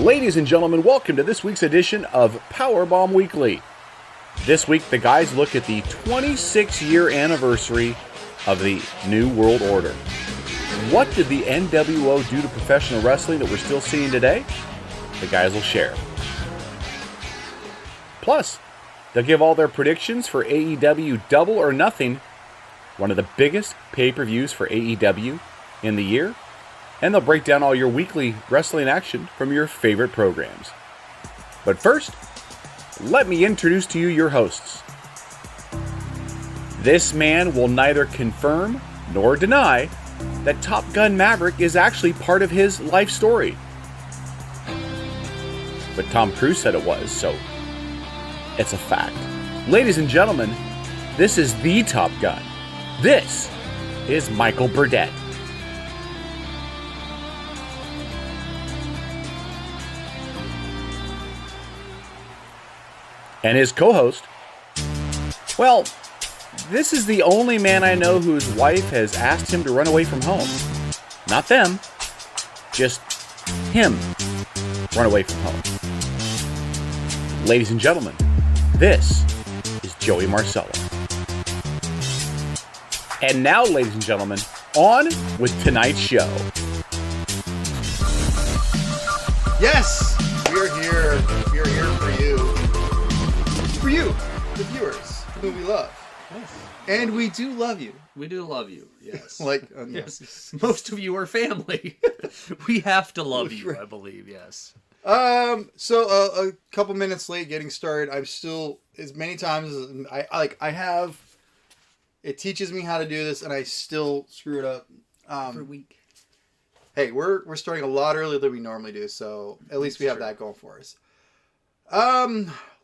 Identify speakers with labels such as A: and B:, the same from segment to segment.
A: Ladies and gentlemen, welcome to this week's edition of Powerbomb Weekly. This week, the guys look at the 26-year anniversary of the New World Order. What did the nWo do to professional wrestling that we're still seeing today? The guys will share. Plus, they'll give all their predictions for AEW Double or Nothing, one of the biggest pay-per-views for AEW in the year, and they'll break down all your weekly wrestling action from your favorite programs. But first, let me introduce to you your hosts. This man will neither confirm nor deny that Top Gun Maverick is actually part of his life story. But Tom Cruise said it was, so it's a fact. Ladies and gentlemen, this is the Top Gun. This is Michael Burdette. And his co-host, well, this is the only man I know whose wife has asked him to run away from home. Not them, just him run away from home. Ladies and gentlemen, this is Joey Marcello. And now, ladies and gentlemen, on with tonight's show.
B: Yes, we are here. We are here for you. For you, the viewers, who we love.
C: Yes.
B: And we do love you.
C: We do love you, yes.
B: Yes.
C: Most of you are family. We have to love you, I believe, yes.
B: So a couple minutes late getting started. I'm still, as many times as I have, it teaches me how to do this, and I still screw it up.
C: Every week.
B: Hey, we're starting a lot earlier than we normally do, so at least we have that going for us.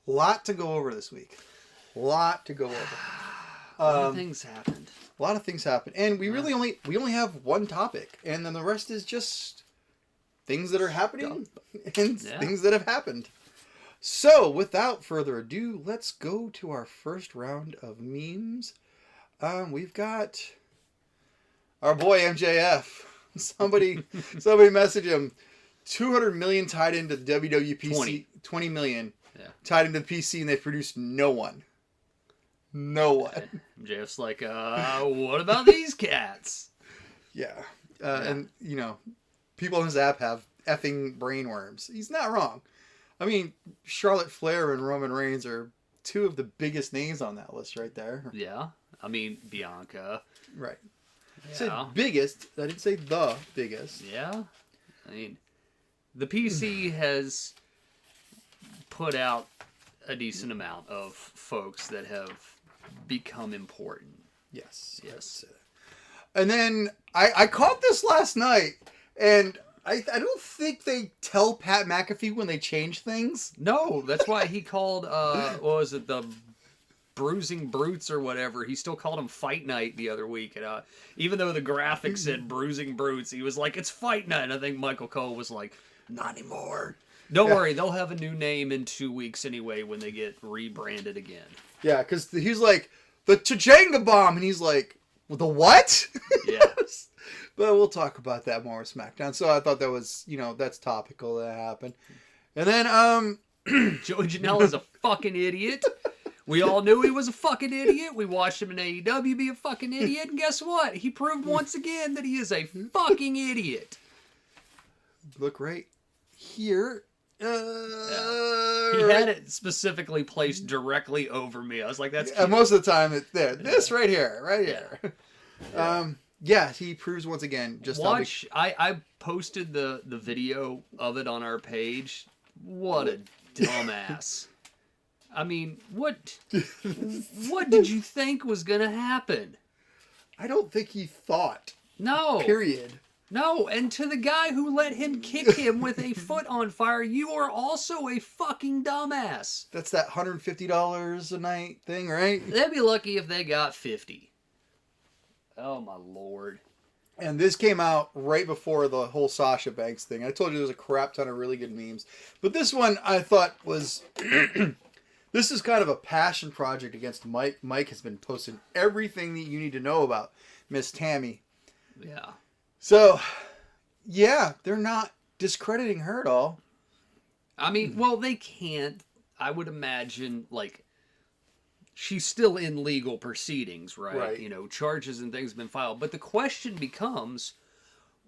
B: Lot to go over this week. Lot to go over.
C: A lot of things happened.
B: A lot of things happened, and we really only have one topic, and then the rest is just things that are happening and things that have happened. So, without further ado, let's go to our first round of memes. We've got our boy MJF. Somebody message him. 200 million tied into WWPC. 20 million.
C: Yeah.
B: Tied into the PC, and they've produced no one. No one.
C: MJF's like, what about these cats?
B: Yeah. And, you know, people on his app have effing brainworms. He's not wrong. I mean, Charlotte Flair and Roman Reigns are two of the biggest names on that list right there.
C: Yeah. I mean, Bianca.
B: Right. I
C: Yeah.
B: said biggest. I didn't say the biggest.
C: Yeah. I mean, the PC has put out a decent amount of folks that have become important.
B: Yes.
C: Yes.
B: And then I caught this last night, and I don't think they tell Pat McAfee when they change things.
C: No, that's why he called, what was it, the Bruising Brutes or whatever. He still called him Fight Night the other week. And even though the graphic said Bruising Brutes, he was like, it's Fight Night. And I think Michael Cole was like, not anymore. Don't worry, they'll have a new name in 2 weeks anyway when they get rebranded again.
B: Yeah, because he's like, the Tachanga Bomb, and he's like, well, the what?
C: Yeah.
B: But we'll talk about that more with SmackDown. So I thought that was, that's topical that happened. And then,
C: Joey Janela's a fucking idiot. We all knew he was a fucking idiot. We watched him in AEW be a fucking idiot, and guess what? He proved once again that he is a fucking idiot.
B: Look right here.
C: He had it specifically placed directly over me. I was like, that's cute.
B: Most of the time it's there. This right here. Yeah. He proves once again just
C: watch. I posted the video of it on our page. What a dumbass. I mean, what did you think was gonna happen?
B: I don't think he thought.
C: No.
B: Period.
C: No, and to the guy who let him kick him with a foot on fire, you are also a fucking dumbass.
B: That's that $150 a night thing, right?
C: They'd be lucky if they got 50. Oh my lord.
B: And this came out right before the whole Sasha Banks thing. I told you there was a crap ton of really good memes. But this one I thought was... This is kind of a passion project against Mike. Mike has been posting everything that you need to know about Miss Tammy.
C: Yeah.
B: So, yeah, they're not discrediting her at all.
C: I mean, well, they can't. I would imagine, like, she's still in legal proceedings, right?
B: Right.
C: You know, charges and things have been filed. But the question becomes,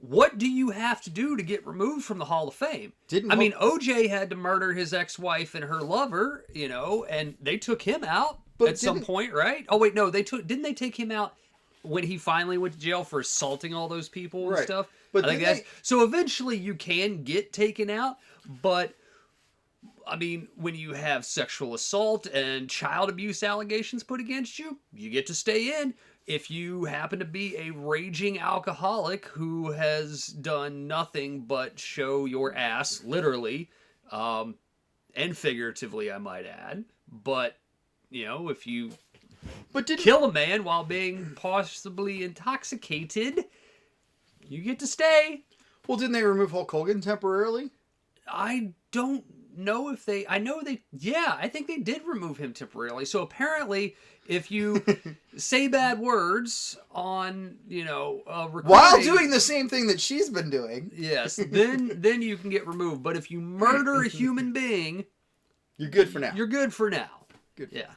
C: what do you have to do to get removed from the Hall of Fame? I mean, OJ had to murder his ex-wife and her lover, you know, and they took him out at some point, right? Oh, wait, no, didn't they take him out when he finally went to jail for assaulting all those people and stuff?
B: But
C: so eventually you can get taken out, but I mean, when you have sexual assault and child abuse allegations put against you, you get to stay in. If you happen to be a raging alcoholic who has done nothing but show your ass, literally, and figuratively, I might add, but, you know, if you kill a man while being possibly intoxicated, you get to stay.
B: Well, didn't they remove Hulk Hogan temporarily?
C: I don't know if they... I think they did remove him temporarily. So apparently, if you say bad words on, you know, recording...
B: While doing the same thing that she's been doing.
C: Yes, then you can get removed. But if you murder a human being...
B: You're good for now.
C: You're good for now.
B: Good.
C: Yeah.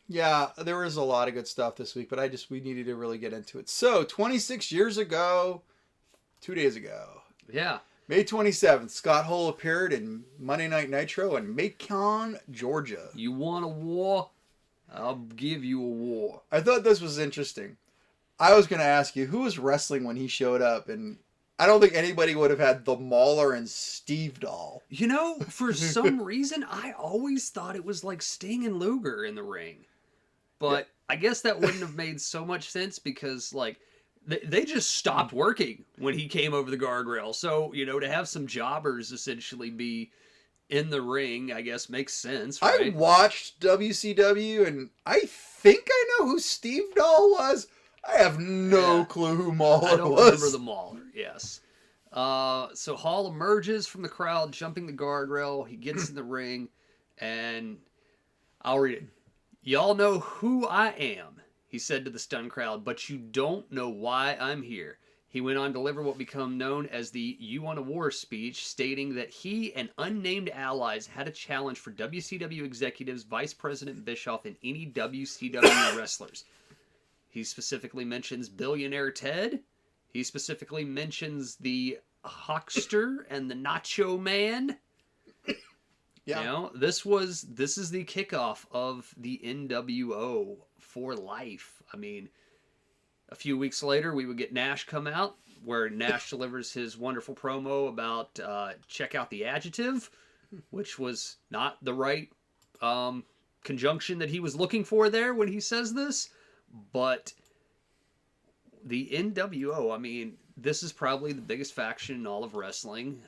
B: Yeah, there was a lot of good stuff this week, but we needed to really get into it. So, 26 years ago, 2 days ago.
C: Yeah.
B: May 27th, Scott Hall appeared in Monday Night Nitro in Macon, Georgia.
C: You want a war? I'll give you a war.
B: I thought this was interesting. I was going to ask you, who was wrestling when he showed up? And I don't think anybody would have had the Mauler and Steve doll.
C: You know, for some reason, I always thought it was like Sting and Luger in the ring. But I guess that wouldn't have made so much sense because, like, they just stopped working when he came over the guardrail. So, you know, to have some jobbers essentially be in the ring, I guess, makes sense, right?
B: I watched WCW, and I think I know who Steve Doll was. I have no clue who Mauler was.
C: I don't remember the Mauler, yes. So Hall emerges from the crowd, jumping the guardrail. He gets in the ring, and I'll read it. Y'all know who I am, he said to the stunned crowd, but you don't know why I'm here. He went on to deliver what became known as the You Want a War speech, stating that he and unnamed allies had a challenge for WCW executives, Vice President Bischoff, and any WCW wrestlers. He specifically mentions Billionaire Ted. He specifically mentions the Huckster and the Nacho Man. Yeah. You know, this is the kickoff of the NWO for life. I mean, a few weeks later, we would get Nash come out, where Nash delivers his wonderful promo about check out the adjective, which was not the right conjunction that he was looking for there when he says this. But the NWO, I mean, this is probably the biggest faction in all of wrestling.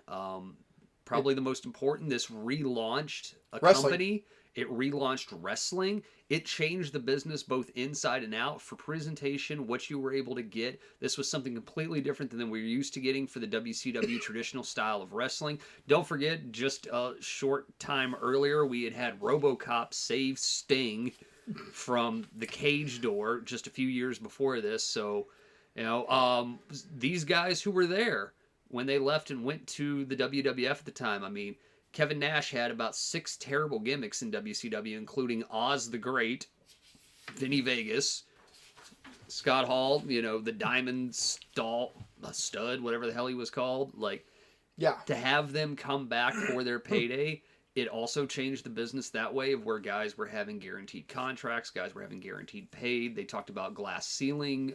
C: Probably the most important. This relaunched a company. It relaunched wrestling. It changed the business both inside and out for presentation, what you were able to get. This was something completely different than we were used to getting for the WCW traditional style of wrestling. Don't forget, just a short time earlier, we had RoboCop save Sting from the cage door just a few years before this. So, you know, these guys who were there when they left and went to the WWF at the time, I mean, Kevin Nash had about 6 terrible gimmicks in WCW, including Oz the Great, Vinny Vegas, Scott Hall, you know, the Diamond Stud, whatever the hell he was called. Like,
B: yeah,
C: to have them come back for their payday, it also changed the business that way, of where guys were having guaranteed contracts, guys were having guaranteed paid. They talked about glass ceiling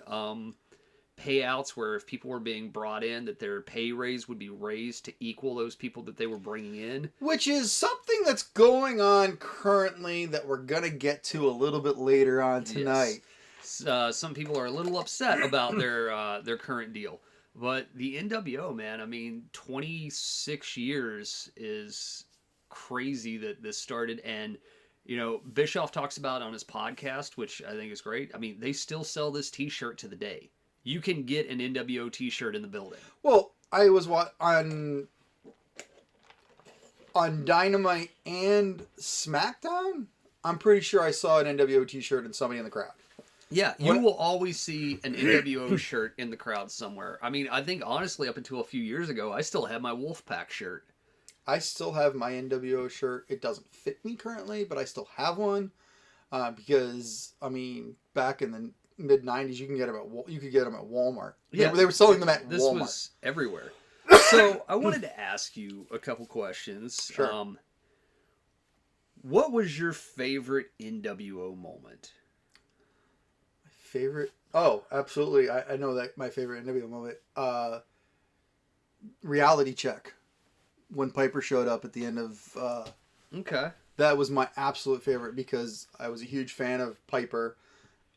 C: payouts, where if people were being brought in, that their pay raise would be raised to equal those people that they were bringing in.
B: Which is something that's going on currently that we're going to get to a little bit later on tonight.
C: Yes. Some people are a little upset about their current deal. But the NWO, man, I mean, 26 years is crazy that this started. And, you know, Bischoff talks about on his podcast, which I think is great. I mean, they still sell this t-shirt to the day. You can get an NWO t-shirt in the building.
B: Well, I was on Dynamite and SmackDown. I'm pretty sure I saw an NWO t-shirt in somebody in the crowd.
C: Yeah, you will always see an NWO shirt in the crowd somewhere. I mean, I think honestly, up until a few years ago, I still had my Wolfpack shirt.
B: I still have my NWO shirt. It doesn't fit me currently, but I still have one because I mean, back in the mid '90s, you could get them at Walmart.
C: Yeah,
B: they were selling them at
C: this
B: Walmart.
C: Was everywhere. So I wanted to ask you a couple questions.
B: Sure.
C: What was your favorite NWO moment?
B: Favorite? Oh, absolutely. I know that my favorite NWO moment. Reality check. When Piper showed up at the end of...
C: Okay.
B: That was my absolute favorite because I was a huge fan of Piper.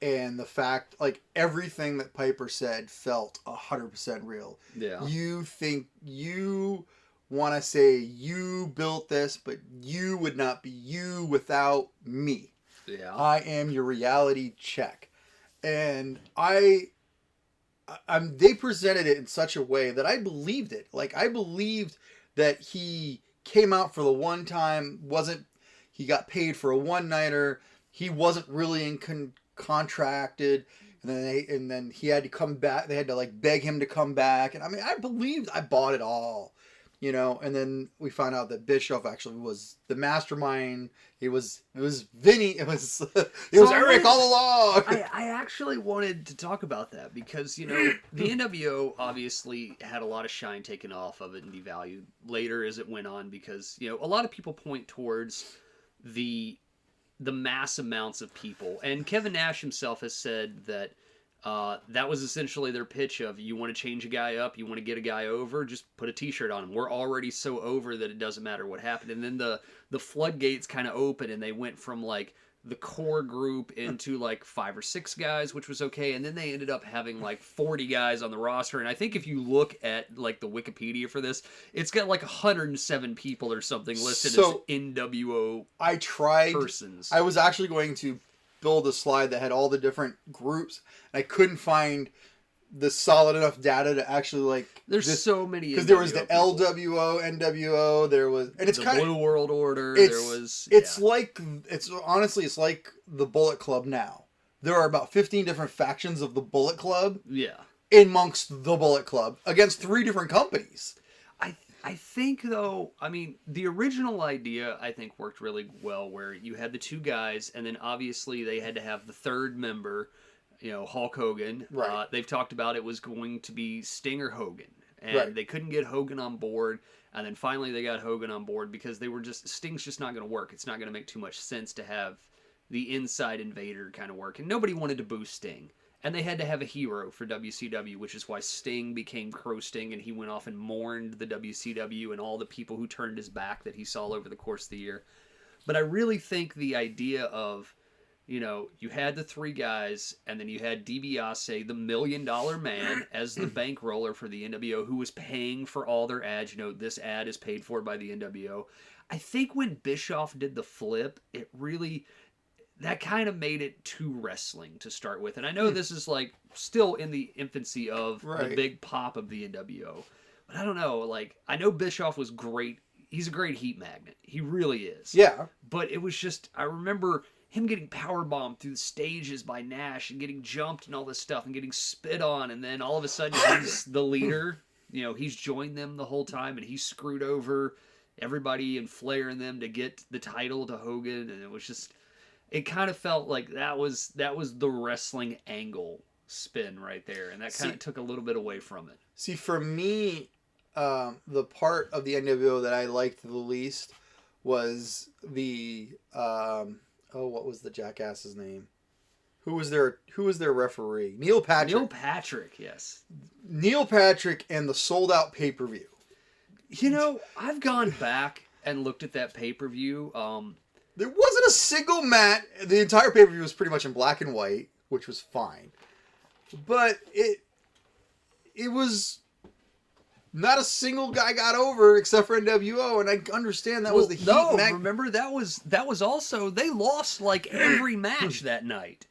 B: And the fact, like, everything that Piper said felt 100% real.
C: Yeah.
B: You want to say you built this, but you would not be you without me.
C: Yeah.
B: I am your reality check. And they presented it in such a way that I believed it. Like, I believed that he came out for the one time, he got paid for a one-nighter, he wasn't really contracted, and then he had to come back. They had to like beg him to come back, and I mean, I bought it all, And then we found out that Bischoff actually was the mastermind. It was Vinny. It was Eric all along.
C: I actually wanted to talk about that because the NWO obviously had a lot of shine taken off of it and devalued later as it went on because a lot of people point towards the mass amounts of people. And Kevin Nash himself has said that that was essentially their pitch of, you want to change a guy up, you want to get a guy over, just put a t-shirt on him. We're already so over that it doesn't matter what happened. And then the floodgates kind of open and they went from like the core group into like 5 or 6 guys, which was okay. And then they ended up having like 40 guys on the roster. And I think if you look at like the Wikipedia for this, it's got like 107 people or something listed as NWO persons.
B: I was actually going to build a slide that had all the different groups, and I couldn't find the solid enough data to actually
C: There's so many
B: because there was the people. LWO, NWO, there was, and it's
C: the
B: kind
C: Blue World Order.
B: It's like the Bullet Club now. There are about 15 different factions of the Bullet Club.
C: Yeah,
B: amongst the Bullet Club against 3 different companies.
C: I think, though, I mean, the original idea, I think, worked really well, where you had the 2 guys, and then obviously they had to have the 3rd member, Hulk Hogan.
B: Right.
C: They've talked about it was going to be Sting or Hogan, and they couldn't get Hogan on board, and then finally they got Hogan on board because Sting's just not going to work. It's not going to make too much sense to have the inside invader kind of work, and nobody wanted to boo Sting. And they had to have a hero for WCW, which is why Sting became Crow Sting, and he went off and mourned the WCW and all the people who turned his back that he saw over the course of the year. But I really think the idea of, you had the 3 guys, and then you had DiBiase, the $1 million man, as the bankroller for the NWO, who was paying for all their ads. This ad is paid for by the NWO. I think when Bischoff did the flip, it really... that kind of made it too wrestling to start with. And I know this is like still in the infancy of the big pop of the NWO. But I don't know, I know Bischoff was great. He's a great heat magnet. He really is.
B: Yeah.
C: But it was just, I remember him getting powerbombed through the stages by Nash and getting jumped and all this stuff and getting spit on. And then all of a sudden he's the leader. He's joined them the whole time and he screwed over everybody and Flair and them to get the title to Hogan. And it was just... it kind of felt like that was the wrestling angle spin right there, and that kind of took a little bit away from it.
B: See, for me, the part of the NWO that I liked the least was the what was the jackass's name? Who was their referee? Neil Patrick.
C: Neil Patrick, yes.
B: Neil Patrick and the sold out pay-per-view.
C: I've gone back and looked at that pay-per-view.
B: There wasn't a single match. The entire pay-per-view was pretty much in black and white, which was fine. But it was not a single guy got over except for NWO, and I understand that was the heat.
C: No, remember that was also, they lost like every match that night.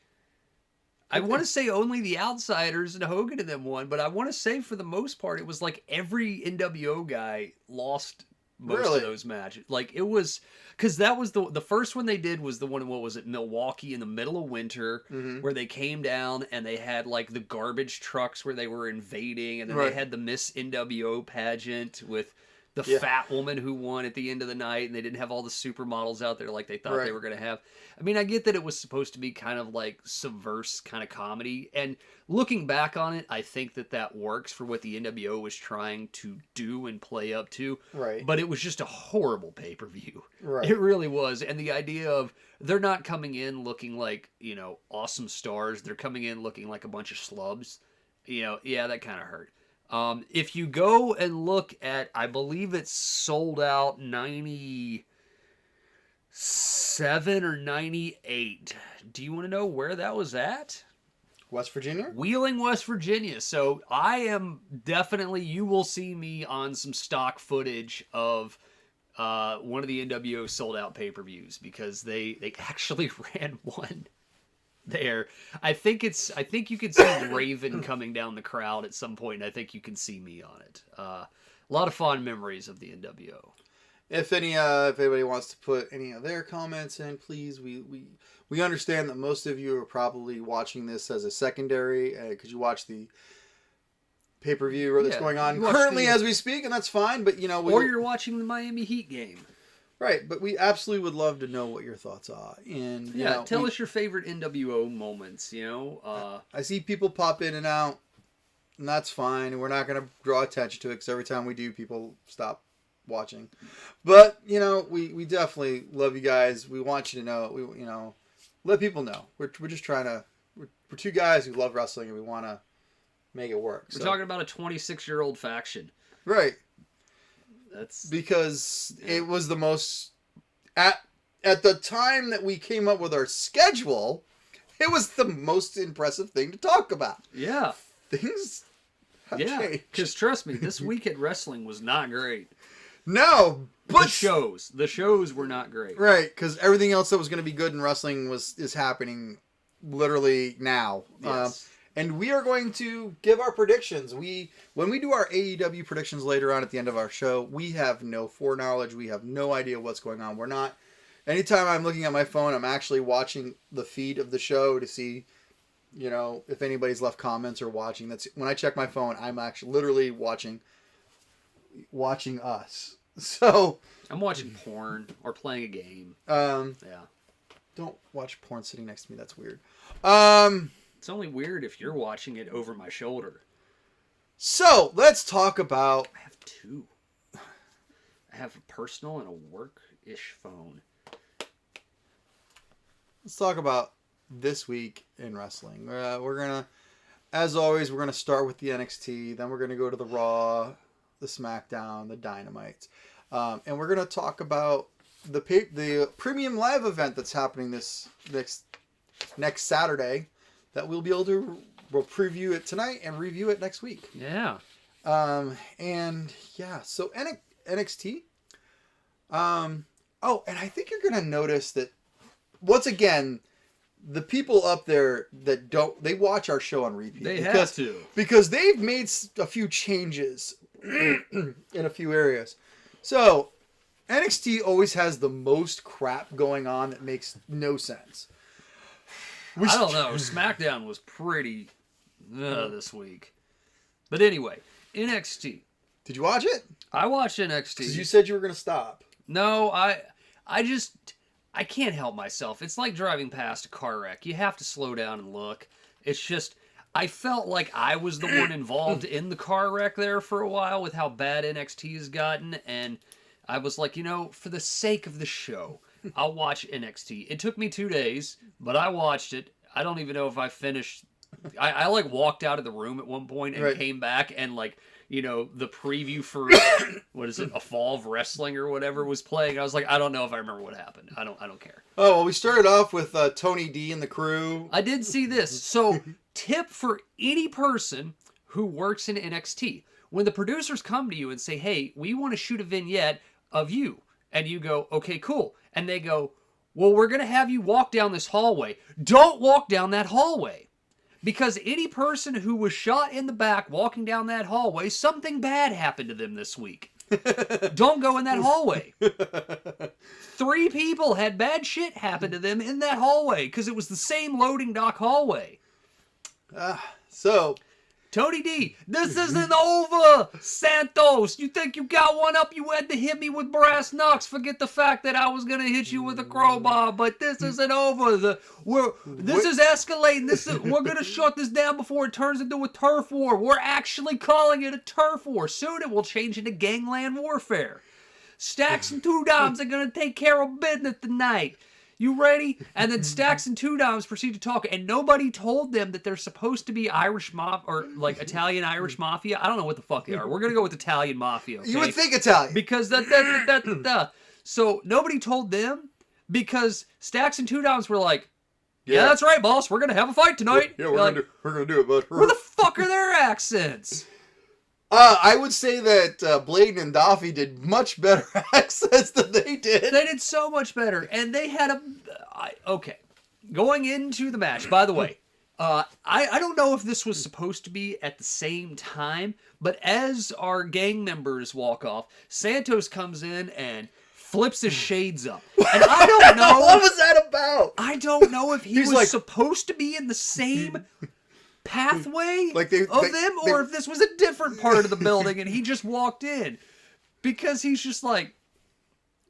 C: I want to say only the Outsiders and Hogan and them won, but I want to say for the most part it was like every NWO guy lost most of those matches. Like, it was, because that was the first one they did was the one, what was it, Milwaukee in the middle of winter, where they came down and they had like the garbage trucks where they were invading, and then they had the Miss NWO pageant with the fat woman who won at the end of the night, and they didn't have all the supermodels out there like they thought they were going to have. I mean, I get that it was supposed to be kind of like subverse kind of comedy, and looking back on it, I think that works for what the NWO was trying to do and play up to.
B: Right.
C: But it was just a horrible pay-per-view.
B: Right.
C: It really was. And the idea of they're not coming in looking like, you know, awesome stars. They're coming in looking like a bunch of slubs. You know, yeah, that kind of hurt. If you go and look at, I believe it's sold out 97 or 98. Do you want to know where that was at?
B: West Virginia?
C: Wheeling, West Virginia. So I am definitely, you will see me on some stock footage of one of the NWO sold out pay-per-views, because they actually ran one there. I think you can see Raven coming down the crowd at some point, and I think you can see me on it. A lot of fond memories of the NWO.
B: If anybody wants to put any of their comments in, please. We understand that most of you are probably watching this as a secondary, because you watch the pay-per-view that's going on currently as we speak, and that's fine. But
C: or you're watching the Miami Heat game.
B: Right, but we absolutely would love to know what your thoughts are. And
C: tell us your favorite NWO moments,
B: I see people pop in and out, and that's fine. And we're not going to draw attention to it, because every time we do, people stop watching. But, we definitely love you guys. We want you to know. Let people know. We're just trying to... We're two guys who love wrestling, and we want to make it work.
C: We're talking about a 26-year-old faction.
B: Right.
C: That's
B: because it was the most at the time that we came up with our schedule, it was the most impressive thing to talk about.
C: Yeah.
B: Things have changed.
C: Because trust me, this week at wrestling was not great.
B: No, but
C: the shows were not great.
B: Right, because everything else that was going to be good in wrestling is happening literally now.
C: Yes.
B: And we are going to give our predictions. When we do our AEW predictions later on at the end of our show, we have no foreknowledge. We have no idea what's going on. We're not... Anytime I'm looking at my phone, I'm actually watching the feed of the show to see, if anybody's left comments or watching. That's when I check my phone, I'm actually literally watching us. So...
C: I'm watching porn or playing a game.
B: Yeah. Don't watch porn sitting next to me. That's weird.
C: It's only weird if you're watching it over my shoulder.
B: So, let's talk about...
C: I have two. I have a personal and a work-ish phone.
B: Let's talk about this week in wrestling. We're going to, as always, we're going to start with the NXT. Then we're going to go to the Raw, the SmackDown, the Dynamite. And we're going to talk about the Premium Live event that's happening this next Saturday. That we'll preview it tonight and review it next week.
C: Yeah.
B: So NXT. And I think you're going to notice that, once again, the people up there that they watch our show on repeat.
C: They have to.
B: Because they've made a few changes in a few areas. So, NXT always has the most crap going on that makes no sense.
C: I don't know. SmackDown was pretty this week. But anyway, NXT.
B: Did you watch it?
C: I watched NXT.
B: Because you said you were going to stop.
C: No, I can't help myself. It's like driving past a car wreck. You have to slow down and look. It's just, I felt like I was the one involved in the car wreck there for a while with how bad NXT has gotten. And I was like, for the sake of the show, I'll watch NXT. It took me 2 days, but I watched it. I don't even know if I finished. I walked out of the room at one point and came back and the preview for what is it, A Fall of Wrestling or whatever was playing. I was like, I don't know if I remember what happened. I don't care.
B: Oh, well, we started off with Tony D and the crew.
C: I did see this. So, tip for any person who works in NXT. When the producers come to you and say, hey, we want to shoot a vignette of you. And you go, okay, cool. And they go, well, we're going to have you walk down this hallway. Don't walk down that hallway. Because any person who was shot in the back walking down that hallway, something bad happened to them this week. Don't go in that hallway. 3 people had bad shit happen to them in that hallway because it was the same loading dock hallway.
B: So,
C: Tony D, this isn't over, Santos. You think you got one up? You had to hit me with brass knucks. Forget the fact that I was gonna hit you with a crowbar, but this isn't over. This is escalating. We're gonna shut this down before it turns into a turf war. We're actually calling it a turf war. Soon it will change into gangland warfare. Stacks and Two Dimes are gonna take care of business tonight. You ready? And then Stacks and Two Dimes proceed to talk, and nobody told them that they're supposed to be Irish or like Italian Irish mafia. I don't know what the fuck they are. We're gonna go with Italian mafia. Okay?
B: You would think Italian
C: because So nobody told them because Stacks and Two Dimes were like, yeah, that's right, boss. We're gonna have a fight tonight.
B: Yeah, we're gonna do it, bud.
C: Where the fuck are their accents?
B: I would say that Bladen and Daffy did much better accents than they did.
C: They did so much better, and they had okay. Going into the match, by the way, I don't know if this was supposed to be at the same time, but as our gang members walk off, Santos comes in and flips his shades up. And I don't know.
B: What was that about?
C: I don't know if he was supposed to be in the same pathway of them, or if this was a different part of the building and he just walked in. Because he's just like,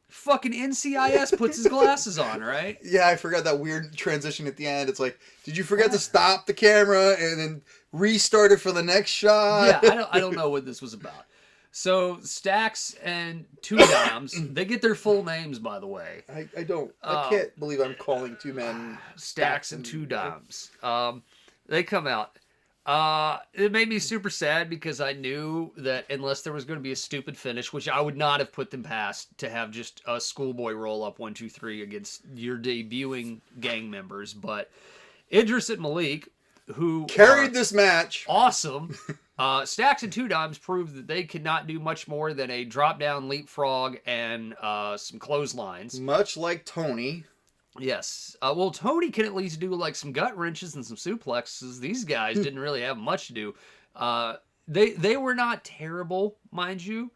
C: fucking NCIS puts his glasses on, right?
B: Yeah, I forgot that weird transition at the end. It's like, did you forget to stop the camera and then restart it for the next shot?
C: Yeah, I don't know what this was about. So Stacks and Two Dimes, they get their full names, by the way.
B: I can't believe I'm calling two men
C: Stacks and Two Dimes. They come out. It made me super sad because I knew that unless there was going to be a stupid finish, which I would not have put them past to have just a schoolboy roll up 1, 2, 3 against your debuting gang members, but Idris and Malik, who
B: carried this match,
C: awesome. Stacks and Two Dimes proved that they could not do much more than a drop down leapfrog and some clotheslines,
B: much like Tony.
C: Yes. Well, Tony can at least do like some gut wrenches and some suplexes. These guys didn't really have much to do. They were not terrible, mind you.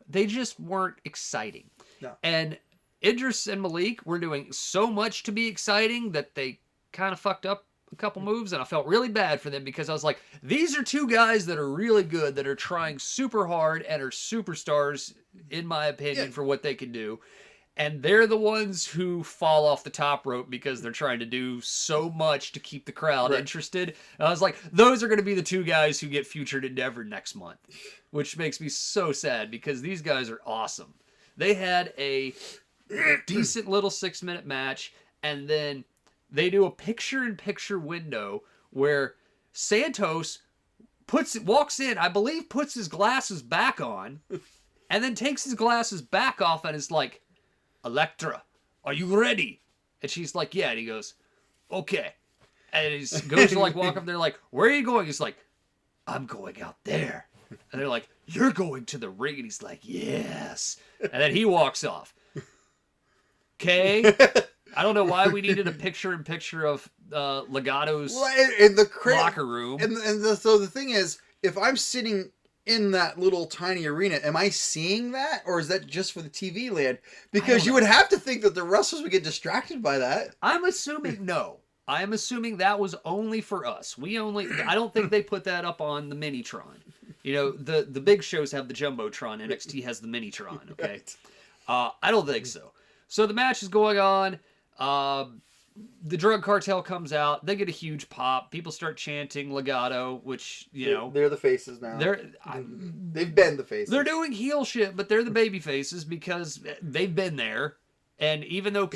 C: They just weren't exciting.
B: No.
C: And Idris and Malik were doing so much to be exciting that they kind of fucked up a couple moves, and I felt really bad for them because I was like, these are two guys that are really good, that are trying super hard and are superstars, in my opinion, for what they can do. And they're the ones who fall off the top rope because they're trying to do so much to keep the crowd interested. And I was like, those are going to be the two guys who get featured Endeavor next month. Which makes me so sad because these guys are awesome. They had a decent little 6-minute match, and then they do a picture-in-picture window where Santos walks in, I believe puts his glasses back on, and then takes his glasses back off and is like, Electra, are you ready? And she's like, yeah. And he goes, okay. And he goes to like walk up there like, where are you going? He's like, I'm going out there. And they're like, you're going to the ring. And he's like, yes. And then he walks off. Okay. I don't know why we needed a picture-in-picture of Legato's locker room.
B: So the thing is, if I'm sitting in that little tiny arena, am I seeing that, or is that just for the TV land? Because you would have to think that the wrestlers would get distracted by that.
C: I'm assuming no. I'm assuming that was only for us. I don't think they put that up on the Minitron. You know, the big shows have the Jumbotron. NXT has the Minitron, okay? Right. I don't think so. So the match is going on. The drug cartel comes out. They get a huge pop. People start chanting Legato, which, you know...
B: They're the faces now. They've been the faces.
C: They're doing heel shit, but they're the baby faces because they've been there. And even though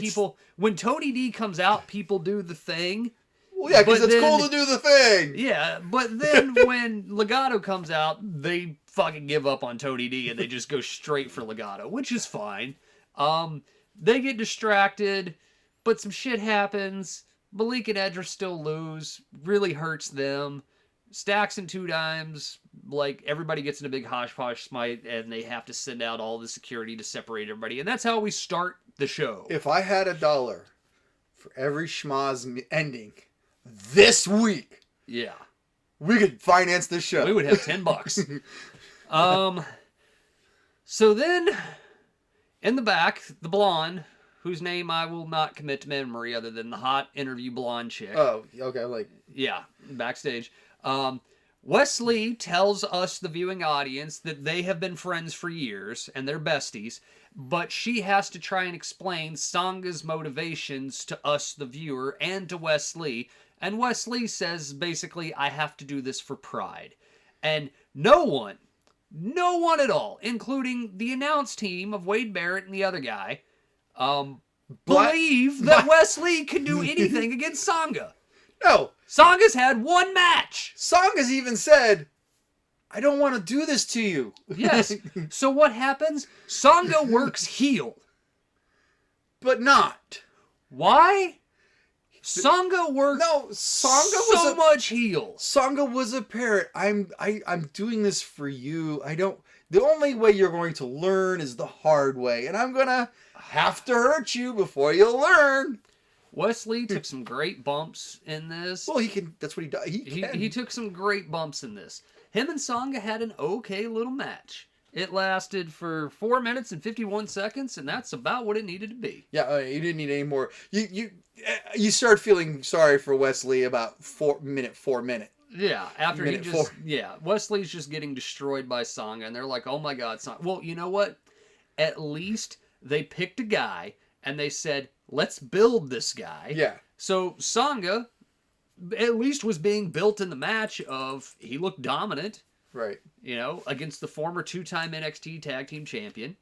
C: when Tony D comes out, people do the thing.
B: Well, yeah, because it's cool to do the thing.
C: Yeah, but then when Legato comes out, they fucking give up on Tony D and they just go straight for Legato, which is fine. They get distracted, but some shit happens. Malik and Edra still lose. Really hurts them. Stacks and Two Dimes, like, everybody gets in a big hodgepodge smite, and they have to send out all the security to separate everybody. And that's how we start the show.
B: If I had $1 for every schmoz ending this week, we could finance this show.
C: We would have $10. So then, in the back, the blonde, whose name I will not commit to memory other than the hot interview blonde chick.
B: Oh, okay,
C: Yeah, backstage. Wesley tells us, the viewing audience, that they have been friends for years and they're besties, but she has to try and explain Sanga's motivations to us, the viewer, and to Wesley. And Wesley says, basically, I have to do this for pride. And no one at all, including the announce team of Wade Barrett and the other guy, believe that Wesley can do anything against Sanga.
B: No.
C: Sanga's had one match.
B: Sanga's even said, I don't want to do this to you.
C: Yes. So what happens? Sanga works heel.
B: But not.
C: Why? Sanga works so much heel.
B: Sanga was a parrot. I'm doing this for you. The only way you're going to learn is the hard way. And I'm going to have to hurt you before you'll learn.
C: Wesley took some great bumps in this.
B: Well, that's what he does.
C: He took some great bumps in this. Him and Sanga had an okay little match. It lasted for 4 minutes and 51 seconds, and that's about what it needed to be.
B: Yeah, you didn't need any more. You start feeling sorry for Wesley about 4 minute.
C: Yeah, after he just... Yeah, Wesley's just getting destroyed by Sanga, and they're like, oh my god, Sanga. Well, you know what? At least they picked a guy, and they said, let's build this guy.
B: Yeah.
C: So Sanga at least was being built in the match of, he looked dominant.
B: Right.
C: You know, against the former 2-time NXT Tag Team Champion.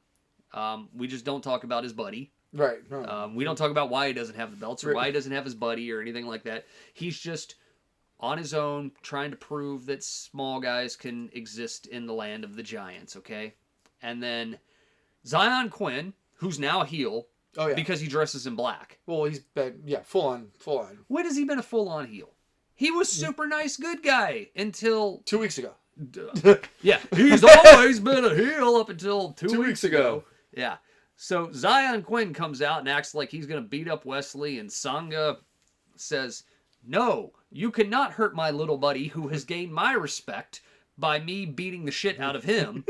C: We just don't talk about his buddy.
B: Right.
C: We don't talk about why he doesn't have the belts or why he doesn't have his buddy or anything like that. He's just on his own trying to prove that small guys can exist in the land of the giants, okay? And then Zion Quinn, who's now a heel, because he dresses in black.
B: Well, he's been, full on.
C: When has he been a full-on heel? He was super nice good guy until...
B: 2 weeks ago.
C: Yeah, he's always been a heel up until 2 weeks ago. Yeah. So Zion Quinn comes out and acts like he's going to beat up Wesley, and Sanga says, no, you cannot hurt my little buddy who has gained my respect by me beating the shit out of him.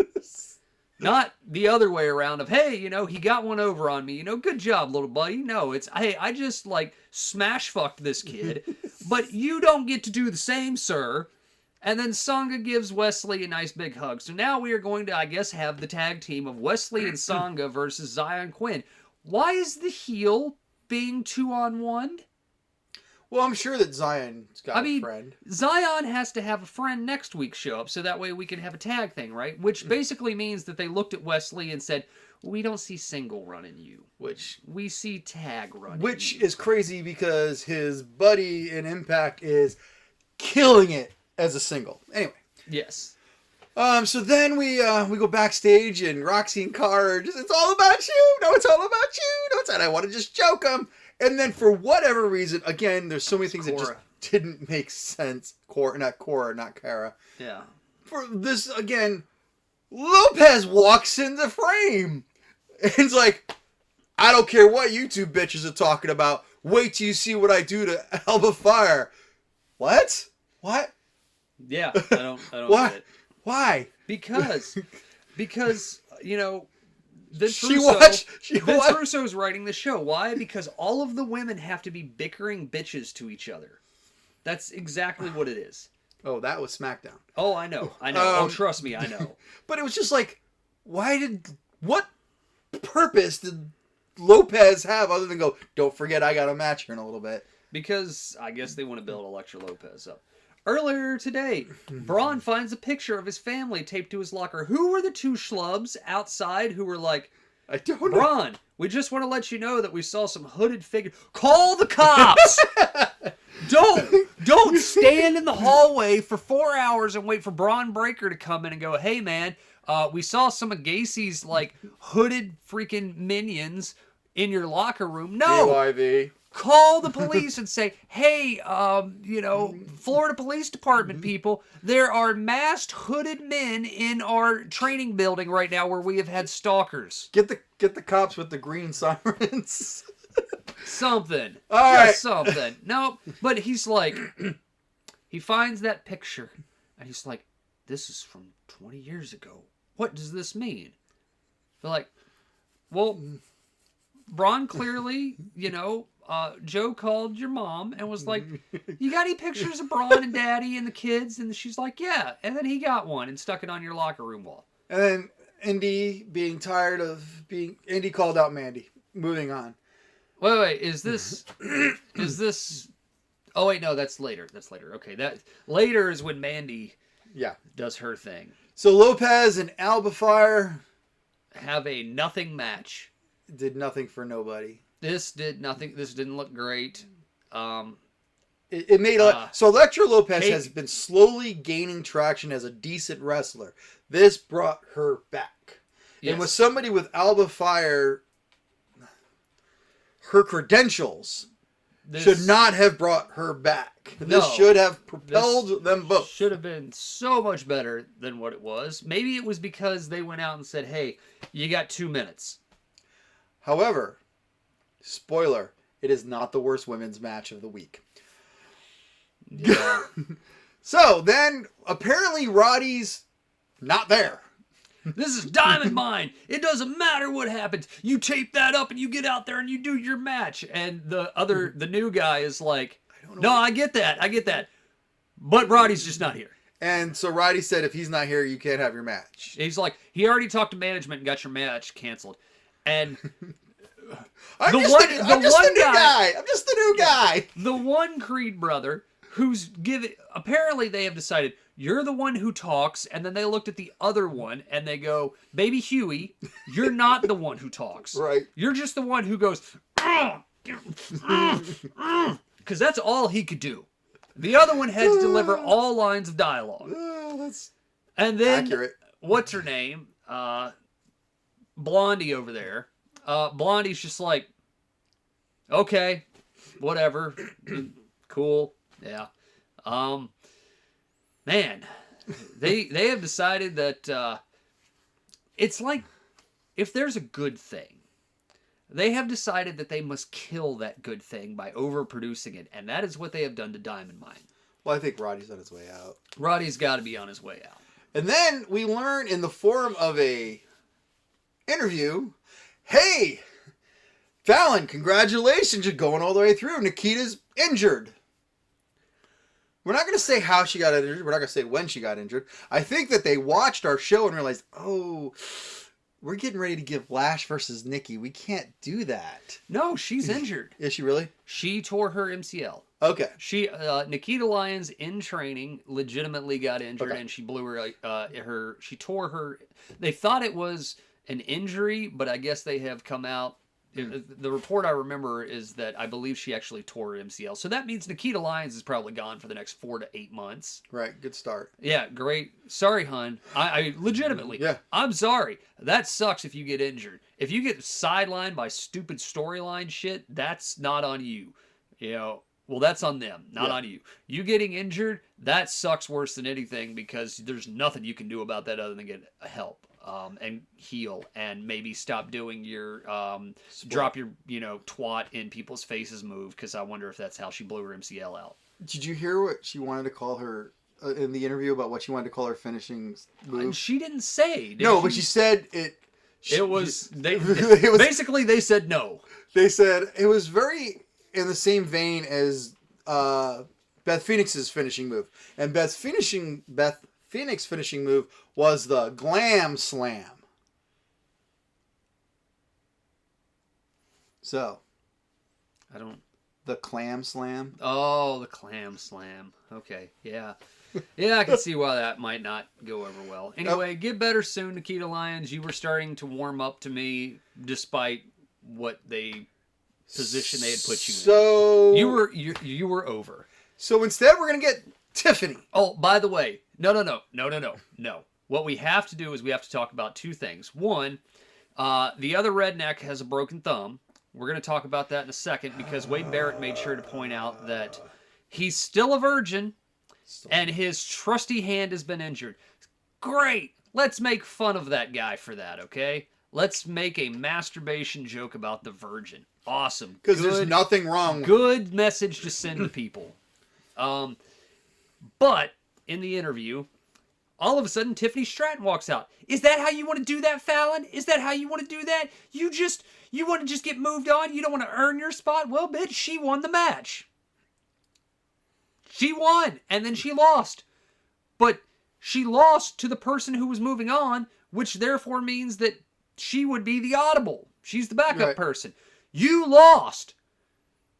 C: Not the other way around of, hey, he got one over on me. Good job, little buddy. No, it's, hey, I just, smash fucked this kid. But you don't get to do the same, sir. And then Sanga gives Wesley a nice big hug. So now we are going to, I guess, have the tag team of Wesley and Sanga versus Zion Quinn. Why is the heel being 2-on-1?
B: Well, I'm sure that Zion's got a friend.
C: Zion has to have a friend next week show up, so that way we can have a tag thing, right? Which basically means that they looked at Wesley and said, we don't see single running you.
B: Which
C: we see tag running
B: Which
C: you.
B: Is crazy because his buddy in Impact is killing it as a single. Anyway.
C: Yes.
B: So then we go backstage and Roxy and Carr are just, it's all about you. No, it's all about you. No, it's not. I want to just choke him. And then for whatever reason, again, there's so many things that just didn't make sense. Not Cara.
C: Yeah.
B: For this, again, Lopez walks in the frame. And it's like, I don't care what you two bitches are talking about. Wait till you see what I do to Alba Fire. What?
C: Yeah, I don't
B: Why?
C: get it.
B: Why?
C: Because Vince
B: Vince
C: Russo's writing the show. Why? Because all of the women have to be bickering bitches to each other. That's exactly what it is.
B: Oh, that was SmackDown.
C: Oh, I know. Oh, trust me, I know.
B: But it was just like, what purpose did Lopez have other than go, don't forget I got a match here in a little bit?
C: Because I guess they want to build Elektra Lopez up. Earlier today, Braun finds a picture of his family taped to his locker. Who were the two schlubs outside who were like,
B: I don't know.
C: Braun, we just want to let you know that we saw some hooded figure. Call the cops! Don't stand in the hallway for 4 hours and wait for Braun Breaker to come in and go, hey man, we saw some of Gacy's hooded freaking minions in your locker room. No!
B: JYV.
C: Call the police and say, hey, Florida Police Department people, there are masked hooded men in our training building right now where we have had stalkers.
B: Get the cops with the green sirens.
C: Something.
B: All right.
C: Something. No, but he's like, he finds that picture and he's like, this is from 20 years ago. What does this mean? They're like, well, Braun clearly, Joe called your mom and was like, you got any pictures of Braun and Daddy and the kids? And she's like, yeah. And then he got one and stuck it on your locker room wall.
B: And then Indy Indy called out Mandy. Moving on.
C: Wait, is this, oh wait, no, that's later. Okay, that later is when Mandy does her thing.
B: So Lopez and Alba Fire
C: have a nothing match.
B: Did nothing for nobody.
C: This did nothing. This didn't look great.
B: It made so Elektra Lopez has been slowly gaining traction as a decent wrestler. This brought her back. Yes. And with somebody with Alba Fire, her credentials should not have brought her back. This should have propelled them both.
C: Should have been so much better than what it was. Maybe it was because they went out and said, hey, you got 2 minutes.
B: However, spoiler, it is not the worst women's match of the week.
C: Yeah.
B: So then, apparently Roddy's not there.
C: This is Diamond Mine. It doesn't matter what happens. You tape that up and you get out there and you do your match. And the new guy is like, no, I get that. But Roddy's just not here.
B: And so Roddy said, if he's not here, you can't have your match.
C: He's like, he already talked to management and got your match canceled. And
B: I'm just the new guy.
C: The one Creed brother who's apparently they have decided, you're the one who talks, and then they looked at the other one, and they go, baby Huey, you're not the one who talks.
B: Right.
C: You're just the one who goes, because that's all he could do. The other one had to deliver all lines of dialogue.
B: That's
C: and then,
B: accurate.
C: What's her name? Blondie over there. Blondie's just like, okay, whatever. Cool. Yeah. Man, they have decided that it's like if there's a good thing, they have decided that they must kill that good thing by overproducing it, and that is what they have done to Diamond Mine.
B: Well, I think Roddy's on his way out.
C: Roddy's got to be on his way out.
B: And then we learn in the form of a interview, hey, Fallon, congratulations, you're going all the way through. Nikita's injured. We're not going to say how she got injured. We're not going to say when she got injured. I think that they watched our show and realized, oh, we're getting ready to give Lash versus Nikki. We can't do that.
C: No, she's injured.
B: Is she really?
C: She tore her MCL.
B: Okay.
C: Nikita Lyons in training legitimately got injured, and she blew her. She tore her. They thought it was an injury, but I guess they have come out. The report I remember is that I believe she actually tore her MCL. So that means Nikita Lyons is probably gone for the next 4 to 8 months.
B: Right. Good start.
C: Yeah. Great. Sorry, hun. I legitimately.
B: Yeah.
C: I'm sorry. That sucks if you get injured. If you get sidelined by stupid storyline shit, that's not on you. Well, that's on them, not on you. You getting injured, that sucks worse than anything because there's nothing you can do about that other than get help. And heal and maybe stop doing your drop your twat in people's faces move, because I wonder if that's how she blew her MCL out.
B: Did you hear what she wanted to call her in the interview about what she wanted to call her finishing move?
C: She didn't say.
B: But she said it.
C: Basically they said no.
B: They said it was very in the same vein as Beth Phoenix's finishing move, and Beth Phoenix finishing move was the Glam Slam. So, the Clam Slam.
C: Oh, the Clam Slam. Okay, yeah. Yeah, I can see why that might not go over well. Anyway, get better soon, Nikita Lyons. You were starting to warm up to me despite what position they had put you in.
B: So
C: you were over.
B: So instead we're going to get Tiffany.
C: Oh, by the way, no. What we have to do is we have to talk about 2 things. One, the other redneck has a broken thumb. We're going to talk about that in a second because Wade Barrett made sure to point out that he's still a virgin and his trusty hand has been injured. Great. Let's make fun of that guy for that, okay? Let's make a masturbation joke about the virgin. Awesome.
B: Because there's nothing wrong with it.
C: Good message to send to people. But in the interview, all of a sudden, Tiffany Stratton walks out. Is that how you want to do that, Fallon? Is that how you want to do that? You want to just get moved on? You don't want to earn your spot? Well, bitch, she won the match. She won, and then she lost. But she lost to the person who was moving on, which therefore means that she would be the audible. She's the backup person. You lost.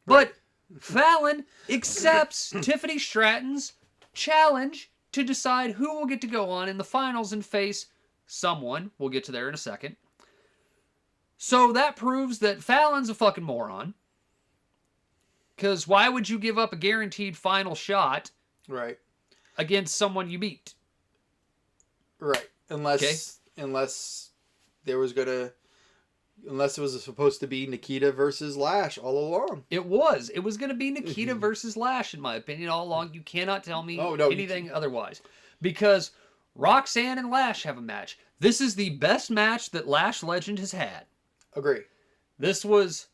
C: But Fallon accepts Tiffany Stratton's challenge to decide who will get to go on in the finals and face someone. We'll get to there in a second. So that proves that Fallon's a fucking moron. Because why would you give up a guaranteed final shot against someone you beat?
B: Right. Unless there was unless it was supposed to be Nikita versus Lash all along.
C: It was. It was going to be Nikita versus Lash, in my opinion, all along. You cannot tell me anything otherwise. Because Roxanne and Lash have a match. This is the best match that Lash Legend has had.
B: Agree.
C: This was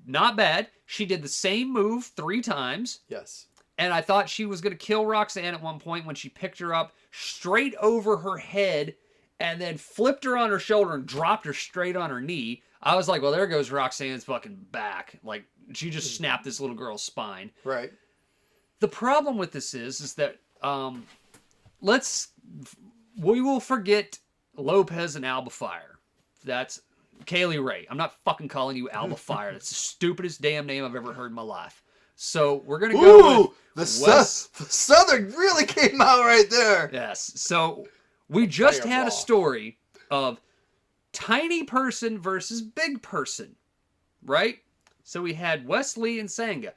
C: not bad. She did the same move 3 times.
B: Yes.
C: And I thought she was going to kill Roxanne at one point when she picked her up straight over her head and then flipped her on her shoulder and dropped her straight on her knee. I was like, well, there goes Roxanne's fucking back. Like, she just snapped this little girl's spine.
B: Right.
C: The problem with this is that we will forget Lopez and Alba Fire. That's Kaylee Ray. I'm not fucking calling you Alba Fire. That's the stupidest damn name I've ever heard in my life. So we're going to go with
B: the Southern really came out right there.
C: Yes. So we just had a story of tiny person versus big person, right? So we had Wesley and Sanga.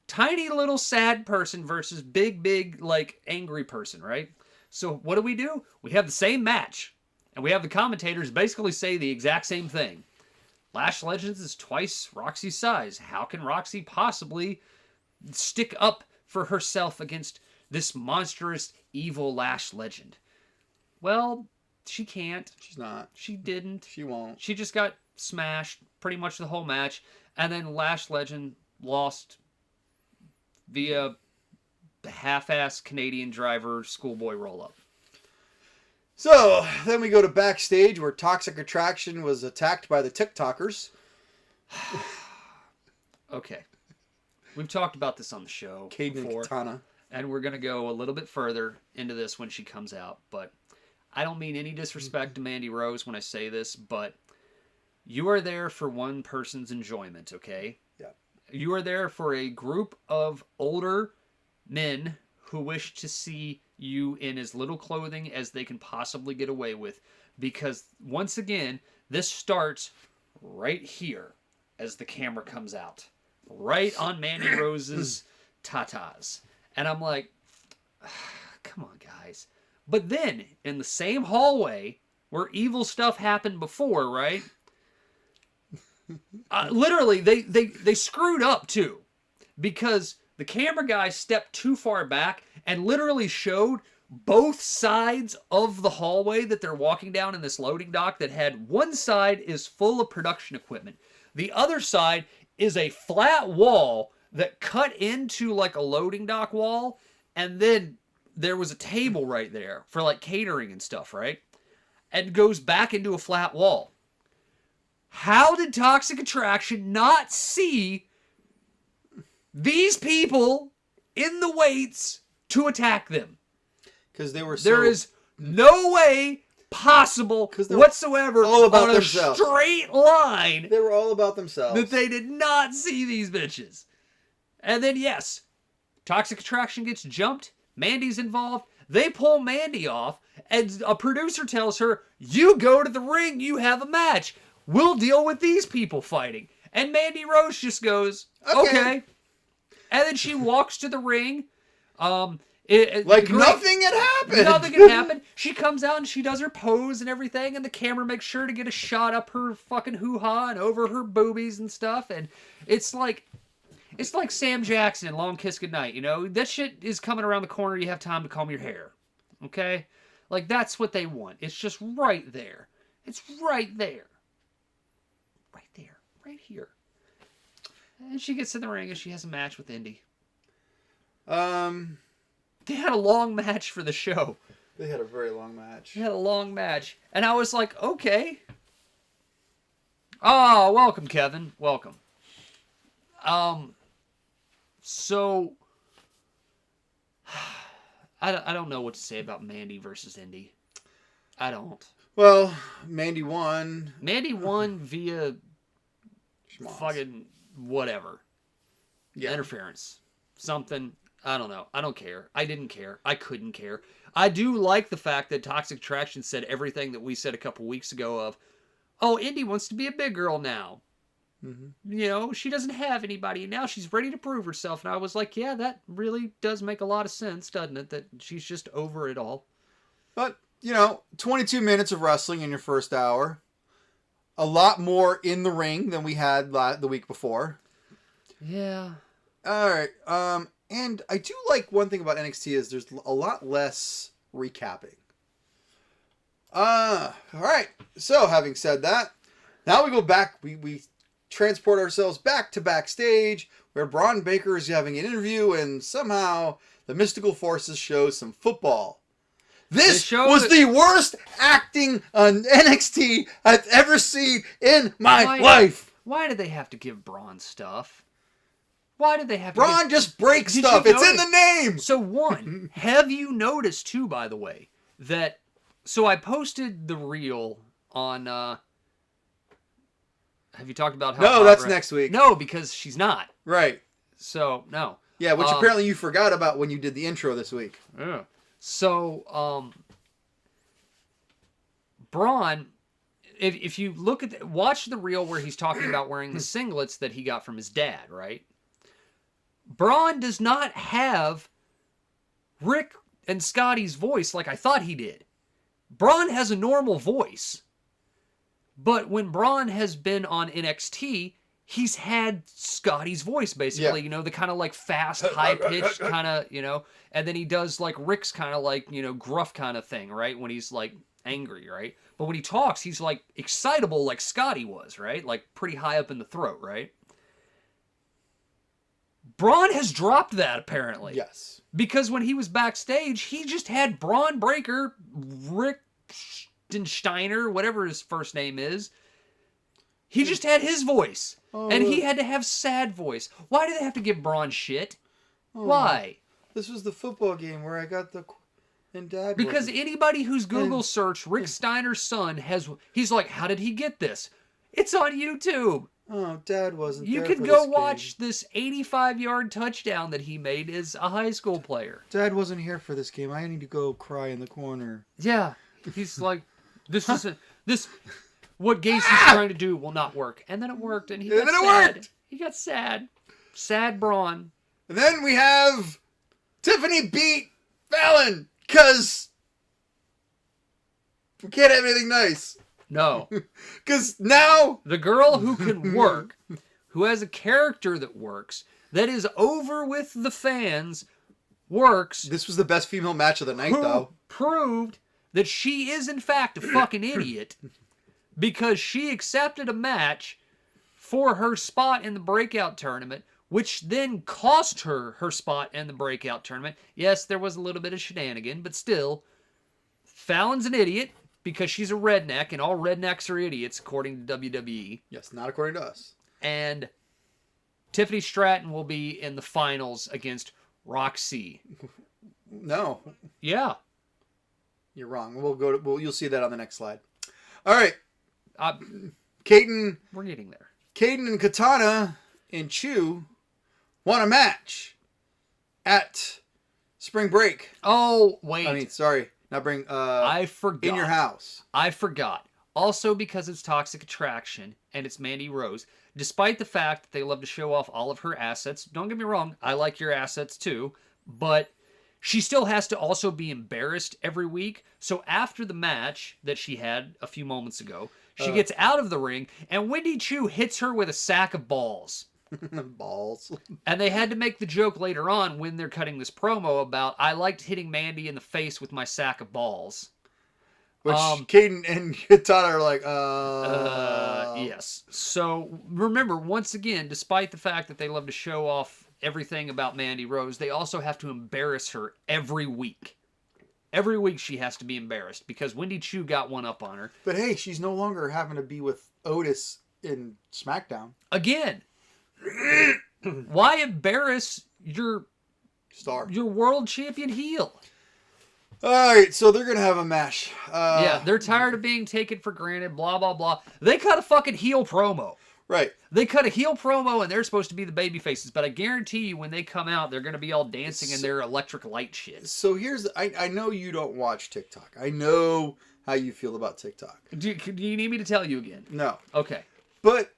C: Tiny little sad person versus big, like, angry person, right? So what do? We have the same match. And we have the commentators basically say the exact same thing. Lash Legends is twice Roxy's size. How can Roxy possibly stick up for herself against this monstrous, evil Lash Legend? Well, she can't.
B: She's not.
C: She didn't.
B: She won't.
C: She just got smashed pretty much the whole match. And then Lash Legend lost via the half-ass Canadian driver schoolboy roll-up.
B: So, then we go to backstage where Toxic Attraction was attacked by the TikTokers.
C: Okay. We've talked about this on the show before.
B: Katana.
C: And we're going to go a little bit further into this when she comes out. But I don't mean any disrespect to Mandy Rose when I say this, but you are there for one person's enjoyment, okay?
B: Yeah.
C: You are there for a group of older men who wish to see you in as little clothing as they can possibly get away with. Because, once again, this starts right here as the camera comes out. Right on Mandy Rose's tatas. And I'm like, come on, guys. But then, in the same hallway where evil stuff happened before, right? Literally, they screwed up, too. Because the camera guy stepped too far back and literally showed both sides of the hallway that they're walking down in this loading dock that had one side is full of production equipment. The other side is a flat wall that cut into like a loading dock wall, and then there was a table right there for like catering and stuff, right? And goes back into a flat wall. How did Toxic Attraction not see these people in the weights to attack them?
B: Because they were
C: There is no way possible whatsoever
B: all about
C: on
B: themselves.
C: A straight line
B: They were all about themselves.
C: that they did not see these bitches. And then, yes, Toxic Attraction gets jumped. Mandy's involved. They pull Mandy off, and a producer tells her, you go to the ring, you have a match. We'll deal with these people fighting. And Mandy Rose just goes, okay. And then she walks to the ring.
B: Nothing had happened.
C: Nothing had happened. She comes out and she does her pose and everything, and the camera makes sure to get a shot up her fucking hoo-ha and over her boobies and stuff. And it's like Sam Jackson in Long Kiss Goodnight, you know? That shit is coming around the corner. You have time to comb your hair. Okay? Like, that's what they want. It's just right there. It's right there. Right there. Right here. And she gets in the ring and she has a match with Indy. They had a long match for the show.
B: They had a very long match.
C: They had a long match. And I was like, okay. Oh, welcome, Kevin. Welcome. So I don't know what to say about Mandy versus Indy. I don't.
B: Well, Mandy won.
C: Mandy won via
B: Schmoz.
C: fucking whatever.
B: Yeah.
C: Interference. Something. I don't know. I don't care. I didn't care. I couldn't care. I do like the fact that Toxic Attraction said everything that we said a couple weeks ago of, oh, Indy wants to be a big girl now. Mm-hmm. You know, she doesn't have anybody. Now she's ready to prove herself. And I was like, yeah, that really does make a lot of sense, doesn't it? That she's just over it all.
B: But, 22 minutes of wrestling in your first hour. A lot more in the ring than we had the week before.
C: Yeah.
B: All right. And I do like one thing about NXT is there's a lot less recapping. All right. So having said that, now we go back. We transport ourselves back to backstage where Braun Baker is having an interview and somehow the mystical forces show some football. This was the worst acting on NXT I've ever seen in my life.
C: Why did they have to give Braun stuff? Why did they have to
B: Braun just breaks stuff. It's in the name.
C: So one, have you noticed too, by the way, that so I posted the reel on have you talked about how
B: No, that's next week.
C: No, because she's not.
B: Right.
C: So no.
B: Yeah, which apparently you forgot about when you did the intro this week.
C: Yeah. So Braun, if you look at watch the reel where he's talking about wearing the singlets that he got from his dad, right? Braun does not have Rick and Scotty's voice like I thought he did. Braun has a normal voice. But when Braun has been on NXT, he's had Scotty's voice, basically.
B: Yeah.
C: The kind of like fast, high-pitched kind of, and then he does like Rick's kind of like, gruff kind of thing, right? When he's like angry, right? But when he talks, he's like excitable like Scotty was, right? Like pretty high up in the throat, right? Braun has dropped that, apparently.
B: Yes.
C: Because when he was backstage, he just had Braun Breaker, Rick Steiner, whatever his first name is. He just had his voice. And he had to have sad voice. Why do they have to give Braun shit? Why?
B: This was the football game where I got the... And Dad
C: Because
B: wasn't.
C: anybody who's Google searched Rick Steiner's son he's like, how did he get this? It's on YouTube.
B: Oh, Dad wasn't
C: You
B: there
C: can
B: for
C: go
B: this
C: watch
B: game.
C: this 85-yard touchdown that he made as a high school player.
B: Dad wasn't here for this game. I need to go cry in the corner.
C: Yeah. He's like, what Gacy's trying to do will not work. And then it worked, and he got sad.
B: Worked.
C: He got sad. Sad Braun.
B: And then we have Tiffany beat Fallon because we can't have anything nice.
C: No.
B: Because now...
C: The girl who can work, who has a character that works, that is over with the fans, works.
B: This was the best female match of the night, though.
C: Proved that she is, in fact, a fucking idiot because she accepted a match for her spot in the breakout tournament, which then cost her her spot in the breakout tournament. Yes, there was a little bit of shenanigan, but still, Fallon's an idiot because she's a redneck, and all rednecks are idiots, according to WWE.
B: Yes, not according to us.
C: And Tiffany Stratton will be in the finals against Roxy.
B: No.
C: Yeah.
B: You're wrong. You'll see that on the next slide. All right.
C: We're getting there.
B: Caden and Katana and Chu won a match at Spring Break.
C: Oh, wait.
B: I mean, sorry. Not bring...
C: I forgot.
B: In your house.
C: I forgot. Also because it's Toxic Attraction and it's Mandy Rose. Despite the fact that they love to show off all of her assets. Don't get me wrong. I like your assets too. But she still has to also be embarrassed every week. So after the match that she had a few moments ago, she gets out of the ring and Wendy Chu hits her with a sack of balls.
B: Balls.
C: And they had to make the joke later on when they're cutting this promo about, I liked hitting Mandy in the face with my sack of balls.
B: Which Caden and Katana are like,
C: yes. So remember, once again, despite the fact that they love to show off everything about Mandy Rose, they also have to embarrass her every week. Every week she has to be embarrassed because Wendy Chu got one up on her.
B: But hey, she's no longer having to be with Otis in SmackDown.
C: Again, why embarrass your world champion heel?
B: All right, so they're going to have a match.
C: Yeah, they're tired of being taken for granted, blah, blah, blah. They cut a fucking heel promo.
B: Right.
C: They cut a heel promo, and they're supposed to be the baby faces, but I guarantee you when they come out, they're going to be all dancing in their electric light shit.
B: So here's... I know you don't watch TikTok. I know how you feel about TikTok.
C: Do you need me to tell you again?
B: No.
C: Okay.
B: But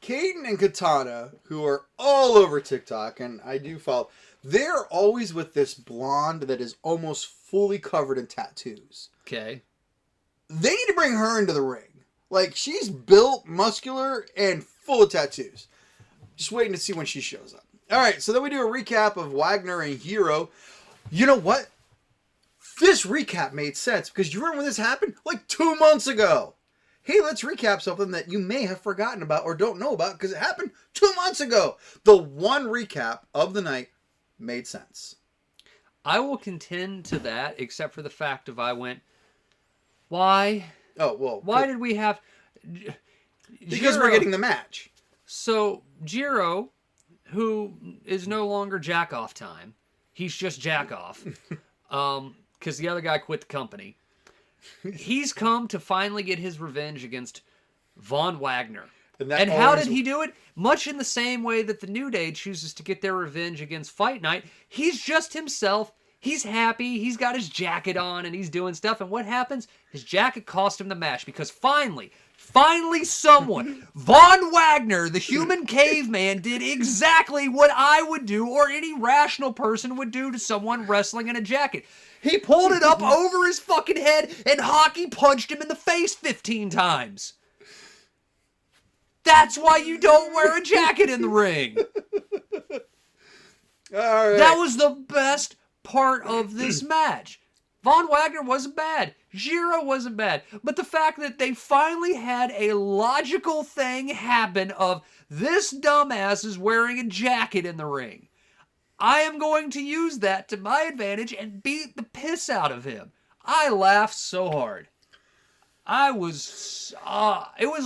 B: Caden and Katana, who are all over TikTok, and I do follow, they're always with this blonde that is almost fully covered in tattoos.
C: Okay.
B: They need to bring her into the ring. Like, she's built, muscular, and full of tattoos. Just waiting to see when she shows up. All right, so then we do a recap of Wagner and Hero. You know what? This recap made sense because you remember when this happened? Like 2 months ago. Hey, let's recap something that you may have forgotten about or don't know about because it happened 2 months ago. The one recap of the night made sense.
C: I will contend to that, except for the fact of I went, why?
B: Oh, well.
C: Why did we have...
B: Because we're getting the match.
C: So, Jiro, who is no longer Jack-Off time, he's just Jack-Off, because the other guy quit the company. He's come to finally get his revenge against Von Wagner. And how did he do it? Much in the same way that the New Day chooses to get their revenge against Fight Night. He's just himself. He's happy. He's got his jacket on and he's doing stuff. And what happens? His jacket cost him the match because finally someone, Von Wagner, the human caveman, did exactly what I would do or any rational person would do to someone wrestling in a jacket. He pulled it up over his fucking head and hockey punched him in the face 15 times. That's why you don't wear a jacket in the ring.
B: All right.
C: That was the best part of this match. Von Wagner wasn't bad. Jiro wasn't bad. But the fact that they finally had a logical thing happen of this dumbass is wearing a jacket in the ring. I am going to use that to my advantage and beat the piss out of him. I laughed so hard. It was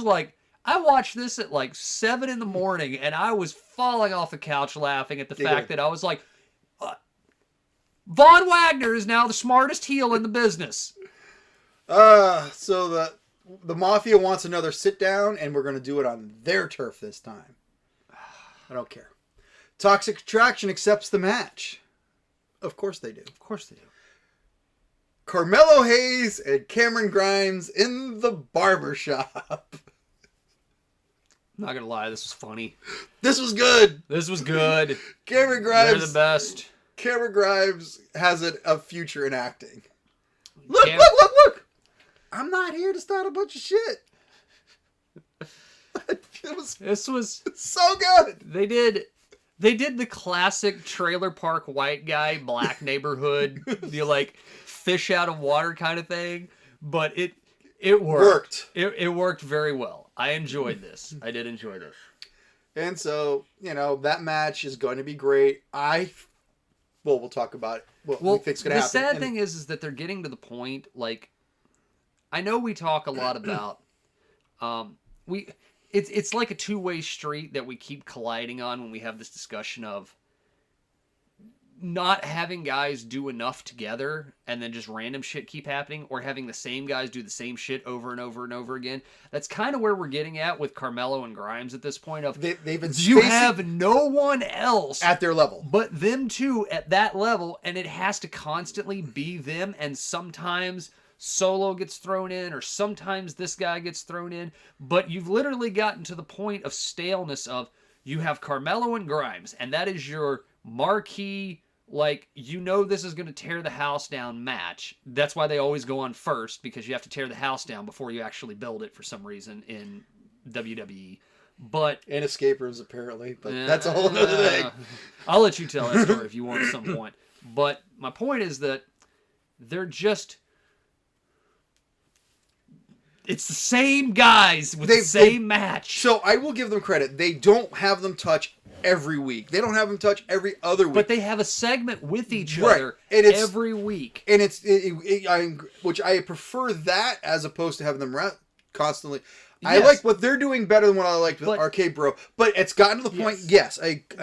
C: like, I watched this at like 7 in the morning and I was falling off the couch laughing at the fact that I was like, Von Wagner is now the smartest heel in the business.
B: So the Mafia wants another sit down and we're going to do it on their turf this time. I don't care. Toxic Attraction accepts the match. Of course they do.
C: Of course they do.
B: Carmelo Hayes and Cameron Grimes in the barbershop.
C: Not gonna lie, this was funny.
B: This was good.
C: This was good.
B: Cameron Grimes.
C: They're the best.
B: Cameron Grimes has a future in acting. Look! I'm not here to start a bunch of shit.
C: This was
B: so good.
C: They did the classic trailer park white guy, black neighborhood, like fish out of water kind of thing, but it worked. It worked very well. I enjoyed this. I did enjoy this.
B: And so, that match is going to be great. We'll talk about it. What we think's going to happen.
C: The sad thing is that they're getting to the point, like, I know we talk a lot about, it's like a two-way street that we keep colliding on when we have this discussion of not having guys do enough together and then just random shit keep happening, or having the same guys do the same shit over and over and over again. That's kind of where we're getting at with Carmelo and Grimes at this point of
B: they've been
C: you have no one else
B: at their level
C: but them two at that level, and it has to constantly be them, and sometimes Solo gets thrown in, or sometimes this guy gets thrown in, but you've literally gotten to the point of staleness of you have Carmelo and Grimes, and that is your marquee, like, this is going to tear the house down match. That's why they always go on first, because you have to tear the house down before you actually build it for some reason in WWE. But
B: and escape rooms apparently, but that's a whole other thing.
C: I'll let you tell that story if you want at some point. But my point is that they're just... It's the same guys with the same match.
B: So I will give them credit. They don't have them touch every week. They don't have them touch every other week.
C: But they have a segment with each other every week.
B: And which I prefer that as opposed to having them constantly. Yes. I like what they're doing better than what I liked with Arcade Bro. But it's gotten to the point,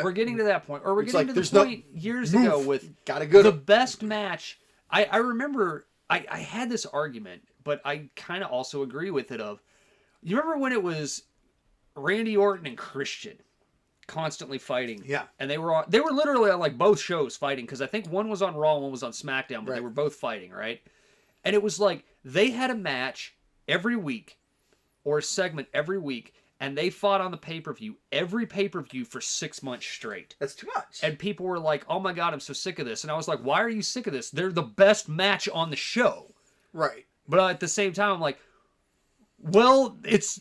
C: we're getting to that point. Or we're getting to the point years ago with the best match. I remember I had this argument, but I kind of also agree with it you remember when it was Randy Orton and Christian constantly fighting?
B: Yeah.
C: And they were literally on like both shows fighting, because I think one was on Raw and one was on SmackDown, but they were both fighting, right? And it was like they had a match every week or a segment every week, and they fought on the pay-per-view every pay-per-view for 6 months straight.
B: That's too much.
C: And people were like, oh my God, I'm so sick of this. And I was like, why are you sick of this? They're the best match on the show.
B: Right.
C: But at the same time, I'm like, well, it's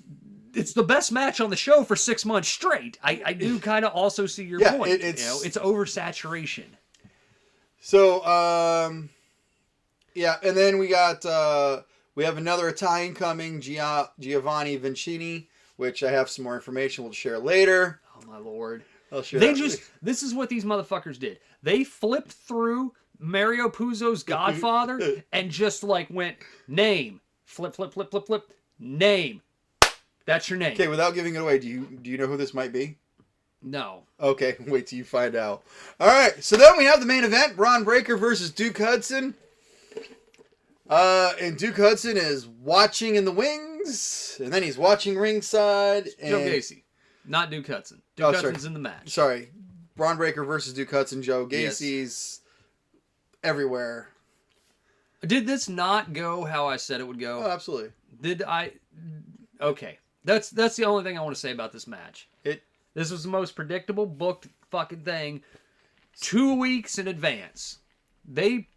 C: the best match on the show for 6 months straight. I do kind of also see your point. It's oversaturation.
B: So, and then we got... we have another Italian coming, Giovanni Vincini, which I have some more information we'll share later.
C: Oh, my Lord.
B: I'll share
C: This is what these motherfuckers did. They flipped through Mario Puzo's Godfather and just like went, name, flip, name. That's your name.
B: Okay, without giving it away, do you know who this might be?
C: No.
B: Okay, wait till you find out. All right, so then we have the main event, Braun Breaker versus Duke Hudson. And Duke Hudson is watching in the wings, and then he's watching ringside.
C: Joe Gacy, not Duke Hudson. Duke Hudson's in the match.
B: Sorry, Braun Breaker versus Duke Hudson. Joe Gacy's everywhere. Did
C: this not go how I said it would go?
B: Oh, absolutely.
C: Okay. That's the only thing I want to say about this match. This was the most predictable booked fucking thing 2 weeks in advance. They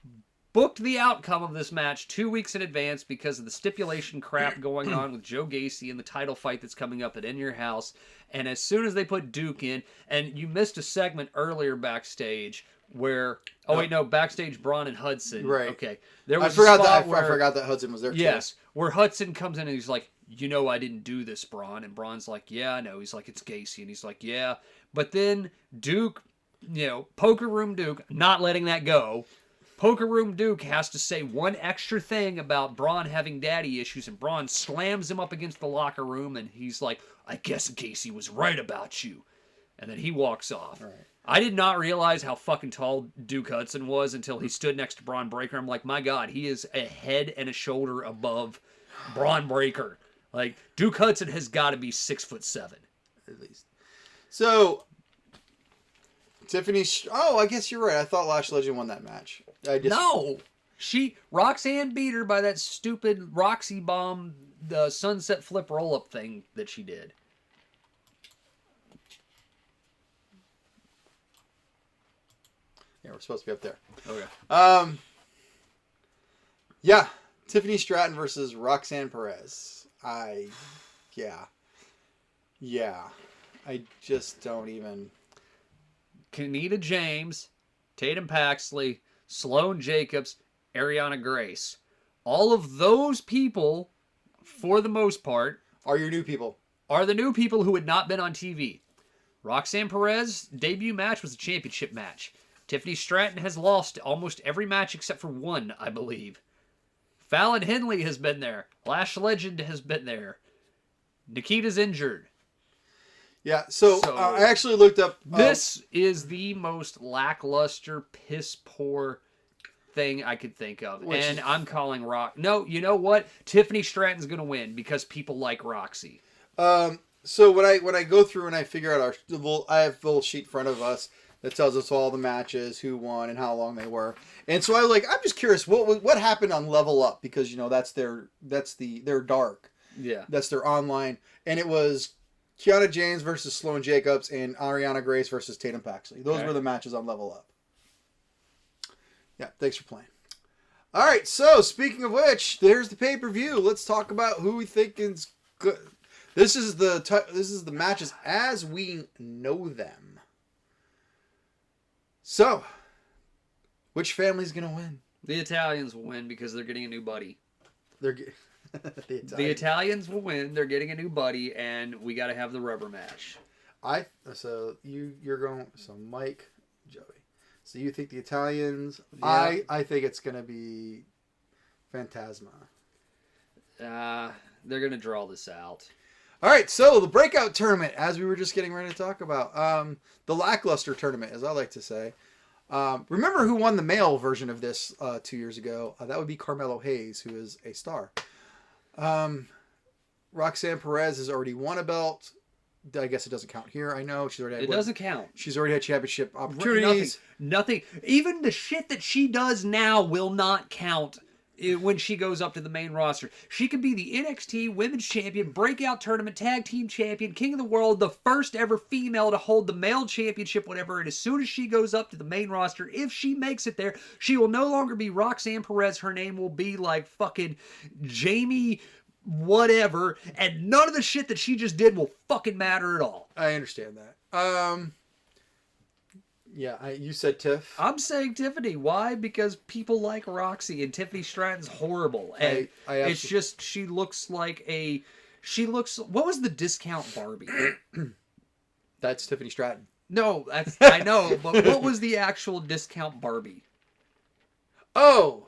C: booked the outcome of this match 2 weeks in advance because of the stipulation crap going on with Joe Gacy and the title fight that's coming up at In Your House. And as soon as they put Duke in, and you missed a segment earlier backstage where... Oh, wait, no, backstage Braun and Hudson.
B: Right.
C: Okay. There was
B: I forgot that Hudson was there, too.
C: Yes, where Hudson comes in and he's like, you know I didn't do this, Braun. And Braun's like, yeah, I know. He's like, it's Gacy. And he's like, yeah. But then Duke, Poker Room Duke, not letting that go. Poker Room Duke has to say one extra thing about Braun having daddy issues, and Braun slams him up against the locker room, and he's like, I guess Gacy was right about you. And then he walks off. Right. I did not realize how fucking tall Duke Hudson was until he stood next to Braun Breaker. I'm like, my God, he is a head and a shoulder above Braun Breaker. Like, Duke Hudson has got to be 6'7".
B: At least. So, Tiffany... Oh, I guess you're right. I thought Lash Legend won that match.
C: No! Roxanne beat her by that stupid Roxy Bomb, the Sunset Flip roll-up thing that she did.
B: Yeah, we're supposed to be up there.
C: Okay.
B: Yeah. Tiffany Stratton versus Roxanne Perez. Yeah. I just don't even...
C: Kenita James, Tatum Paxley, Sloane Jacobs, Ariana Grace. All of those people, for the most part...
B: Are your new people.
C: Are the new people who had not been on TV. Roxanne Perez debut match was a championship match. Tiffany Stratton has lost almost every match except for one, I believe. Fallon Henley has been there. Lash Legend has been there. Nikita's injured.
B: Yeah, so I actually looked up...
C: this is the most lackluster, piss-poor thing I could think of. And I'm calling No, you know what? Tiffany Stratton's going to win because people like Roxy.
B: So when I go through and I figure out I have a little sheet in front of us that tells us all the matches, who won, and how long they were. And so I'm just curious, what happened on Level Up? Because, that's their dark.
C: Yeah.
B: That's their online. And it was Kiana James versus Sloane Jacobs and Ariana Grace versus Tatum Paxley. Those were the matches on Level Up. Yeah, thanks for playing. All right, so speaking of which, there's the pay-per-view. Let's talk about who we think is good. This is the matches as we know them. So, which family's going to win?
C: The Italians will win because they're getting a new buddy.
B: The
C: Italians will win. They're getting a new buddy, and we got to have the rubber match.
B: You're going Mike, Joey. So you think the Italians?
C: Yeah.
B: I think it's gonna be Phantasma.
C: They're gonna draw this out.
B: All right, so the breakout tournament, as we were just getting ready to talk about, the lackluster tournament, as I like to say. Remember who won the male version of this 2 years ago? That would be Carmelo Hayes, who is a star. Roxanne Perez has already won a belt. I guess it doesn't count here. I know she's already.
C: It doesn't count.
B: She's already had championship opportunities.
C: Nothing. Even the shit that she does now will not count when she goes up to the main roster. She could be the NXT Women's Champion, Breakout Tournament Tag Team Champion, King of the World, the first ever female to hold the male championship, whatever. And as soon as she goes up to the main roster, if she makes it there, she will no longer be Roxanne Perez. Her name will be like fucking Jamie whatever, and none of the shit that she just did will fucking matter at all.
B: I understand that. You said Tiff.
C: I'm saying Tiffany. Why? Because people like Roxy, and Tiffany Stratton's horrible. And it's just, she looks like what was the discount Barbie?
B: That's Tiffany Stratton.
C: No, I know, but what was the actual discount Barbie?
B: Oh!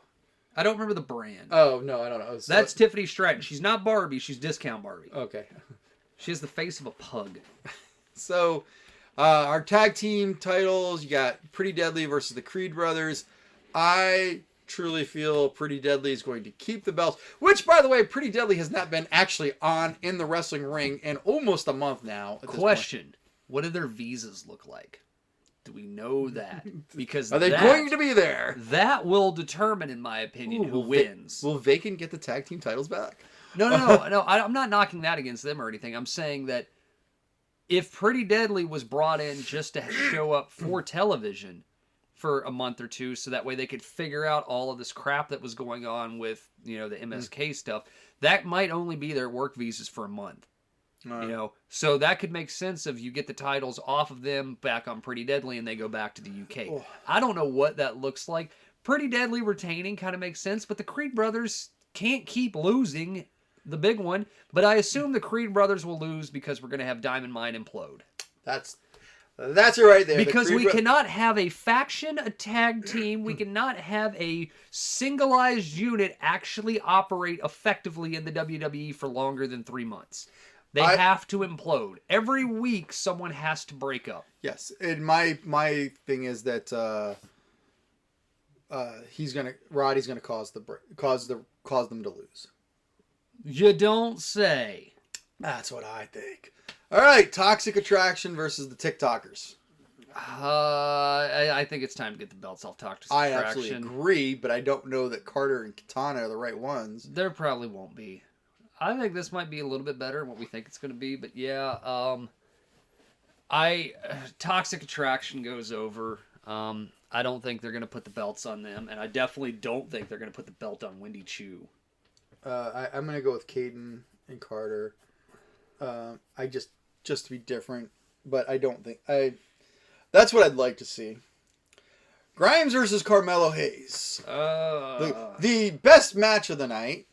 C: I don't remember the brand.
B: Oh, no, I don't know.
C: That's Tiffany Stratton. She's not Barbie, she's discount Barbie.
B: Okay.
C: She has the face of a pug.
B: So, our tag team titles, you got Pretty Deadly versus the Creed Brothers. I truly feel Pretty Deadly is going to keep the belts, which, by the way, Pretty Deadly has not been actually on in the wrestling ring in almost a month now.
C: Question. What do their visas look like? Do we know that? Because
B: are they going to be there?
C: That will determine, in my opinion, who wins.
B: Will Vacant get the tag team titles back?
C: No. I'm not knocking that against them or anything. I'm saying that if Pretty Deadly was brought in just to show up for television for a month or two, so that way they could figure out all of this crap that was going on with, the MSK stuff, that might only be their work visas for a month. So that could make sense if you get the titles off of them back on Pretty Deadly and they go back to the UK. Oh. I don't know what that looks like. Pretty Deadly retaining kind of makes sense, but the Creed brothers can't keep losing the big one. But I assume the Creed brothers will lose because we're going to have Diamond Mine implode.
B: That's it right there.
C: Because we cannot have a faction, a tag team. We cannot have a singleized unit actually operate effectively in the WWE for longer than 3 months. They have to implode. Every week, someone has to break up.
B: Yes, and my thing is that Roddy's gonna cause them to lose.
C: You don't say.
B: That's what I think. All right, Toxic Attraction versus the TikTokers.
C: I think it's time to get the belts off Toxic Attraction.
B: I absolutely agree, but I don't know that Carter and Katana are the right ones.
C: There probably won't be. I think this might be a little bit better than what we think it's going to be, but yeah, Toxic Attraction goes over. I don't think they're going to put the belts on them, and I definitely don't think they're going to put the belt on Wendy Chu.
B: I'm going to go with Caden and Carter. I just to be different, but I don't think that's what I'd like to see. Grimes versus Carmelo Hayes. The best match of the night.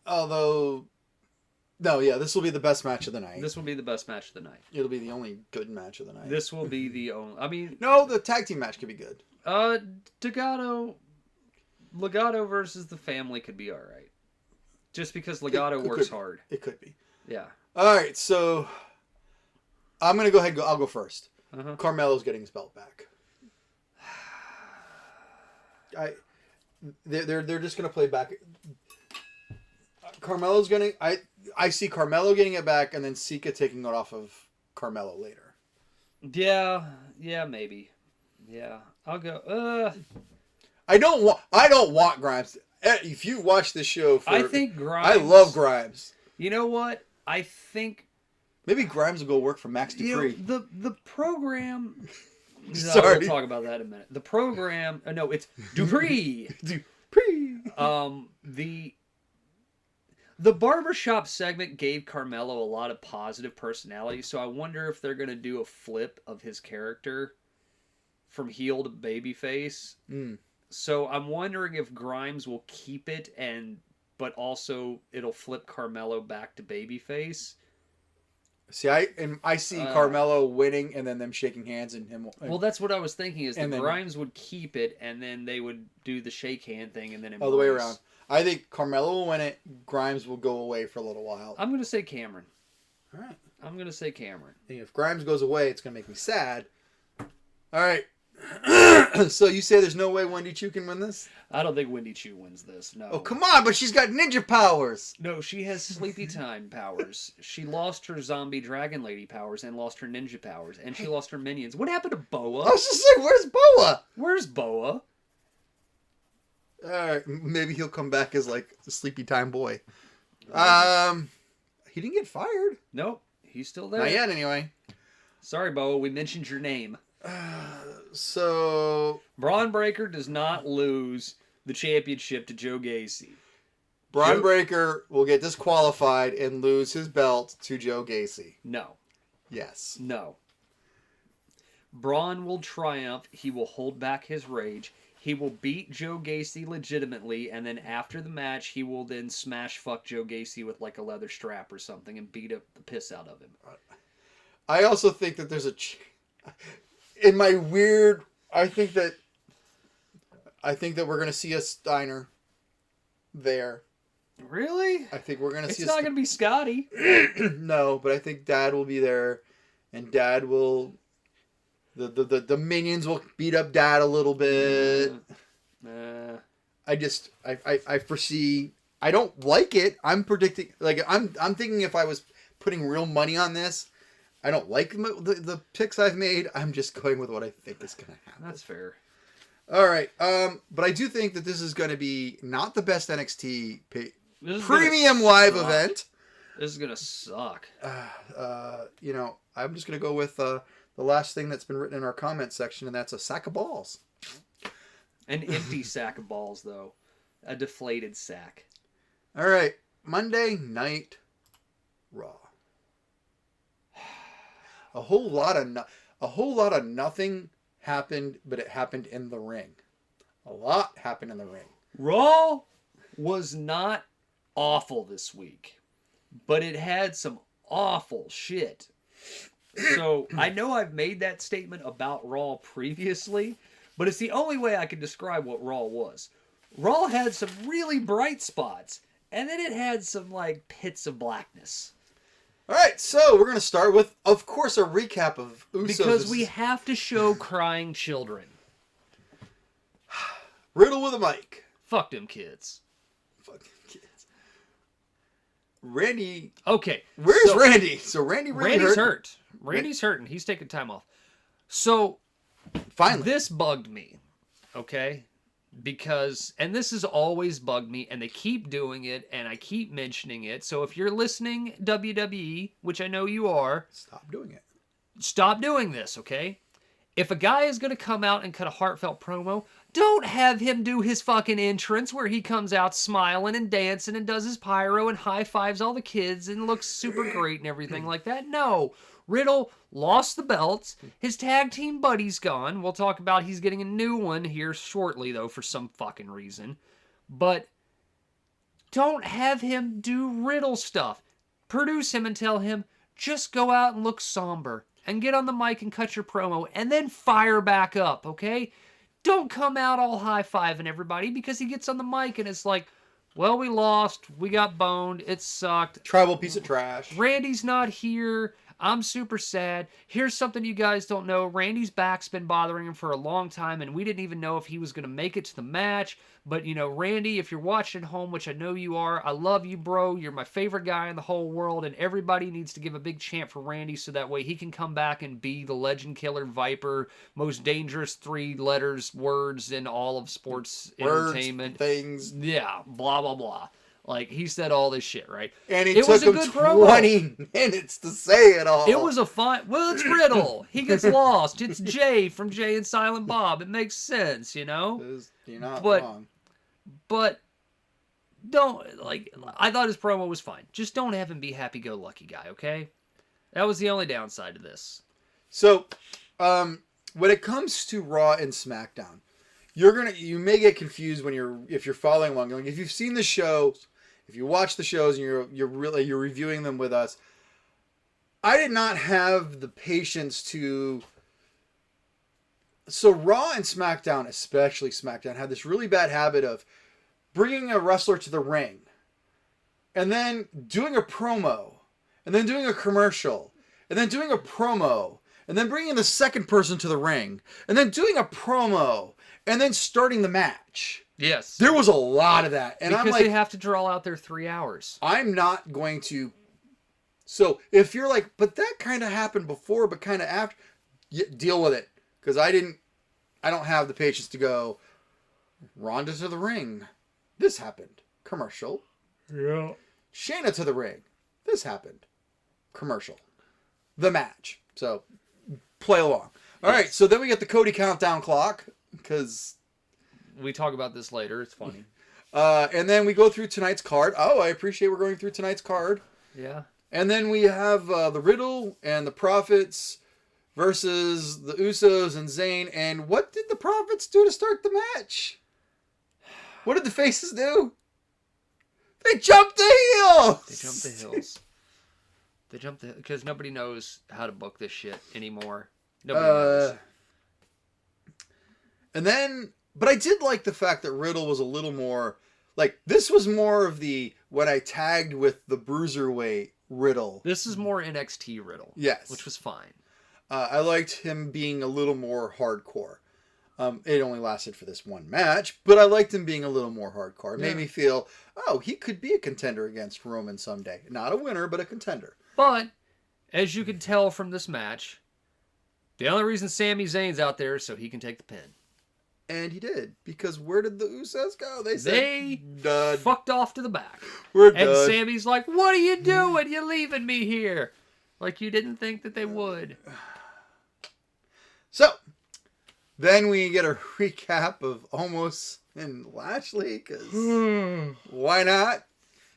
B: Although, no, yeah, this will be the best match of the night.
C: This will be the best match of the night.
B: It'll be the only good match of the night.
C: This will be the only... I mean...
B: No, the tag team match could be good.
C: Legado versus the Family could be alright. Just because Legado works hard.
B: It could be.
C: Yeah.
B: Alright, so... I'm going to go ahead and I'll go first.
C: Uh-huh.
B: Carmelo's getting his belt back. They're just going to play back... Carmelo's gonna. I see Carmelo getting it back, and then Sika taking it off of Carmelo later.
C: Yeah, maybe. Yeah, I'll go.
B: I don't want Grimes. If you watch this show,
C: I think Grimes.
B: I love Grimes.
C: You know what? I think
B: maybe Grimes will go work for Max Dupree.
C: The program.
B: Sorry,
C: we'll talk about that in a minute. The program. No, it's Dupree.
B: Dupree.
C: The barbershop segment gave Carmelo a lot of positive personality, so I wonder if they're going to do a flip of his character from heel to babyface. So I'm wondering if Grimes will keep it, but also it'll flip Carmelo back to babyface.
B: See, I see Carmelo winning and then them shaking hands and him.
C: Well, that's what I was thinking is that
B: and then-
C: Grimes would keep it and then they would do the shake hand thing and then embrace.
B: All the way around. I think Carmelo will win it. Grimes will go away for a little while.
C: I'm going to say Cameron.
B: All right.
C: I'm going to say Cameron.
B: And if Grimes goes away, it's going to make me sad. All right. So you say there's no way Wendy Chu can win this?
C: I don't think Wendy Chu wins this. No.
B: Oh, come on, but she's got ninja powers.
C: No, she has sleepy time powers. She lost her zombie dragon lady powers and lost her ninja powers. And she lost her minions. What happened to Boa?
B: I was just saying, where's Boa?
C: Where's Boa?
B: All right, maybe he'll come back as like the sleepy time boy. He didn't get fired.
C: Nope, he's still there.
B: Not yet, anyway.
C: Sorry, Boa, we mentioned your name.
B: So
C: Braun Breaker does not lose the championship to Joe Gacy.
B: Braun Breaker will get disqualified and lose his belt to Joe Gacy.
C: No.
B: Yes.
C: No. Braun will triumph. He will hold back his rage. He will beat Joe Gacy legitimately, and then after the match, he will then smash fuck Joe Gacy with like a leather strap or something and beat up the piss out of him.
B: I also think that there's in my weird, I think that we're gonna see a Steiner there.
C: Really?
B: I think we're gonna see.
C: It's not gonna be Scotty.
B: No, but I think Dad will be there, and Dad will. The minions will beat up Dad a little bit. I foresee. I don't like it. I'm predicting. Like I'm thinking if I was putting real money on this, I don't like the picks I've made. I'm just going with what I think is gonna happen.
C: That's fair.
B: All right. But I do think that this is going to be not the best NXT Premium live event.
C: This is gonna suck.
B: I'm just gonna go with the last thing that's been written in our comment section, and that's a sack of balls.
C: An empty sack of balls, though. A deflated sack.
B: All right, Monday Night Raw. A whole lot of nothing happened, but it happened in the ring. A lot happened in the ring.
C: Raw was not awful this week, but it had some awful shit. So I know I've made that statement about Raw previously, but it's the only way I can describe what Raw was. Raw had some really bright spots, and then it had some like pits of blackness.
B: All right, so we're gonna start with, of course, a recap of Usos.
C: Because we have to show crying children.
B: Riddle with a mic.
C: Fuck them kids.
B: Fuck them kids. Randy.
C: Okay.
B: Where's Randy? So Randy's
C: hurt. Randy's hurt and he's taking time off. So
B: finally,
C: this bugged me. Okay? Because, and this has always bugged me, and they keep doing it, and I keep mentioning it. So if you're listening, WWE, which I know you are,
B: stop doing it.
C: Stop doing this, okay? If a guy is going to come out and cut a heartfelt promo, don't have him do his fucking entrance where he comes out smiling and dancing and does his pyro and high fives all the kids and looks super great and everything like that. No. Riddle lost the belts. His tag team buddy's gone. We'll talk about he's getting a new one here shortly, though, for some fucking reason. But don't have him do Riddle stuff. Produce him and tell him, just go out and look somber and get on the mic and cut your promo and then fire back up, okay? Don't come out all high-fiving everybody because he gets on the mic and it's like, well, we lost. We got boned. It sucked.
B: Tribal piece of trash.
C: Randy's not here. I'm super sad. Here's something you guys don't know. Randy's back's been bothering him for a long time, and we didn't even know if he was going to make it to the match. But, you know, Randy, if you're watching at home, which I know you are, I love you, bro. You're my favorite guy in the whole world, and everybody needs to give a big chant for Randy so that way he can come back and be the legend killer, Viper, most dangerous 3 letters, words in all of sports entertainment.
B: Things.
C: Yeah, blah, blah, blah. Like, he said all this shit, right?
B: And it took him 20 minutes to say it all.
C: It was a fine... Well, it's Riddle. He gets lost. It's Jay from Jay and Silent Bob. It makes sense, you know?
B: You're not wrong.
C: But don't... Like, I thought his promo was fine. Just don't have him be happy-go-lucky guy, okay? That was the only downside to this.
B: So, when it comes to Raw and SmackDown, you may get confused if you're following along. Like, if you've seen the shows... If you watch the shows and you're reviewing them with us, I did not have the patience to. So Raw and SmackDown, especially SmackDown, had this really bad habit of bringing a wrestler to the ring and then doing a promo and then doing a commercial and then doing a promo and then bringing the second person to the ring and then doing a promo and then starting the match.
C: Yes.
B: There was a lot of that. And
C: because
B: I'm like,
C: they have to draw out their 3 hours.
B: I'm not going to. So if you're like, but that kind of happened before, but kind of after, deal with it. Because I don't have the patience to go, Ronda to the ring. This happened. Commercial.
C: Yeah.
B: Shayna to the ring. This happened. Commercial. The match. So, play along. All right, so then we get the Cody countdown clock, because...
C: We talk about this later. It's funny.
B: And then we go through tonight's card. Oh, I appreciate we're going through tonight's card.
C: Yeah.
B: And then we have the Riddle and the Prophets versus the Usos and Zayn. And what did the Prophets do to start the match? What did the Faces do? They jumped the hills!
C: They jumped the hills. They jumped the... Because nobody knows how to book this shit anymore. Nobody knows.
B: And then... But I did like the fact that Riddle was a little more... Like, this was more of the... When I tagged with the Bruiserweight Riddle.
C: This is more NXT Riddle.
B: Yes.
C: Which was fine.
B: I liked him being a little more hardcore. It only lasted for this one match, but I liked him being a little more hardcore. It made me feel, oh, he could be a contender against Roman someday. Not a winner, but a contender.
C: But, as you can tell from this match, the only reason Sami Zayn's out there is so he can take the pin.
B: And he did, because where did the Usos go? They said,
C: they
B: dud.
C: Fucked off to the back.
B: We're
C: and
B: done.
C: Sammy's like, what are you doing? You're leaving me here. Like you didn't think that they would.
B: So, then we get a recap of Omos and Lashley, because why not?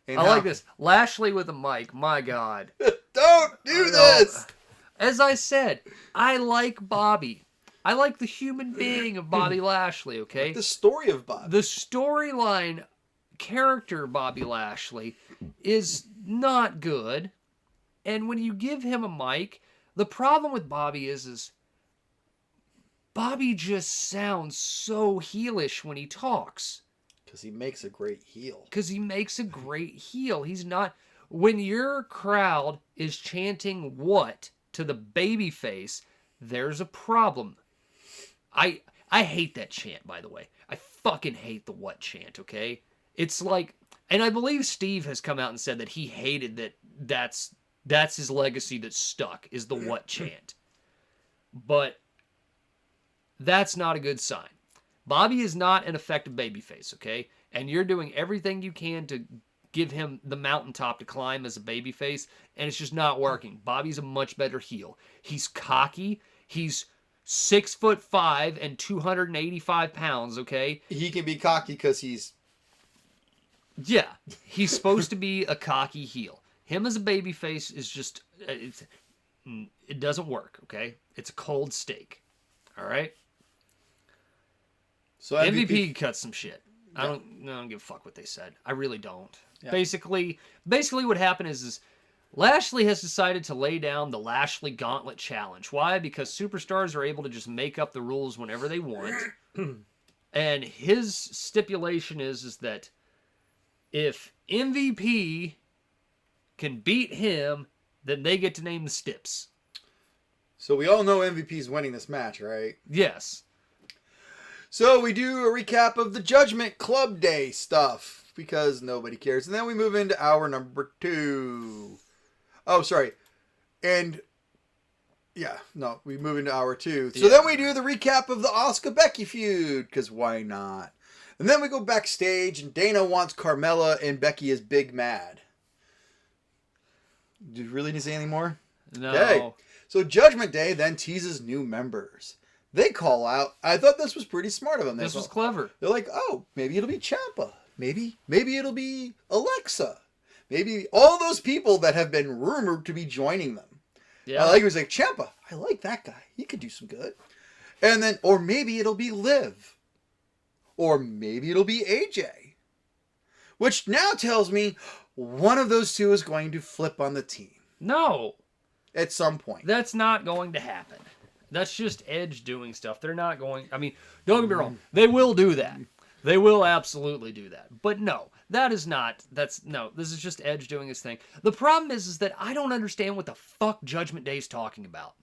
B: And
C: I like this. Lashley with a mic. My God.
B: Don't do this!
C: As I said, I like Bobby. I like the human being of Bobby Lashley, okay?
B: The story of Bobby.
C: The storyline character Bobby Lashley is not good. And when you give him a mic, the problem with Bobby is Bobby just sounds so heelish when he talks.
B: Because he makes a great heel.
C: He's not... When your crowd is chanting what to the babyface, there's a problem. I hate that chant, by the way. I fucking hate the what chant, okay? It's like... And I believe Steve has come out and said that he hated that's his legacy that stuck, is the what chant. But that's not a good sign. Bobby is not an effective babyface, okay? And you're doing everything you can to give him the mountaintop to climb as a babyface, and it's just not working. Bobby's a much better heel. He's cocky. He's 6'5" and 285 pounds, okay?
B: He can be cocky because he's...
C: Yeah. He's supposed to be a cocky heel. Him as a babyface is just... It doesn't work, okay? It's a cold steak. All right? So MVP cut some shit. I don't give a fuck what they said. I really don't. Yeah. Basically what happened is Lashley has decided to lay down the Lashley Gauntlet Challenge. Why? Because superstars are able to just make up the rules whenever they want. And his stipulation is that if MVP can beat him, then they get to name the Stips.
B: So we all know MVP's winning this match, right?
C: Yes.
B: So we do a recap of the Judgment Club Day stuff, because nobody cares. And then we move into hour number 2. Oh, sorry. And, we move into hour 2. So then we do the recap of the Asuka Becky feud, because why not? And then we go backstage, and Dana wants Carmella, and Becky is big mad. Do you really need to say anything more?
C: No.
B: Okay. So Judgment Day then teases new members. They call out. I thought this was pretty smart of them.
C: This was clever.
B: They're like, oh, maybe it'll be Ciampa. Maybe it'll be Alexa. Maybe all those people that have been rumored to be joining them.
C: Yeah.
B: I like it was like, Ciampa, I like that guy. He could do some good. And then, or maybe it'll be Liv. Or maybe it'll be AJ. Which now tells me one of those two is going to flip on the team.
C: No.
B: at some point.
C: That's not going to happen. That's just Edge doing stuff. They're not going... I mean, don't get me wrong. They will do that. They will absolutely do that. But no, that is not... No, this is just Edge doing his thing. The problem is that I don't understand what the fuck Judgment Day is talking about.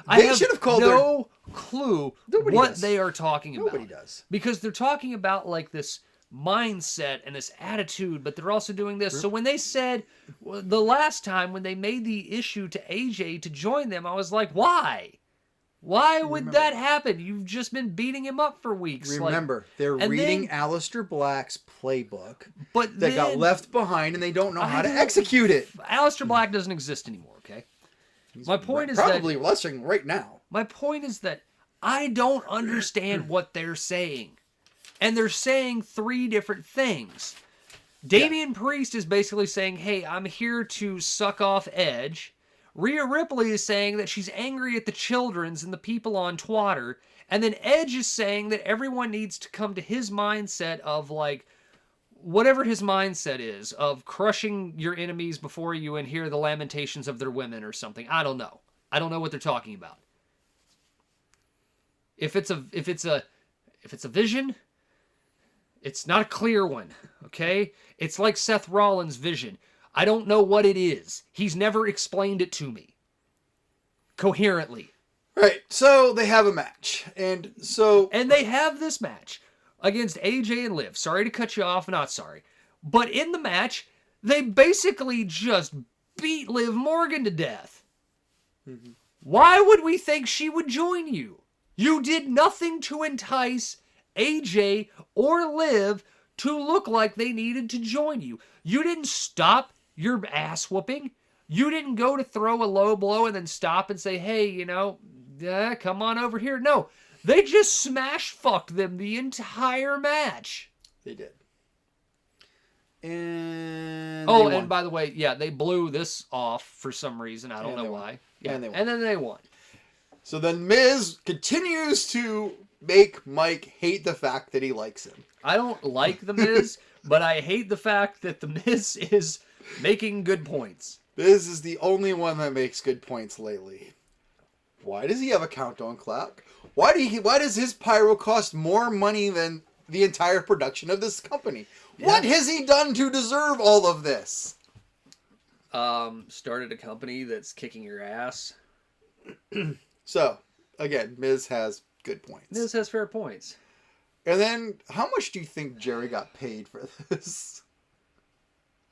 B: They should have called
C: no clue what
B: does.
C: they are talking about.
B: Nobody does.
C: Because they're talking about like this mindset and this attitude, but they're also doing this. So when they said the last time when they made the issue to AJ to join them, I was like, why? Why would that happen? You've just been beating him up for weeks.
B: Remember, they're reading Aleister Black's playbook
C: but
B: that got left behind, and they don't know how to execute it.
C: Aleister Black doesn't exist anymore, okay? My point is
B: probably wrestling right now.
C: My point is that I don't understand what they're saying. And they're saying 3 different things. Damian Priest is basically saying, hey, I'm here to suck off Edge. Rhea Ripley is saying that she's angry at the children's and the people on Twitter. And then Edge is saying that everyone needs to come to his mindset of like, whatever his mindset is, of crushing your enemies before you and hear the lamentations of their women or something. I don't know. I don't know what they're talking about. If it's a vision, it's not a clear one, okay? It's like Seth Rollins' vision. I don't know what it is. He's never explained it to me coherently.
B: Right. So they have a match. And
C: they have this match against AJ and Liv. Sorry to cut you off, not sorry. But in the match, they basically just beat Liv Morgan to death. Mm-hmm. Why would we think she would join you? You did nothing to entice AJ or Liv to look like they needed to join you. You didn't stop your ass whooping. You didn't go to throw a low blow and then stop and say, hey, come on over here. No, they just smash fucked them the entire match.
B: They did. And
C: and by the way, yeah, they blew this off for some reason. I don't know why. Yeah, and then they won.
B: So then Miz continues to make Mike hate the fact that he likes him.
C: I don't like The Miz, but I hate the fact that The Miz is making good points.
B: Miz is the only one that makes good points lately. Why does he have a countdown clock? Why does his pyro cost more money than the entire production of this company? Yeah. What has he done to deserve all of this?
C: Started a company that's kicking your ass.
B: So, again, Miz has good points.
C: Miz has fair points.
B: And then, how much do you think Jerry got paid for this?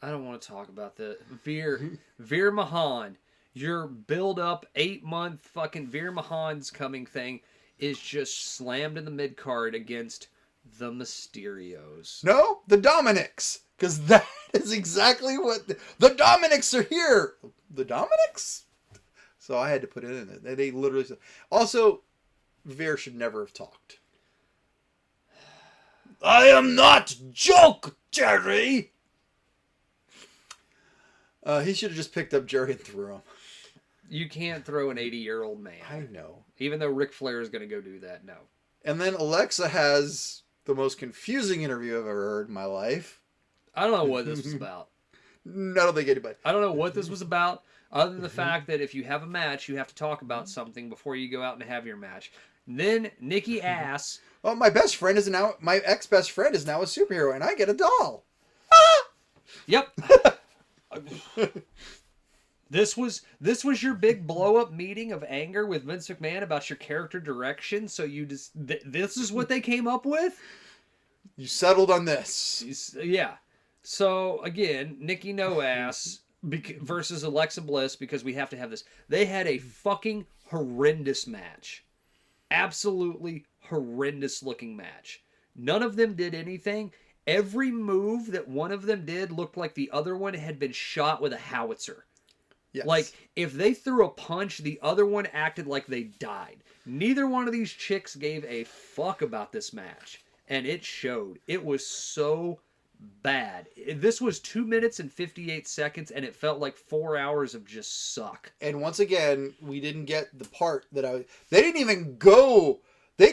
C: I don't want to talk about that. Veer Mahan, your build-up 8-month fucking Veer Mahan's coming thing is just slammed in the mid-card against the Mysterios.
B: No, the Dominics. Because that is exactly what... The Dominics are here. The Dominics? So I had to put it in there. They literally said... Also, Veer should never have talked. I am not joke, Jerry! He should have just picked up Jerry and threw him.
C: You can't throw an 80-year-old man.
B: I know.
C: Even though Ric Flair is going to go do that, no.
B: And then Alexa has the most confusing interview I've ever heard in my life.
C: I don't know what this was about.
B: I don't think anybody.
C: I don't know what this was about, other than the fact that if you have a match, you have to talk about something before you go out and have your match. Then Nikki Ass.
B: Oh, my ex-best friend is now a superhero, and I get a doll. Ah!
C: Yep. This was your big blow-up meeting of anger with Vince McMahon about your character direction. So you just this is what they came up with.
B: You settled on this.
C: Yeah. So again, Nikki No Ass versus Alexa Bliss, because we have to have this. They had a fucking horrendous match. Absolutely horrendous looking match. None of them did anything. Every move that one of them did looked like the other one had been shot with a howitzer. Yes. Like, if they threw a punch, the other one acted like they died. Neither one of these chicks gave a fuck about this match. And it showed. It was so bad. This was 2 minutes and 58 seconds, and it felt like 4 hours of just suck.
B: And once again, we didn't get the part that they didn't even go. They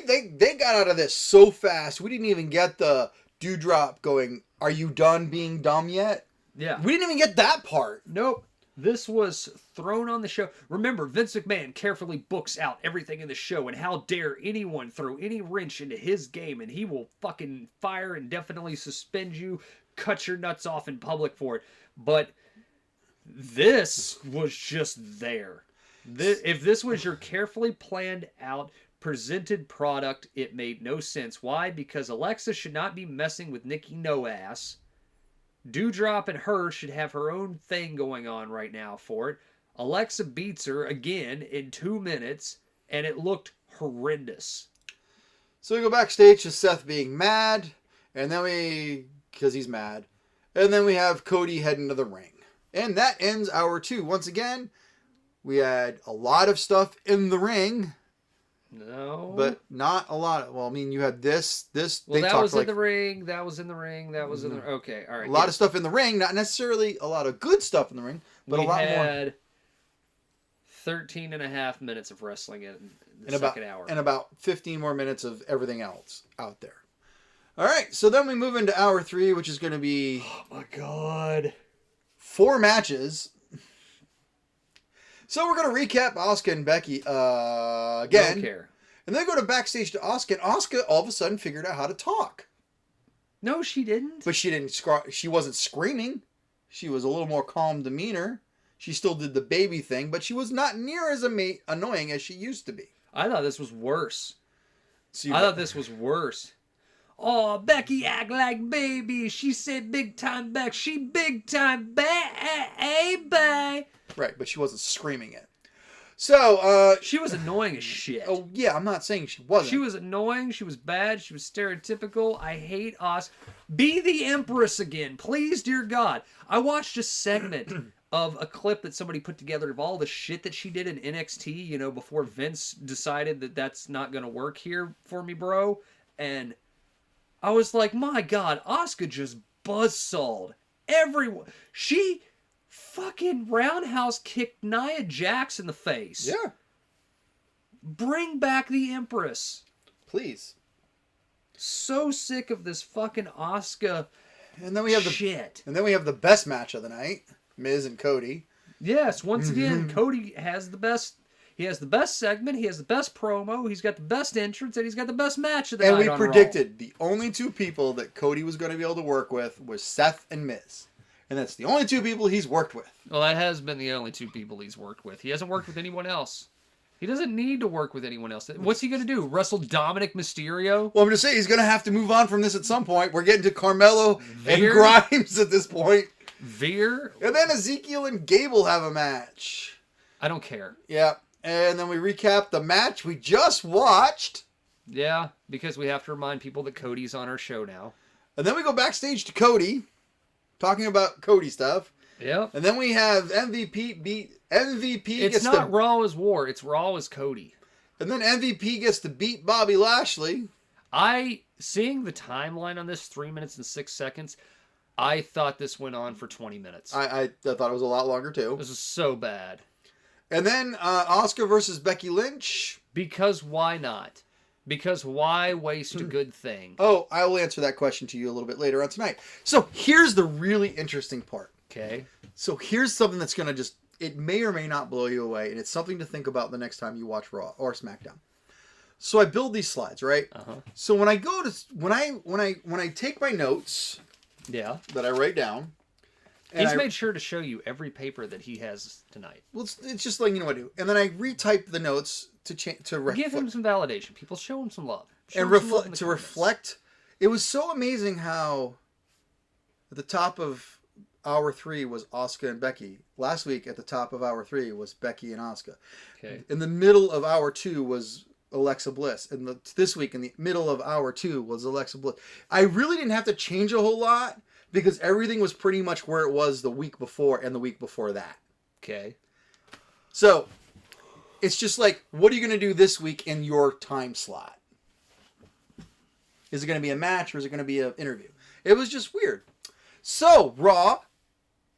B: got out of this so fast. We didn't even get the dewdrop going, are you done being dumb yet?
C: Yeah.
B: We didn't even get that part.
C: Nope. This was thrown on the show. Remember, Vince McMahon carefully books out everything in the show, and how dare anyone throw any wrench into his game, and he will fucking fire and definitely suspend you, cut your nuts off in public for it. But this was just there. If this was your carefully planned out, presented product, it made no sense. Why? Because Alexa should not be messing with Nikki No-Ass. Dewdrop and her should have her own thing going on right now for it. Alexa beats her again in 2 minutes, and it looked horrendous.
B: So we go backstage to Seth being mad, and then because he's mad, and then we have Cody heading to the ring. And that ends hour 2. Once again, we had a lot of stuff in the ring.
C: No.
B: But not a lot. Well, I mean, you had this.
C: Well, that was in the ring. That was in the ring. That was in the... Okay, all right.
B: A lot of stuff in the ring. Not necessarily a lot of good stuff in the ring, but a lot more.
C: We had 13 and a half minutes of wrestling in the second hour.
B: And about 15 more minutes of everything else out there. All right, so then we move into hour 3, which is going to be...
C: Oh, my God.
B: 4 matches. So we're going to recap Asuka and Becky again.
C: Don't care.
B: And then go to backstage to Asuka, and Asuka all of a sudden figured out how to talk.
C: No, she didn't.
B: But she wasn't screaming. She was a little more calm demeanor. She still did the baby thing, but she was not near as annoying as she used to be.
C: I thought this was worse. Oh, Becky act like baby. She said big time back. She big time baby.
B: Right, but she wasn't screaming it. So,
C: she was annoying as shit.
B: Oh, yeah, I'm not saying she wasn't.
C: She was annoying. She was bad. She was stereotypical. I hate us. Be the Empress again. Please, dear God. I watched a segment of a clip that somebody put together of all the shit that she did in NXT, you know, before Vince decided that that's not going to work here for me, bro. And I was like, my God, Asuka just buzzsawed everyone. She... fucking roundhouse kicked Nia Jax in the face.
B: Yeah.
C: Bring back the Empress.
B: Please.
C: So sick of this fucking Asuka
B: and then we have
C: shit.
B: And then we have the best match of the night. Miz and Cody.
C: Yes, once again, Cody has the best... He has the best segment, he has the best promo, he's got the best entrance, and he's got the best match of the night.
B: And we predicted the only 2 people that Cody was going to be able to work with was Seth and Miz. And that's the only 2 people he's worked with.
C: Well, that has been the only 2 people he's worked with. He hasn't worked with anyone else. He doesn't need to work with anyone else. What's he going to do? Wrestle Dominic Mysterio?
B: Well, I'm going to say he's going to have to move on from this at some point. We're getting to Carmelo and Grimes at this point.
C: Veer?
B: And then Ezekiel and Gable have a match.
C: I don't care.
B: Yeah. And then we recap the match we just watched.
C: Yeah, because we have to remind people that Cody's on our show now.
B: And then we go backstage to Cody, talking about Cody stuff.
C: Yep.
B: And then we have MVP.
C: It's not Raw as War. It's Raw as Cody.
B: And then MVP gets to beat Bobby Lashley.
C: Seeing the timeline on this, 3 minutes and 6 seconds, I thought this went on for 20 minutes.
B: I thought it was a lot longer too.
C: This is so bad.
B: And then Asuka versus Becky Lynch.
C: Because why not? Because why waste a good thing?
B: Oh, I will answer that question to you a little bit later on tonight. So here's the really interesting part.
C: Okay.
B: So here's something that's going to just, it may or may not blow you away. And it's something to think about the next time you watch Raw or SmackDown. So I build these slides, right?
C: Uh-huh.
B: So when I go to, when I take my notes.
C: Yeah.
B: That I write down.
C: He's made sure to show you every paper that he has tonight.
B: Well, it's just like, you know what I do. And then I retype the notes to
C: give him some validation. People show him some love.
B: Reflect. It was so amazing how at the top of hour 3 was Asuka and Becky. Last week at the top of hour 3 was Becky and Asuka.
C: Okay.
B: In the middle of hour 2 was Alexa Bliss. And this week in the middle of hour 2 was Alexa Bliss. I really didn't have to change a whole lot. Because everything was pretty much where it was the week before and the week before that.
C: Okay.
B: So, it's just like, what are you going to do this week in your time slot? Is it going to be a match or is it going to be an interview? It was just weird. So, Raw,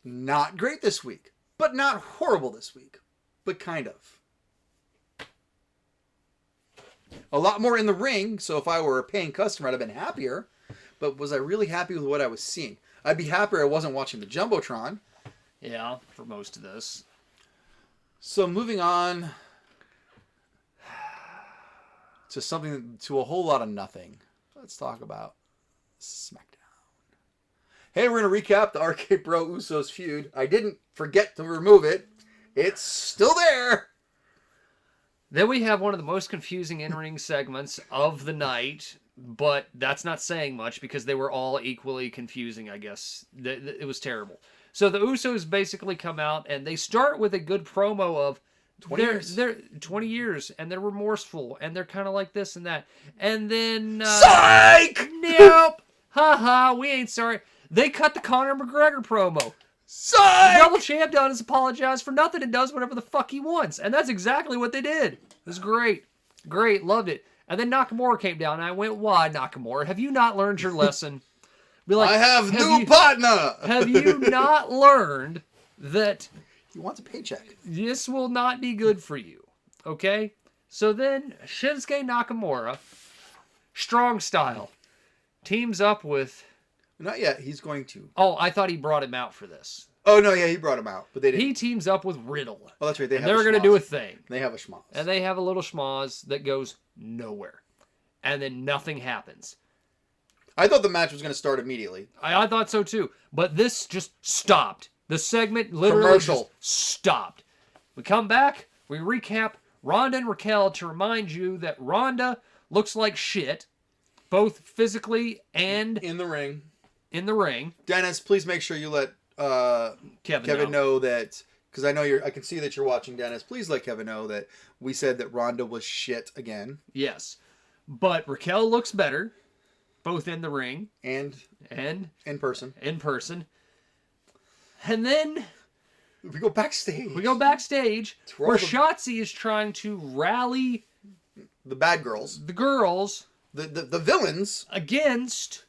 B: not great this week. But not horrible this week. But kind of. A lot more in the ring. So, if I were a paying customer, I'd have been happier. But was I really happy with what I was seeing? I'd be happier I wasn't watching the Jumbotron.
C: Yeah, for most of this.
B: So moving on to a whole lot of nothing. Let's talk about SmackDown. Hey, we're going to recap the RK Bro Usos feud. I didn't forget to remove it. It's still there.
C: Then we have one of the most confusing in-ring segments of the night, but that's not saying much because they were all equally confusing, I guess. It was terrible. So the Usos basically come out and they start with a good promo of 20 years, and they're remorseful, and they're kind of like this and that. And then...
B: Psych!
C: Nope! Haha, we ain't sorry. They cut the Conor McGregor promo.
B: Psych!
C: The double champ does apologize for nothing and does whatever the fuck he wants. And that's exactly what they did. It was great. Great. Loved it. And then Nakamura came down, and I went, why, Nakamura? Have you not learned your lesson? Be like,
B: I have new partner!
C: Have you not learned that...
B: He wants a paycheck.
C: This will not be good for you. Okay? So then, Shinsuke Nakamura, strong style, teams up with...
B: Not yet. He's going to.
C: Oh, I thought he brought him out for this.
B: Oh, no, yeah, he brought him out. But they didn't.
C: He teams up with Riddle.
B: Oh, that's right.
C: They're going to do a thing.
B: They have a schmoz.
C: And they have a little schmoz that goes nowhere. And then nothing happens.
B: I thought the match was going to start immediately.
C: I thought so too. But this just stopped. The segment literally just stopped. We come back, we recap Ronda and Raquel to remind you that Ronda looks like shit, both physically and
B: in the ring.
C: Dennis,
B: please make sure you let Kevin know that, because I know I can see that you're watching, Dennis. Please let Kevin know that we said that Ronda was shit again.
C: Yes. But Raquel looks better, both in the ring
B: and in person.
C: And then
B: we go backstage.
C: Where Shotzi is trying to rally
B: the bad girls. The villains.
C: Against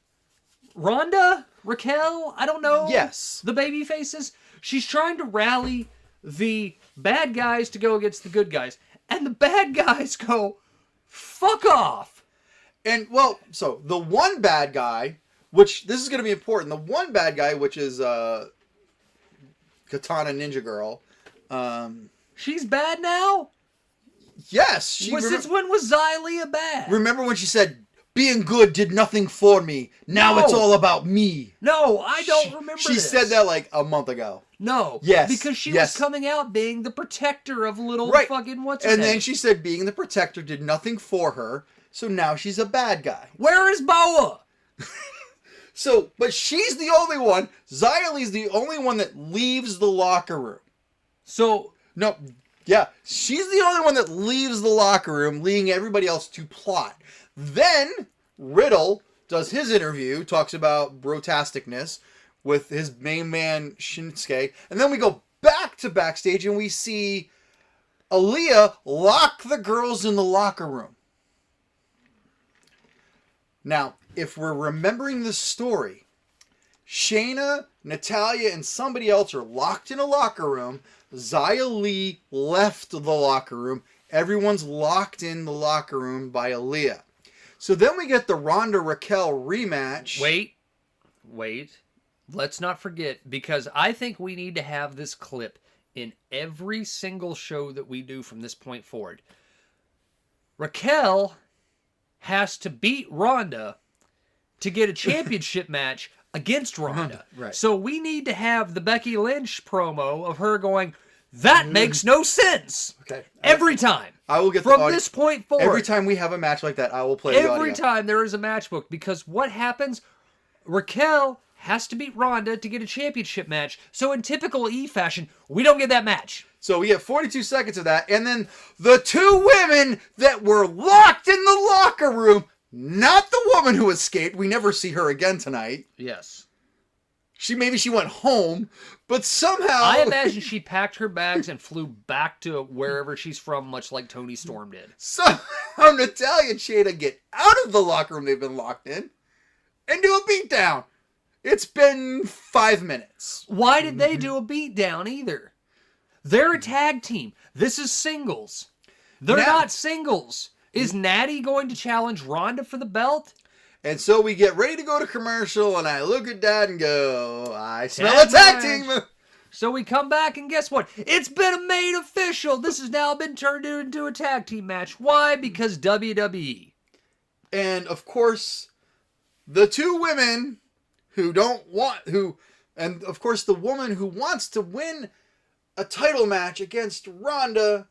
C: Ronda, Raquel, I don't know.
B: Yes.
C: The baby faces. She's trying to rally the bad guys to go against the good guys. And the bad guys go, fuck off.
B: And, well, so the one bad guy, which this is going to be important. The one bad guy, which is Katana Ninja Girl.
C: She's bad now?
B: Yes.
C: Since when was Xylia bad?
B: Remember when she said, being good did nothing for me. Now it's all about me.
C: No, I don't remember
B: She
C: this.
B: said that like a month ago.
C: No.
B: Yes.
C: Because she was coming out being the protector of little fucking
B: And then she said being the protector did nothing for her. So now she's a bad guy.
C: Where is Boa?
B: So, but she's the only one. Xylee's the only one that leaves the locker room.
C: So...
B: No, yeah. She's the only one that leaves the locker room, leaving everybody else to plot. Then, Riddle does his interview, talks about brotasticness with his main man, Shinsuke. And then we go back to backstage and we see Aaliyah lock the girls in the locker room. Now, if we're remembering the story, Shayna, Natalya, and somebody else are locked in a locker room. Xia Li left the locker room. Everyone's locked in the locker room by Aaliyah. So then we get the Ronda Raquel rematch.
C: Wait. Let's not forget, because I think we need to have this clip in every single show that we do from this point forward. Raquel has to beat Ronda to get a championship match against Ronda.
B: Right.
C: So we need to have the Becky Lynch promo of her going, that makes no sense.
B: Okay.
C: Every time.
B: I will get
C: from this point forward.
B: Every time we have a match like that, I will play the audio.
C: Every time there is a match book, because what happens? Raquel has to beat Ronda to get a championship match. So in typical E fashion, we don't get that match.
B: So we get 42 seconds of that, and then the two women that were locked in the locker room, not the woman who escaped. We never see her again tonight.
C: Yes.
B: Maybe she went home, but somehow...
C: I imagine she packed her bags and flew back to wherever she's from, much like Toni Storm did.
B: Somehow Natalya and Shayna get out of the locker room they've been locked in and do a beatdown. It's been 5 minutes.
C: Why did they do a beatdown either? They're a tag team. This is singles. They're not singles. Is Natty going to challenge Ronda for the belt?
B: And so we get ready to go to commercial, and I look at Dad and go, I smell a tag team.
C: So we come back and guess what? It's been made official. This has now been turned into a tag team match. Why? Because WWE.
B: And of course, the two women and of course the woman who wants to win a title match against Ronda,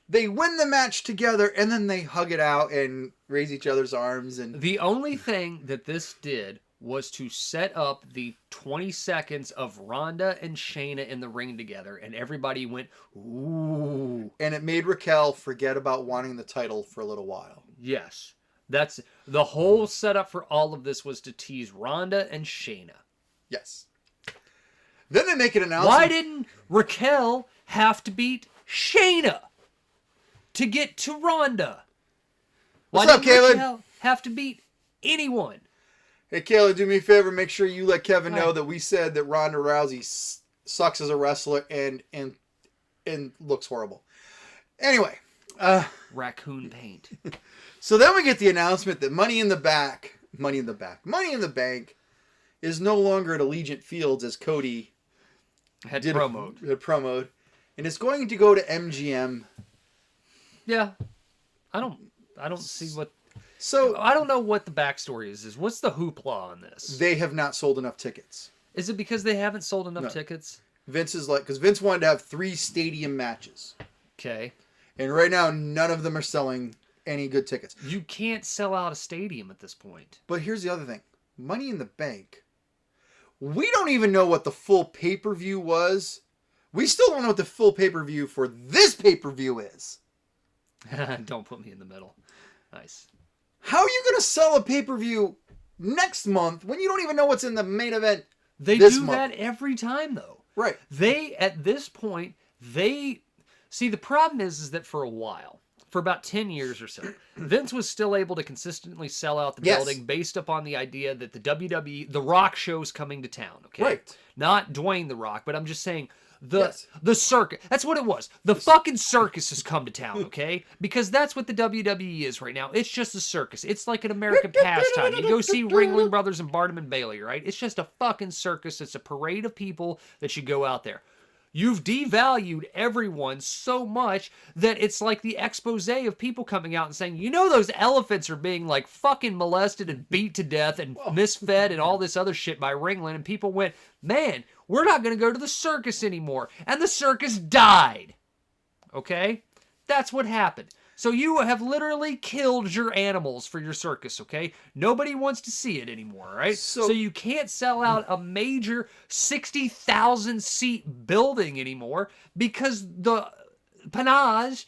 B: they win the match together and then they hug it out and raise each other's arms. And
C: the only thing that this did was to set up the 20 seconds of Ronda and Shayna in the ring together, and everybody went, ooh.
B: And it made Raquel forget about wanting the title for a little while.
C: Yes. That's the whole setup for all of this, was to tease Ronda and Shayna.
B: Yes. Then they make an announcement.
C: Why didn't Raquel have to beat Shayna to get to Ronda?
B: What's up, Caleb?
C: Raquel have to beat anyone?
B: Hey, Kayla, do me a favor. Make sure you let Kevin know that we said that Ronda Rousey sucks as a wrestler and looks horrible. Anyway.
C: Raccoon paint.
B: So then we get the announcement that Money in the Bank is no longer at Allegiant Fields, as Cody
C: had promoted. And it's going to go to MGM. Yeah. I don't see what...
B: So
C: I don't know what the backstory is. What's the hoopla on this?
B: They have not sold enough tickets.
C: Is it because they haven't sold enough tickets?
B: Vince is because Vince wanted to have 3 stadium matches.
C: Okay.
B: And right now, none of them are selling any good tickets.
C: You can't sell out a stadium at this point.
B: But here's the other thing. Money in the Bank. We don't even know what the full pay-per-view was. We still don't know what the full pay-per-view for this pay-per-view is.
C: Don't put me in the middle. Nice.
B: How are you going to sell a pay-per-view next month when you don't even know what's in the main event
C: They
B: this
C: do
B: month?
C: that every time, though.
B: Right.
C: At this point, see, the problem is that for a while, for about 10 years or so, Vince was still able to consistently sell out the building based upon the idea that the WWE, the Rock show's coming to town, okay?
B: Right.
C: Not Dwayne the Rock, but I'm just saying the circus. That's what it was. The fucking circus has come to town, okay? Because that's what the WWE is right now. It's just a circus. It's like an American pastime. You go see Ringling Brothers and Barnum and Bailey, right? It's just a fucking circus. It's a parade of people that should go out there. You've devalued everyone so much that it's like the expose of people coming out and saying, you know, those elephants are being like fucking molested and beat to death and misfed and all this other shit by Ringling. And people went, man, we're not going to go to the circus anymore. And the circus died. Okay? That's what happened. So you have literally killed your animals for your circus, okay? Nobody wants to see it anymore, right? So you can't sell out a major 60,000 seat building anymore because the panache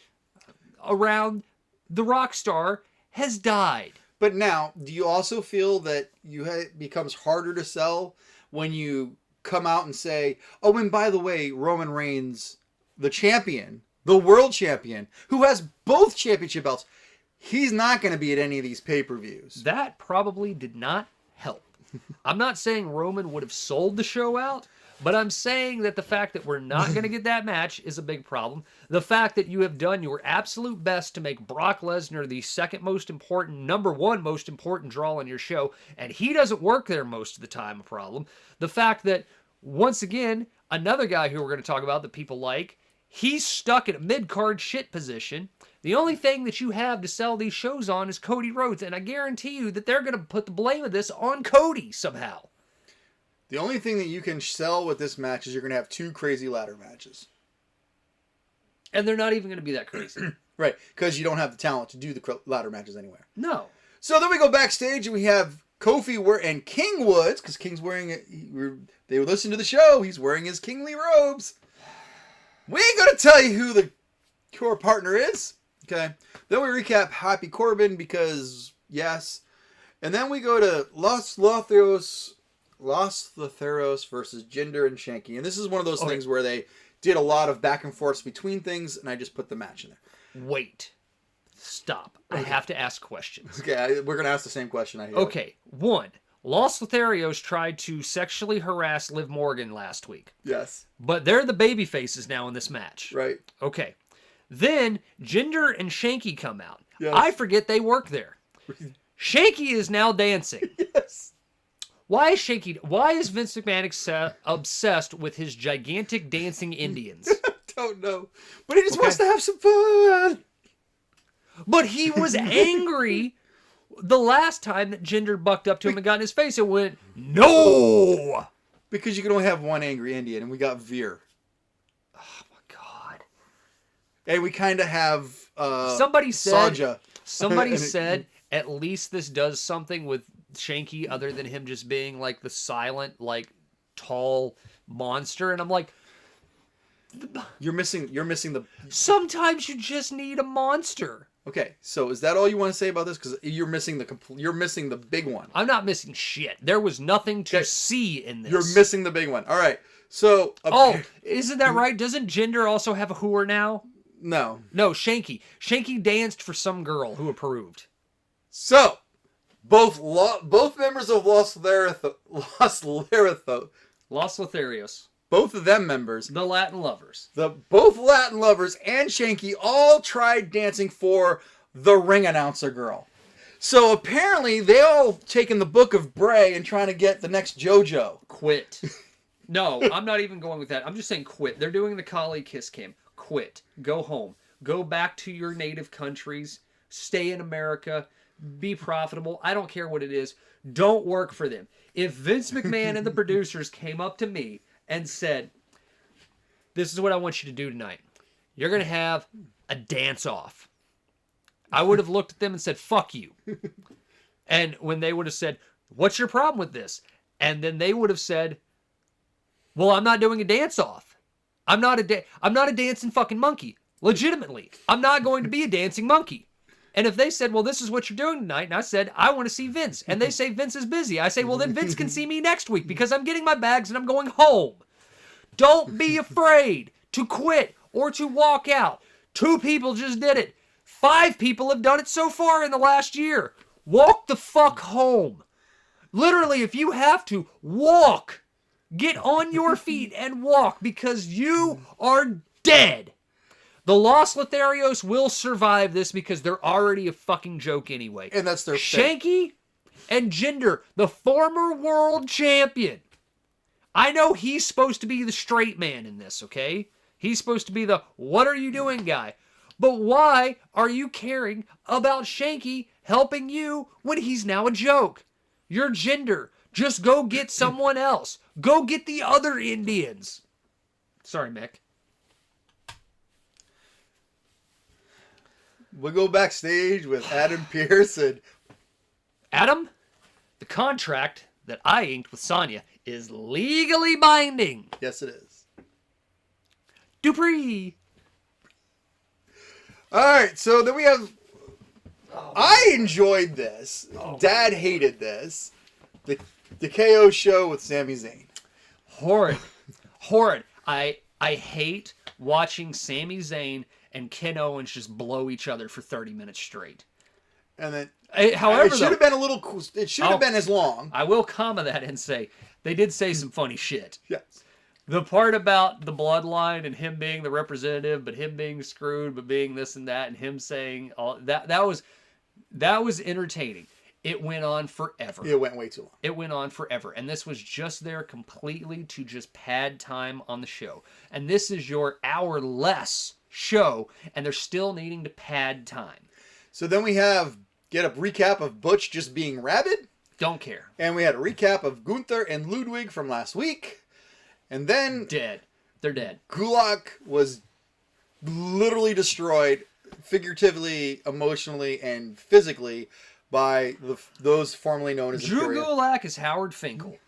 C: around the rock star has died.
B: But now, do you also feel that it becomes harder to sell when you come out and say, oh, and by the way, Roman Reigns, the champion, the world champion, who has both championship belts, he's not going to be at any of these pay-per-views.
C: That probably did not help. I'm not saying Roman would have sold the show out, but I'm saying that the fact that we're not going to get that match is a big problem. The fact that you have done your absolute best to make Brock Lesnar the second most important, number one most important draw on your show, and he doesn't work there most of the time, a problem. The fact that, once again, another guy who we're going to talk about that people like, he's stuck in a mid-card shit position. The only thing that you have to sell these shows on is Cody Rhodes, and I guarantee you that they're going to put the blame of this on Cody somehow.
B: The only thing that you can sell with this match is you're going to have 2 crazy ladder matches.
C: And they're not even going to be that crazy.
B: Right, because you don't have the talent to do the ladder matches anywhere.
C: No.
B: So then we go backstage and we have Kofi and King Woods, because King's wearing they listen to the show, he's wearing his kingly robes. We ain't going to tell you who the core partner is. Okay. Then we recap Happy Corbin because, yes. And then we go to Los Lotharios versus Jinder and Shanky. And this is one of those things where they did a lot of back and forths between things, and I just put the match in there.
C: Wait. Stop. I have to ask questions.
B: Okay, we're going to ask the same question. I hear.
C: Okay. 1. Los Lotharios tried to sexually harass Liv Morgan last week.
B: Yes.
C: But they're the baby faces now in this match.
B: Right.
C: Okay. Then Jinder and Shanky come out.
B: Yes.
C: I forget they work there. Shanky is now dancing.
B: Yes.
C: Why is Vince McMahon obsessed with his gigantic dancing Indians?
B: Don't know. But he just wants to have some fun.
C: But he was angry the last time that Jinder bucked up to him and got in his face and went, no!
B: Because you can only have one angry Indian, and we got Veer.
C: Oh, my God.
B: And we kind of have
C: Somebody said,
B: Sanja.
C: Somebody said, at least this does something with Shanky other than him just being like the silent, like, tall monster. And I'm like...
B: You're missing the...
C: Sometimes you just need a monster.
B: Okay, so is that all you want to say about this? Because you're missing the big one.
C: I'm not missing shit. There was nothing to see in this.
B: You're missing the big one. All right, so...
C: isn't that right? Doesn't Jinder also have a hooer now?
B: No.
C: No, Shanky. Shanky danced for some girl who approved.
B: So, both members of Los
C: Lotharios.
B: Both of them members.
C: The Latin lovers.
B: Both Latin lovers and Shanky all tried dancing for the ring announcer girl. So apparently they all taken the book of Bray and trying to get the next JoJo.
C: Quit. No, I'm not even going with that. I'm just saying quit. They're doing the Kali Kiss Cam. Quit. Go home. Go back to your native countries. Stay in America. Be profitable. I don't care what it is. Don't work for them. If Vince McMahon and the producers came up to me and said, this is what I want you to do tonight. You're going to have a dance-off. I would have looked at them and said, fuck you. And when they would have said, what's your problem with this? And then they would have said, well, I'm not doing a dance-off. I'm not a dancing fucking monkey. Legitimately. I'm not going to be a dancing monkey. And if they said, well, this is what you're doing tonight, and I said, I want to see Vince, and they say Vince is busy, I say, well, then Vince can see me next week because I'm getting my bags and I'm going home. Don't be afraid to quit or to walk out. 2 people just did it. 5 people have done it so far in the last year. Walk the fuck home. Literally, if you have to, walk. Get on your feet and walk because you are dead. The Los Lotharios will survive this because they're already a fucking joke anyway.
B: And that's their
C: Shanky and Jinder, the former world champion. I know he's supposed to be the straight man in this, okay? He's supposed to be the what are you doing guy. But why are you caring about Shanky helping you when he's now a joke? You're Jinder. Just go get someone else. Go get the other Indians. Sorry, Mick.
B: We'll go backstage with Adam Pearce and...
C: Adam, the contract that I inked with Sonya is legally binding.
B: Yes, it is.
C: Dupree.
B: All right, so then we have... I enjoyed this. Dad hated this. The KO show with Sami Zayn.
C: Horrid. Horrid. I hate watching Sami Zayn and Ken Owens just blow each other for 30 minutes straight.
B: And then,
C: however,
B: it should have been a little. It should have been as long.
C: I will comma that and say they did say some funny shit.
B: Yes.
C: The part about the bloodline and him being the representative, but him being screwed, but being this and that, and him saying all that was entertaining. It went on forever.
B: It went way too long.
C: It went on forever. And this was just there completely to just pad time on the show. And this is your hour-less show, and they're still needing to pad time.
B: So then we get a recap of Butch just being rabid.
C: Don't care.
B: And we had a recap of Gunther and Ludwig from last week. And then...
C: Dead. They're dead.
B: Gulak was literally destroyed, figuratively, emotionally, and physically, by those formerly known as
C: Drew
B: Imperium.
C: Gulak is Howard Finkel.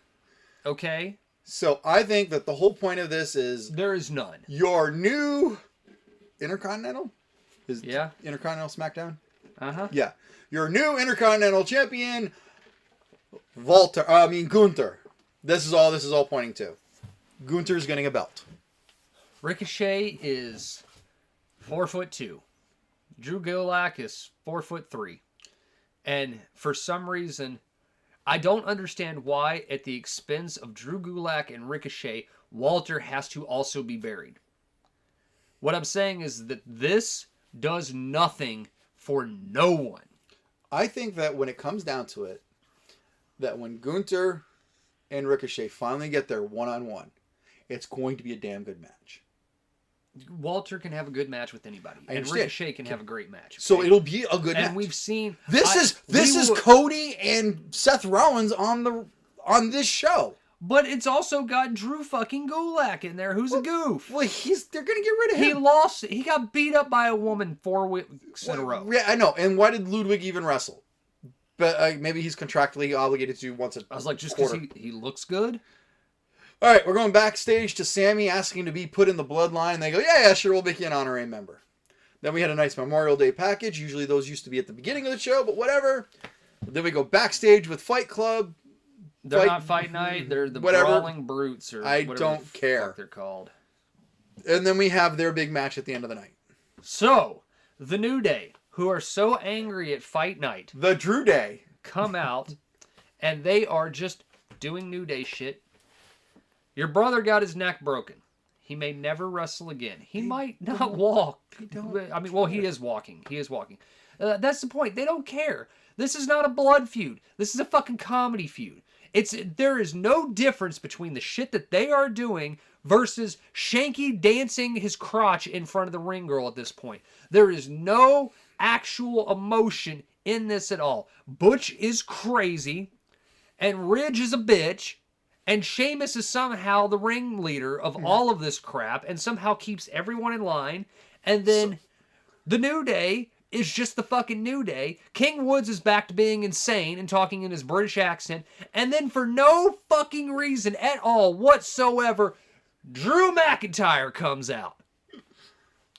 C: Okay?
B: So I think that the whole point of this is...
C: There is none.
B: Your new Intercontinental?
C: Yeah.
B: Intercontinental SmackDown?
C: Uh-huh.
B: Yeah. Your new Intercontinental Champion, Gunther. This is all pointing to. Gunther's getting a belt.
C: Ricochet is 4'2". Drew Gulak is 4'3". And for some reason, I don't understand why, at the expense of Drew Gulak and Ricochet, Walter has to also be buried. What I'm saying is that this does nothing for no one.
B: I think that when it comes down to it, that when Gunther and Ricochet finally get their one-on-one, it's going to be a damn good match.
C: Walter can have a good match with anybody, and Ricochet can have a great match. Okay?
B: So it'll be a good match.
C: And we've seen
B: this is Cody and Seth Rollins on this show.
C: But it's also got Drew fucking Gulak in there, who's a goof.
B: Well, they're gonna get rid of him.
C: He lost. He got beat up by a woman 4 weeks in a row.
B: Yeah, I know. And why did Ludwig even wrestle? But maybe he's contractually obligated to once a quarter.
C: I was like, just because he looks good.
B: All right, we're going backstage to Sammy asking to be put in the bloodline. They go, yeah, sure, we'll make you an honorary member. Then we had a nice Memorial Day package. Usually those used to be at the beginning of the show, but whatever. Then we go backstage with Fight Club.
C: They're not Fight Night. They're the Brawling Brutes, or
B: I
C: whatever
B: don't
C: the
B: care.
C: fuck they're called.
B: And then we have their big match at the end of the night.
C: So, the New Day, who are so angry at Fight Night,
B: the Drew Day,
C: come out, and they are just doing New Day shit. Your brother got his neck broken. He may never wrestle again. He might not walk. I mean, well, he is walking. He is walking. That's the point. They don't care. This is not a blood feud. This is a fucking comedy feud. There is no difference between the shit that they are doing versus Shanky dancing his crotch in front of the ring girl at this point. There is no actual emotion in this at all. Butch is crazy, and Ridge is a bitch, and Sheamus is somehow the ringleader of all of this crap and somehow keeps everyone in line. And then the New Day is just the fucking New Day. King Woods is back to being insane and talking in his British accent. And then for no fucking reason at all whatsoever, Drew McIntyre comes out.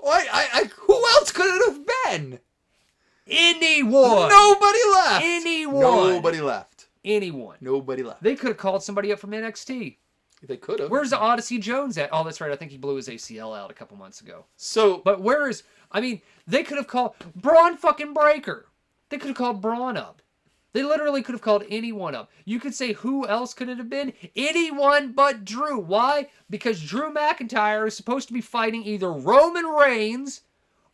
B: Who else could it have been?
C: Anyone.
B: Nobody left.
C: Anyone.
B: Nobody left.
C: Anyone.
B: Nobody left.
C: They could have called somebody up from NXT.
B: They could have.
C: Where's Odyssey Jones at? Oh, that's right. I think he blew his ACL out a couple months ago.
B: So,
C: but where is... I mean, they could have called Braun fucking Breaker. They could have called Braun up. They literally could have called anyone up. You could say who else could it have been? Anyone but Drew. Why? Because Drew McIntyre is supposed to be fighting either Roman Reigns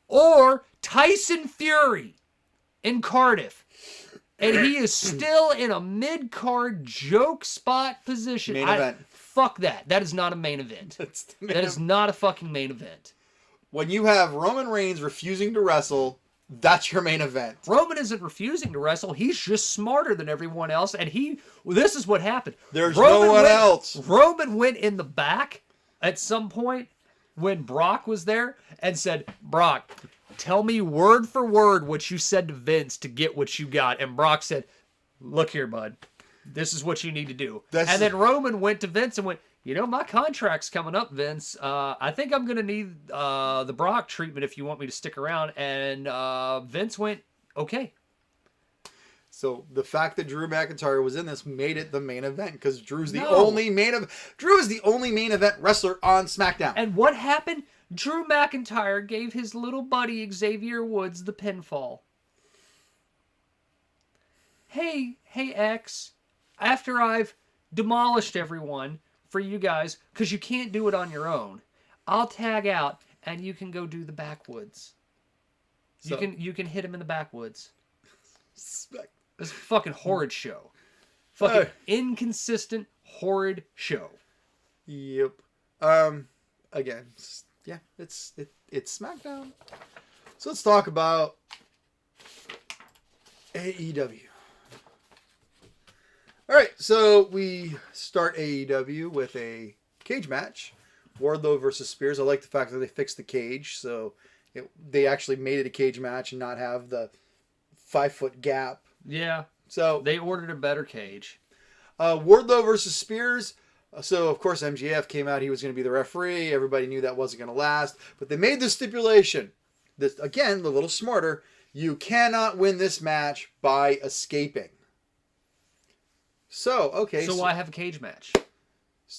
C: or Tyson Fury in Cardiff. And he is still in a mid-card joke spot position.
B: Main event.
C: Fuck that. That is not a main event. That is not a fucking main event.
B: When you have Roman Reigns refusing to wrestle, that's your main event.
C: Roman isn't refusing to wrestle. He's just smarter than everyone else. And this is what happened.
B: There's no one else.
C: Roman went in the back at some point when Brock was there and said, Brock, tell me word for word what you said to Vince to get what you got. And Brock said, look here, bud. This is what you need to do. And then Roman went to Vince and went, you know, my contract's coming up, Vince. I think I'm going to need the Brock treatment if you want me to stick around. And Vince went, okay.
B: So the fact that Drew McIntyre was in this made it the main event because Drew is the only main event wrestler on SmackDown.
C: And what happened? Drew McIntyre gave his little buddy Xavier Woods the pinfall. Hey, X, after I've demolished everyone for you guys, because you can't do it on your own, I'll tag out and you can go do the backwoods. So, you can hit him in the backwoods. It's a fucking horrid show. Fucking inconsistent, horrid show.
B: Yep. Again, yeah, it's SmackDown. So let's talk about AEW. All right, so we start AEW with a cage match, Wardlow versus Spears. I like the fact that they fixed the cage, so they actually made it a cage match and not have the 5-foot gap.
C: Yeah.
B: So
C: they ordered a better cage.
B: Wardlow versus Spears. So of course MJF came out. He was going to be the referee. Everybody knew that wasn't going to last, but they made the stipulation. This again, a little smarter. You cannot win this match by escaping. So, okay.
C: So why have a cage match?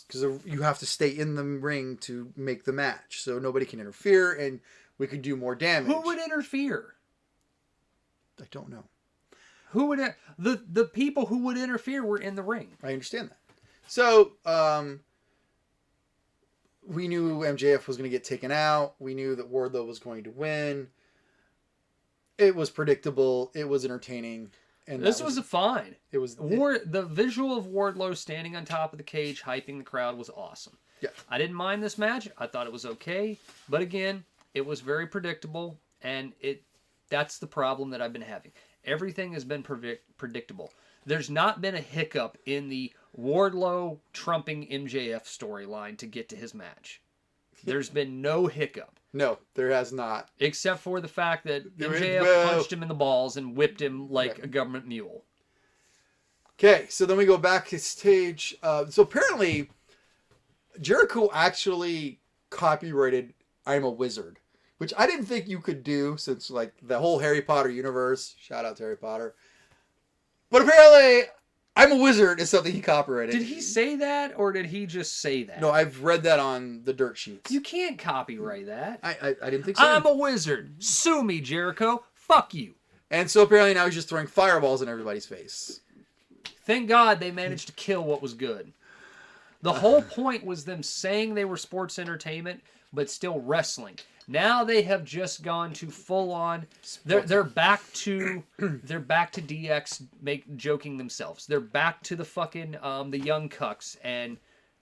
B: Because you have to stay in the ring to make the match. So nobody can interfere and we could do more damage.
C: Who would interfere?
B: I don't know.
C: Who would... The people who would interfere were in the ring.
B: I understand that. So, we knew MJF was going to get taken out. We knew that Wardlow was going to win. It was predictable. It was entertaining. And
C: This was fine.
B: It was
C: the visual of Wardlow standing on top of the cage, hyping the crowd was awesome.
B: Yeah.
C: I didn't mind this match. I thought it was okay, but again, it was very predictable, and that's the problem that I've been having. Everything has been predictable. There's not been a hiccup in the Wardlow trumping MJF storyline to get to his match. There's been no hiccup.
B: No, there has not.
C: Except for the fact that MJF punched him in the balls and whipped him like a government mule.
B: Okay, so then we go back to stage. So apparently, Jericho actually copyrighted "I'm a Wizard," which I didn't think you could do since like the whole Harry Potter universe. Shout out to Harry Potter. But apparently, "I'm a Wizard" is something he copyrighted.
C: Did he say that, or did he just say that?
B: No, I've read that on the dirt sheets.
C: You can't copyright that.
B: I didn't think so.
C: I'm a wizard. Sue me, Jericho. Fuck you.
B: And so apparently now he's just throwing fireballs in everybody's face.
C: Thank God they managed to kill what was good. The whole point was them saying they were sports entertainment, but still wrestling. Now they have just gone to full on. They're back to DX joking themselves. They're back to the fucking the Young Cucks and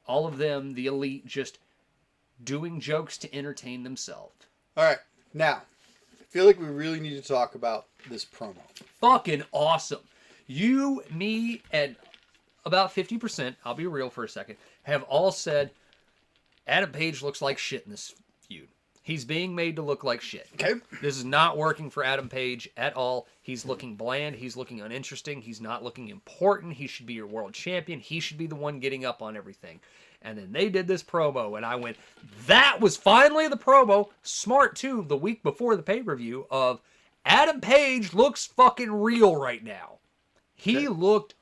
C: all of them, the elite, just doing jokes to entertain themselves.
B: All right, now I feel like we really need to talk about this promo.
C: Fucking awesome. You, me, and about 50%, I'll be real for a second, have all said Adam Page looks like shit in this feud. He's being made to look like shit.
B: Okay.
C: This is not working for Adam Page at all. He's looking bland. He's looking uninteresting. He's not looking important. He should be your world champion. He should be the one getting up on everything. And then they did this promo, and I went, that was finally the promo. Smart, too, the week before the pay-per-view of Adam Page looks fucking real right now. He looked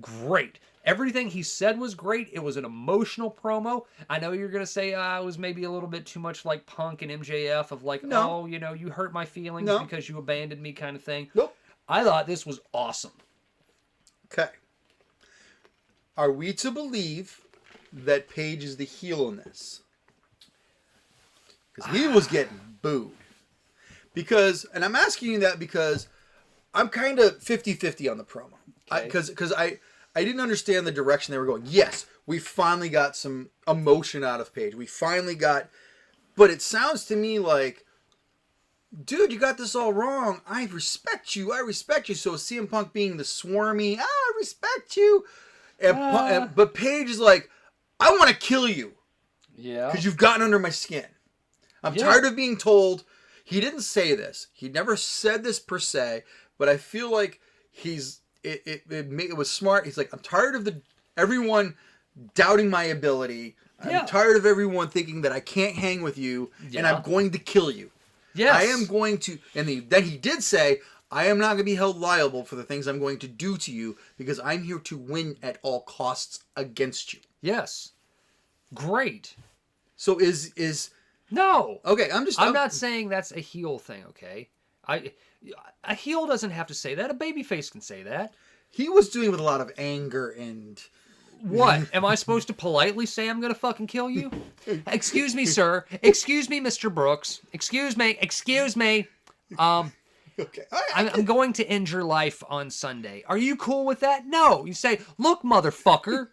C: great. Everything he said was great. It was an emotional promo. I know you're going to say it was maybe a little bit too much like Punk and MJF of like, oh, you know, you hurt my feelings because you abandoned me kind of thing.
B: Nope.
C: I thought this was awesome.
B: Okay. Are we to believe that Page is the heel in this? Because he was getting booed. Because, and I'm asking you that because I'm kind of 50-50 on the promo. Because I didn't understand the direction they were going. Yes, we finally got some emotion out of Page. We finally got... But it sounds to me like, dude, you got this all wrong. I respect you. So CM Punk being the swarmy, I respect you. But Page is like, I want to kill you.
C: Yeah.
B: Because you've gotten under my skin. I'm tired of being told... He didn't say this. He never said this per se. But I feel like it was smart. He's like, I'm tired of everyone doubting my ability. I'm tired of everyone thinking that I can't hang with you, and I'm going to kill you.
C: Yes.
B: I am going to, and then he did say, I am not going to be held liable for the things I'm going to do to you because I'm here to win at all costs against you.
C: Yes. Great.
B: So is
C: no.
B: Okay,
C: I'm not saying that's a heel thing, okay? A heel doesn't have to say that. A babyface can say that.
B: He was doing it with a lot of anger and...
C: What? Am I supposed to politely say I'm going to fucking kill you? Excuse me, sir. Excuse me, Mr. Brooks. Excuse me.
B: Okay.
C: I'm going to end your life on Sunday. Are you cool with that? No. You say, look, motherfucker.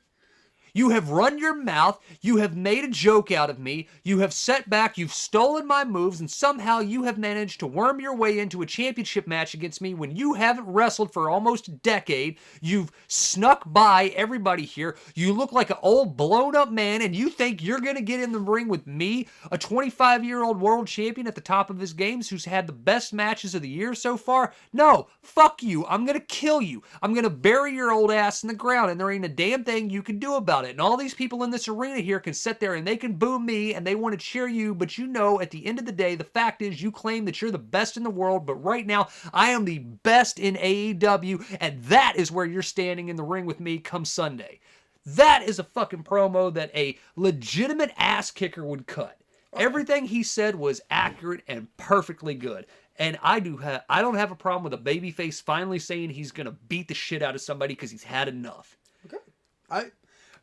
C: You have run your mouth. You have made a joke out of me. You have set back. You've stolen my moves. And somehow you have managed to worm your way into a championship match against me when you haven't wrestled for almost a decade. You've snuck by everybody here. You look like an old blown up man. And you think you're going to get in the ring with me, a 25-year-old world champion at the top of his games who's had the best matches of the year so far? No. Fuck you. I'm going to kill you. I'm going to bury your old ass in the ground. And there ain't a damn thing you can do about it. And all these people in this arena here can sit there and they can boo me and they want to cheer you, but you know at the end of the day the fact is you claim that you're the best in the world, but right now I am the best in AEW, and that is where you're standing in the ring with me come Sunday. That is a fucking promo that a legitimate ass kicker would cut. Everything he said was accurate and perfectly good. And I don't have a problem with a babyface finally saying he's going to beat the shit out of somebody because he's had enough.
B: Okay.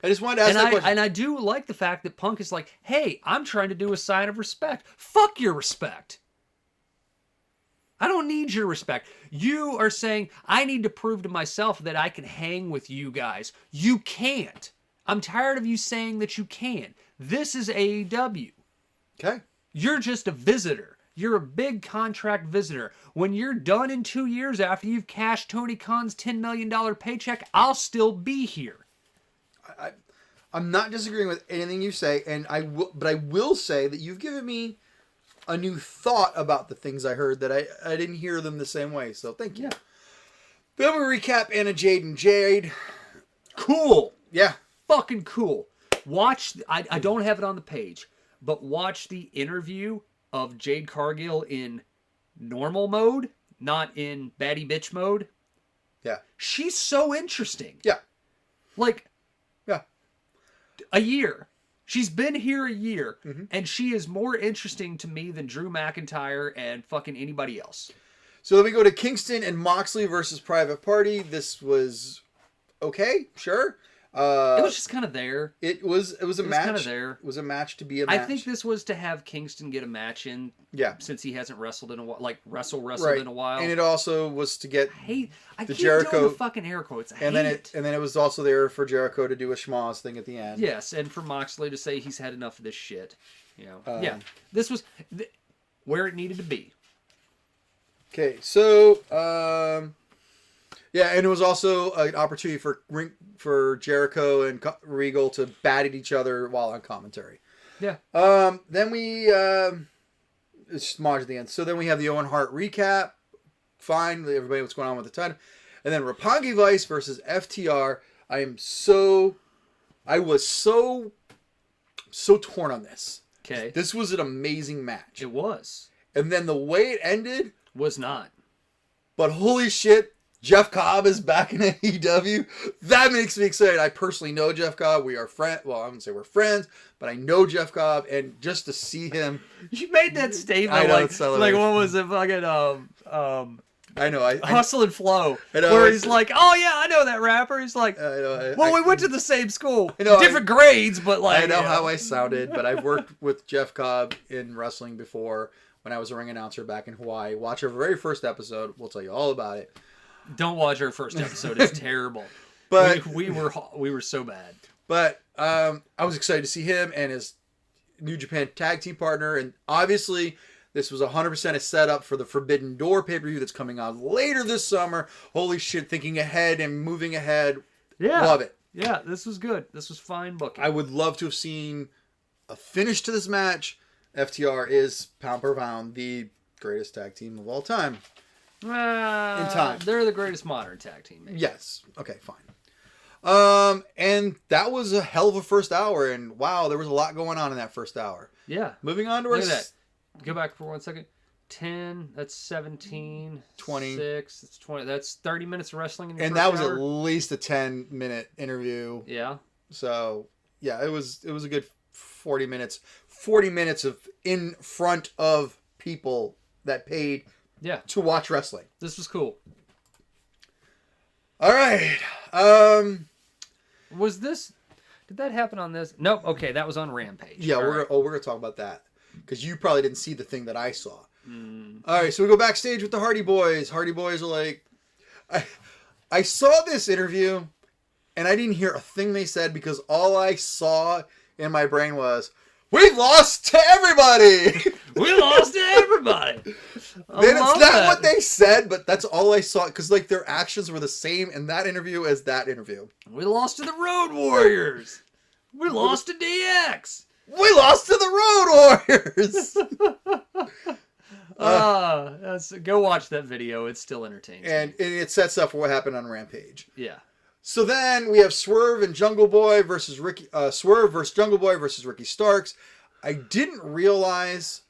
B: I just wanted to ask that question.
C: And I do like the fact that Punk is like, hey, I'm trying to do a sign of respect. Fuck your respect. I don't need your respect. You are saying, I need to prove to myself that I can hang with you guys. You can't. I'm tired of you saying that you can. This is AEW.
B: Okay.
C: You're just a visitor. You're a big contract visitor. When you're done in 2 years after you've cashed Tony Khan's $10 million paycheck, I'll still be here.
B: I'm not disagreeing with anything you say, but I will say that you've given me a new thought about the things I heard that I didn't hear them the same way. So thank you.
C: Yeah.
B: Then we recap Anna Jade and Jade.
C: Cool.
B: Yeah.
C: Fucking cool. Watch, I don't have it on the page, but watch the interview of Jade Cargill in normal mode, not in baddie bitch mode.
B: Yeah.
C: She's so interesting.
B: Yeah.
C: Like,
B: yeah.
C: A year. She's been here a year,
B: mm-hmm.
C: and she is more interesting to me than Drew McIntyre and fucking anybody else.
B: So then we go to Kingston and Moxley versus Private Party. This was okay, sure.
C: It was just kind of there.
B: It was a match.
C: Kind of there.
B: It was a match to be a match.
C: I think this was to have Kingston get a match in.
B: Yeah.
C: Since he hasn't wrestled in a while, like wrestled
B: right.
C: in a while.
B: And it also was to get
C: I
B: the
C: keep
B: Jericho
C: doing the fucking air quotes.
B: And then it was also there for Jericho to do a schmoz thing at the end.
C: Yes, and for Moxley to say he's had enough of this shit. You know. Yeah. This was where it needed to be.
B: Okay, so yeah, and it was also an opportunity for Jericho and Regal to bat at each other while on commentary.
C: Yeah.
B: Then we it's Smodge at the end. So then we have the Owen Hart recap. Fine, everybody, what's going on with the title, and then Roppongi Vice versus FTR. I was so torn on this.
C: Okay.
B: This was an amazing match.
C: It was.
B: And then the way it ended
C: was not.
B: But holy shit, Jeff Cobb is back in AEW. That makes me excited. I personally know Jeff Cobb. We are friends. Well, I wouldn't say we're friends, but I know Jeff Cobb, and just to see him.
C: You made that statement.
B: I know,
C: like what was it? Fucking
B: I know.
C: Hustle and Flow.
B: I know,
C: where he's like, oh yeah, I know that rapper. He's like, we went to the same school. Different grades, but like.
B: I know how I sounded, but I've worked with Jeff Cobb in wrestling before when I was a ring announcer back in Hawaii. Watch our very first episode. We'll tell you all about it.
C: Don't watch our first episode. It's terrible.
B: But
C: we were so bad.
B: But I was excited to see him and his New Japan tag team partner, and obviously this was 100% a setup for the Forbidden Door pay-per-view that's coming on later this summer. Holy shit, thinking ahead and moving ahead.
C: Yeah.
B: Love it.
C: Yeah, this was good. This was fine booking.
B: I would love to have seen a finish to this match. FTR is, pound per pound, the greatest tag team of all time. In time.
C: They're the greatest modern tag team. Maybe.
B: Yes. Okay, fine. And that was a hell of a first hour, and wow, there was a lot going on in that first hour.
C: Yeah.
B: Moving on to our...
C: Go back for 1 second. 10, that's 17.
B: 20.
C: 6, that's 20. That's 30 minutes of wrestling in the
B: And
C: first
B: that was
C: hour.
B: at least a 10-minute interview.
C: Yeah.
B: So, yeah, it was a good 40 minutes. 40 minutes of in front of people that paid to watch wrestling.
C: This was cool.
B: All right.
C: Did that happen on this? Nope. Okay, that was on Rampage.
B: Yeah, we're gonna talk about that because you probably didn't see the thing that I saw. All right, so we go backstage with the Hardy Boys. Hardy Boys are like, I saw this interview, and I didn't hear a thing they said because all I saw in my brain was, "We lost to everybody."
C: We lost to everybody.
B: Then it's not what they said, but that's all I saw because like their actions were the same in that interview as that interview.
C: We lost to the Road Warriors. We lost to DX.
B: We lost to the Road Warriors.
C: Go watch that video. It's still entertaining.
B: And it sets up for what happened on Rampage.
C: Yeah.
B: So then we have Swerve and Jungle Boy versus Ricky. Swerve versus Jungle Boy versus Ricky Starks. I didn't realize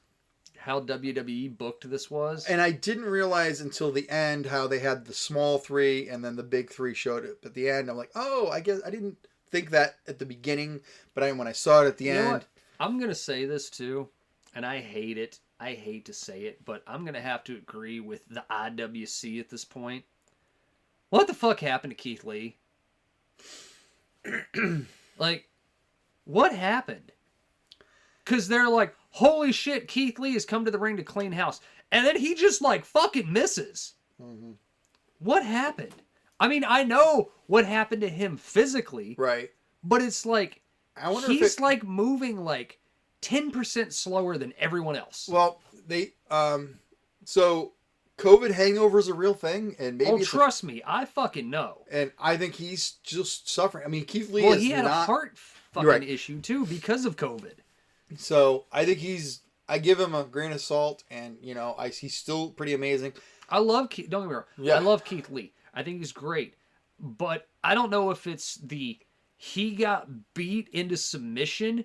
C: how WWE booked this was,
B: and I didn't realize until the end how they had the small three and then the big three showed up at the end. I'm like, oh, I guess I didn't think that at the beginning, but when I saw it at the end,
C: what? I'm gonna say this too, and I hate it. I hate to say it, but I'm gonna have to agree with the IWC at this point. What the fuck happened to Keith Lee? Like, what happened? Because they're like, holy shit, Keith Lee has come to the ring to clean house. And then he just like fucking misses.
B: Mm-hmm.
C: What happened? I mean, I know what happened to him physically.
B: Right.
C: But it's like,
B: I wonder
C: he's like moving like 10% slower than everyone else.
B: Well, so COVID hangover is a real thing, and maybe
C: trust me, I fucking know.
B: And I think he's just suffering. I mean, Keith Lee
C: he had a heart fucking issue too because of COVID.
B: So I think I give him a grain of salt, and he's still pretty amazing.
C: I love Keith. Don't get me wrong. Yeah. I love Keith Lee. I think he's great, but I don't know if it's he got beat into submission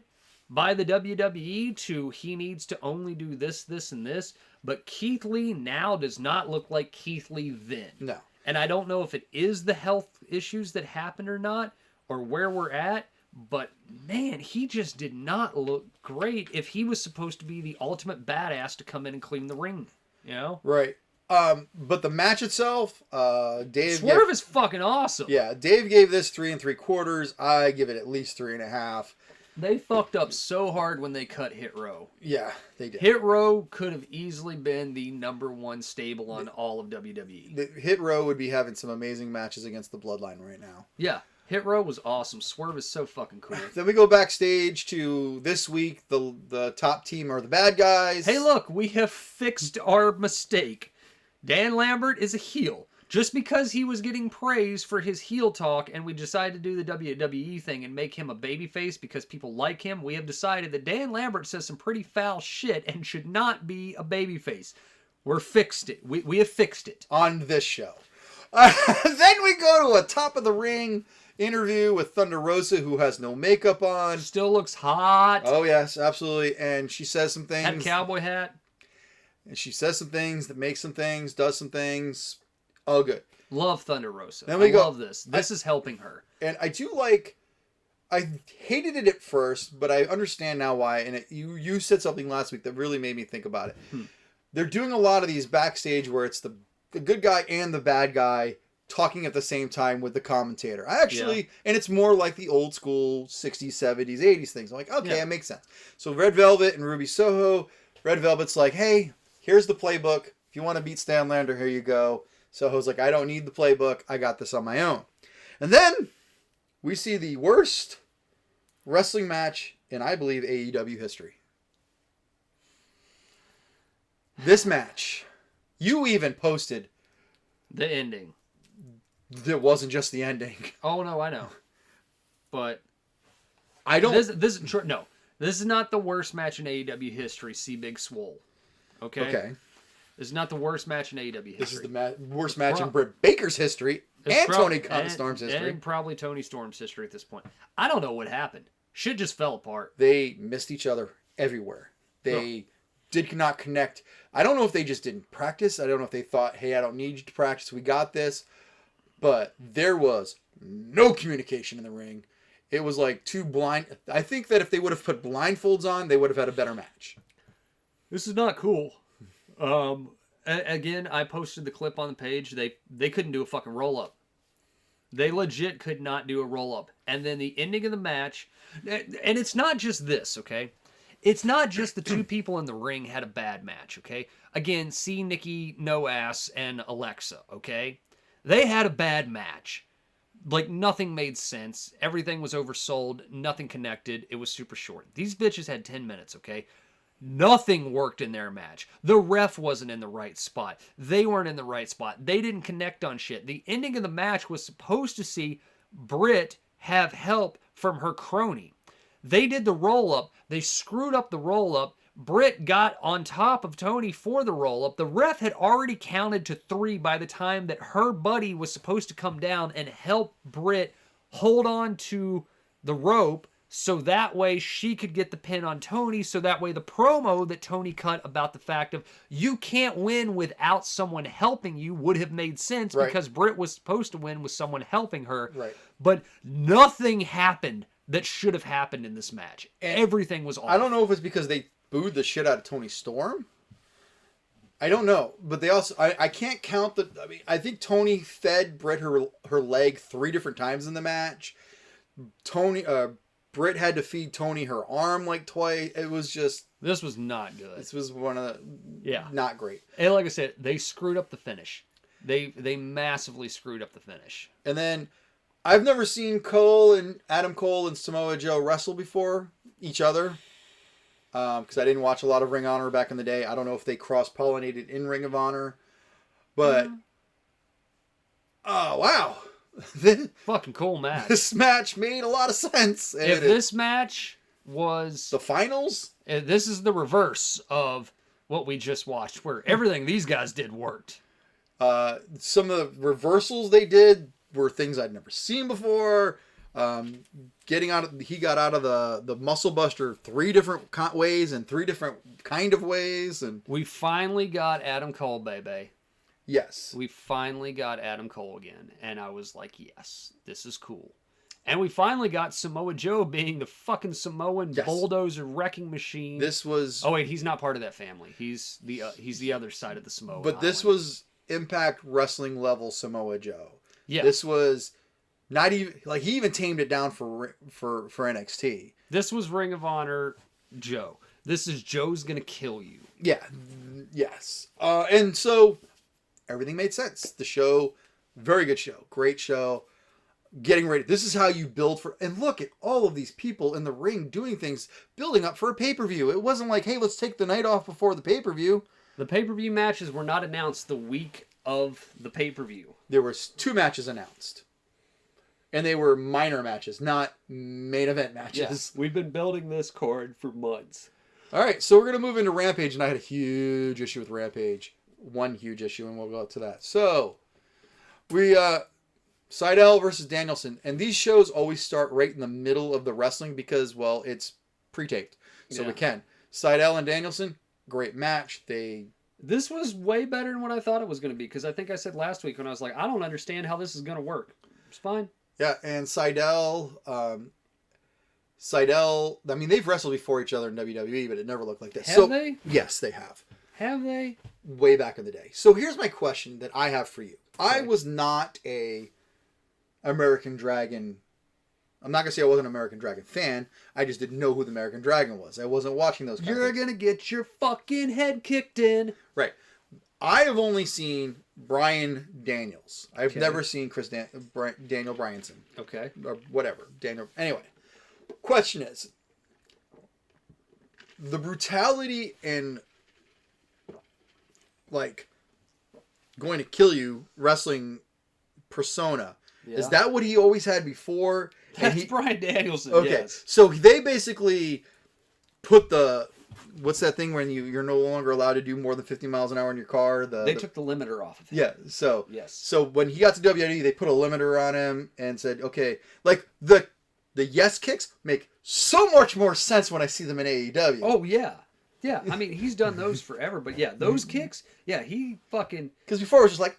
C: by the WWE to he needs to only do this, this, and this. But Keith Lee now does not look like Keith Lee then.
B: No.
C: And I don't know if it is the health issues that happened or not, or where we're at. But, man, he just did not look great if he was supposed to be the ultimate badass to come in and clean the ring.
B: Right. But the match itself, Dave...
C: Swerve is fucking awesome.
B: Yeah, Dave gave this 3 3/4. I give it at least 3.5.
C: They fucked up so hard when they cut Hit Row.
B: Yeah, they did.
C: Hit Row could have easily been the #1 stable on all of WWE.
B: The Hit Row would be having some amazing matches against the Bloodline right now.
C: Yeah, Hit Row was awesome. Swerve is so fucking cool.
B: Then we go backstage to this week. The top team are the bad guys.
C: Hey, look, we have fixed our mistake. Dan Lambert is a heel. Just because he was getting praise for his heel talk and we decided to do the WWE thing and make him a babyface because people like him, we have decided that Dan Lambert says some pretty foul shit and should not be a babyface. We're fixed it. We have fixed it.
B: On this show. Then we go to a top of the ring interview with Thunder Rosa, who has no makeup on.
C: Still looks hot.
B: Oh, yes, absolutely. And she says some things.
C: Had a cowboy hat.
B: And she says some things that make some things, does some things. Oh, good.
C: Love Thunder Rosa.
B: Then we
C: love this. This is helping her.
B: And I do like... I hated it at first, but I understand now why. And you said something last week that really made me think about it. They're doing a lot of these backstage where it's the good guy and the bad guy talking at the same time with the commentator. And it's more like the old school 60s, 70s, 80s things. I'm like, okay, that makes sense. So Red Velvet and Ruby Soho. Red Velvet's like, hey, here's the playbook. If you want to beat Stan Lander, here you go. Soho's like, I don't need the playbook. I got this on my own. And then we see the worst wrestling match in, I believe, AEW history. This match, you even posted
C: the ending.
B: It wasn't just the ending.
C: Oh no, I know, but
B: I don't.
C: This is not the worst match in AEW history. See Big Swole. Okay. This is not the worst match in AEW history.
B: This is the worst match in Britt Baker's history and Tony Storm's history.
C: And probably Tony Storm's history at this point. I don't know what happened. Shit just fell apart.
B: They missed each other everywhere. They did not connect. I don't know if they just didn't practice. I don't know if they thought, hey, I don't need you to practice. We got this. But there was no communication in the ring. It was like two blind. I think that if they would have put blindfolds on, they would have had a better match.
C: This is not cool. Again, I posted the clip on the page. They couldn't do a fucking roll-up. They legit could not do a roll-up. And then the ending of the match, and it's not just this, okay? It's not just the two people in the ring had a bad match, okay? Again, see Nikki No Ass and Alexa, okay? They had a bad match. Like, nothing made sense. Everything was oversold. Nothing connected. It was super short. These bitches had 10 minutes, okay? Nothing worked in their match. The ref wasn't in the right spot. They weren't in the right spot. They didn't connect on shit. The ending of the match was supposed to see Britt have help from her crony. They did the roll-up. They screwed up the roll-up. Britt got on top of Tony for the roll-up. The ref had already counted to 3 by the time that her buddy was supposed to come down and help Britt hold on to the rope so that way she could get the pin on Tony, so that way the promo that Tony cut about the fact of you can't win without someone helping you would have made sense because Britt was supposed to win with someone helping her.
B: Right.
C: But nothing happened that should have happened in this match. And everything was off.
B: I don't know if it's because they booed the shit out of Tony Storm. I don't know. But they also... I can't count the... I mean, I think Tony fed Britt her leg 3 different times in the match. Britt had to feed Tony her arm like twice. It was just...
C: This was not good.
B: This was one of the...
C: Yeah.
B: Not great.
C: And like I said, they screwed up the finish. They massively screwed up the finish.
B: And then, I've never seen Adam Cole and Samoa Joe wrestle before each other. Because I didn't watch a lot of Ring of Honor back in the day. I don't know if they cross-pollinated in Ring of Honor. But... Oh, wow.
C: Fucking cool match.
B: This match made a lot of sense.
C: If this match was...
B: The finals?
C: This is the reverse of what we just watched, where everything these guys did worked.
B: Some of the reversals they did were things I'd never seen before. He got out of the Muscle Buster 3 different ways and 3 different kind of ways. And
C: we finally got Adam Cole, baby.
B: Yes.
C: We finally got Adam Cole again. And I was like, yes, this is cool. And we finally got Samoa Joe being the fucking Samoan bulldozer wrecking machine.
B: This was...
C: Oh, wait, he's not part of that family. He's the other side of the Samoa
B: But this was Impact Wrestling level Samoa Joe.
C: Yeah.
B: This was not even... Like, he even tamed it down for NXT.
C: This was Ring of Honor Joe. This is Joe's gonna kill you.
B: Yeah. Yes. And so... Everything made sense. The show, very good show. Great show. Getting ready. This is how you build for... And look at all of these people in the ring doing things, building up for a pay-per-view. It wasn't like, hey, let's take the night off before the pay-per-view.
C: The pay-per-view matches were not announced the week of the pay-per-view.
B: There was 2 matches announced. And they were minor matches, not main event matches.
C: Yes, we've been building this card for months.
B: All right, so we're going to move into Rampage, and I had a huge issue with Rampage. One huge issue, and we'll go up to that. So, Seidel versus Danielson. And these shows always start right in the middle of the wrestling because, well, it's pre-taped. So we can. Seidel and Danielson, great match.
C: This was way better than what I thought it was going to be, because I think I said last week when I was like, I don't understand how this is going to work. It's fine.
B: Yeah, and Seidel, I mean, they've wrestled before each other in WWE, but it never looked like this.
C: Have they?
B: Yes, they have.
C: Have they?
B: Way back in the day. So here's my question that I have for you. Okay. I was not a American Dragon... I'm not going to say I wasn't an American Dragon fan. I just didn't know who the American Dragon was. I wasn't watching those kind of things.
C: You're going to get your fucking head kicked in.
B: Right. I have only seen Bryan Daniels. I've never seen Daniel Bryanson.
C: Okay.
B: Or whatever. Daniel. Anyway. Question is, the brutality and like going to kill you wrestling persona, is that what he always had before?
C: That's Bryan Danielson.
B: Okay,
C: yes.
B: So they basically put what's that thing when you're no longer allowed to do more than 50 miles an hour in your car? They
C: took the limiter off of him.
B: Yeah. So
C: yes.
B: So when he got to WWE, they put a limiter on him and said, okay, like the yes kicks make so much more sense when I see them in AEW.
C: Oh yeah. Yeah, I mean, he's done those forever, but yeah, those kicks, yeah, he fucking...
B: Because before it was just like,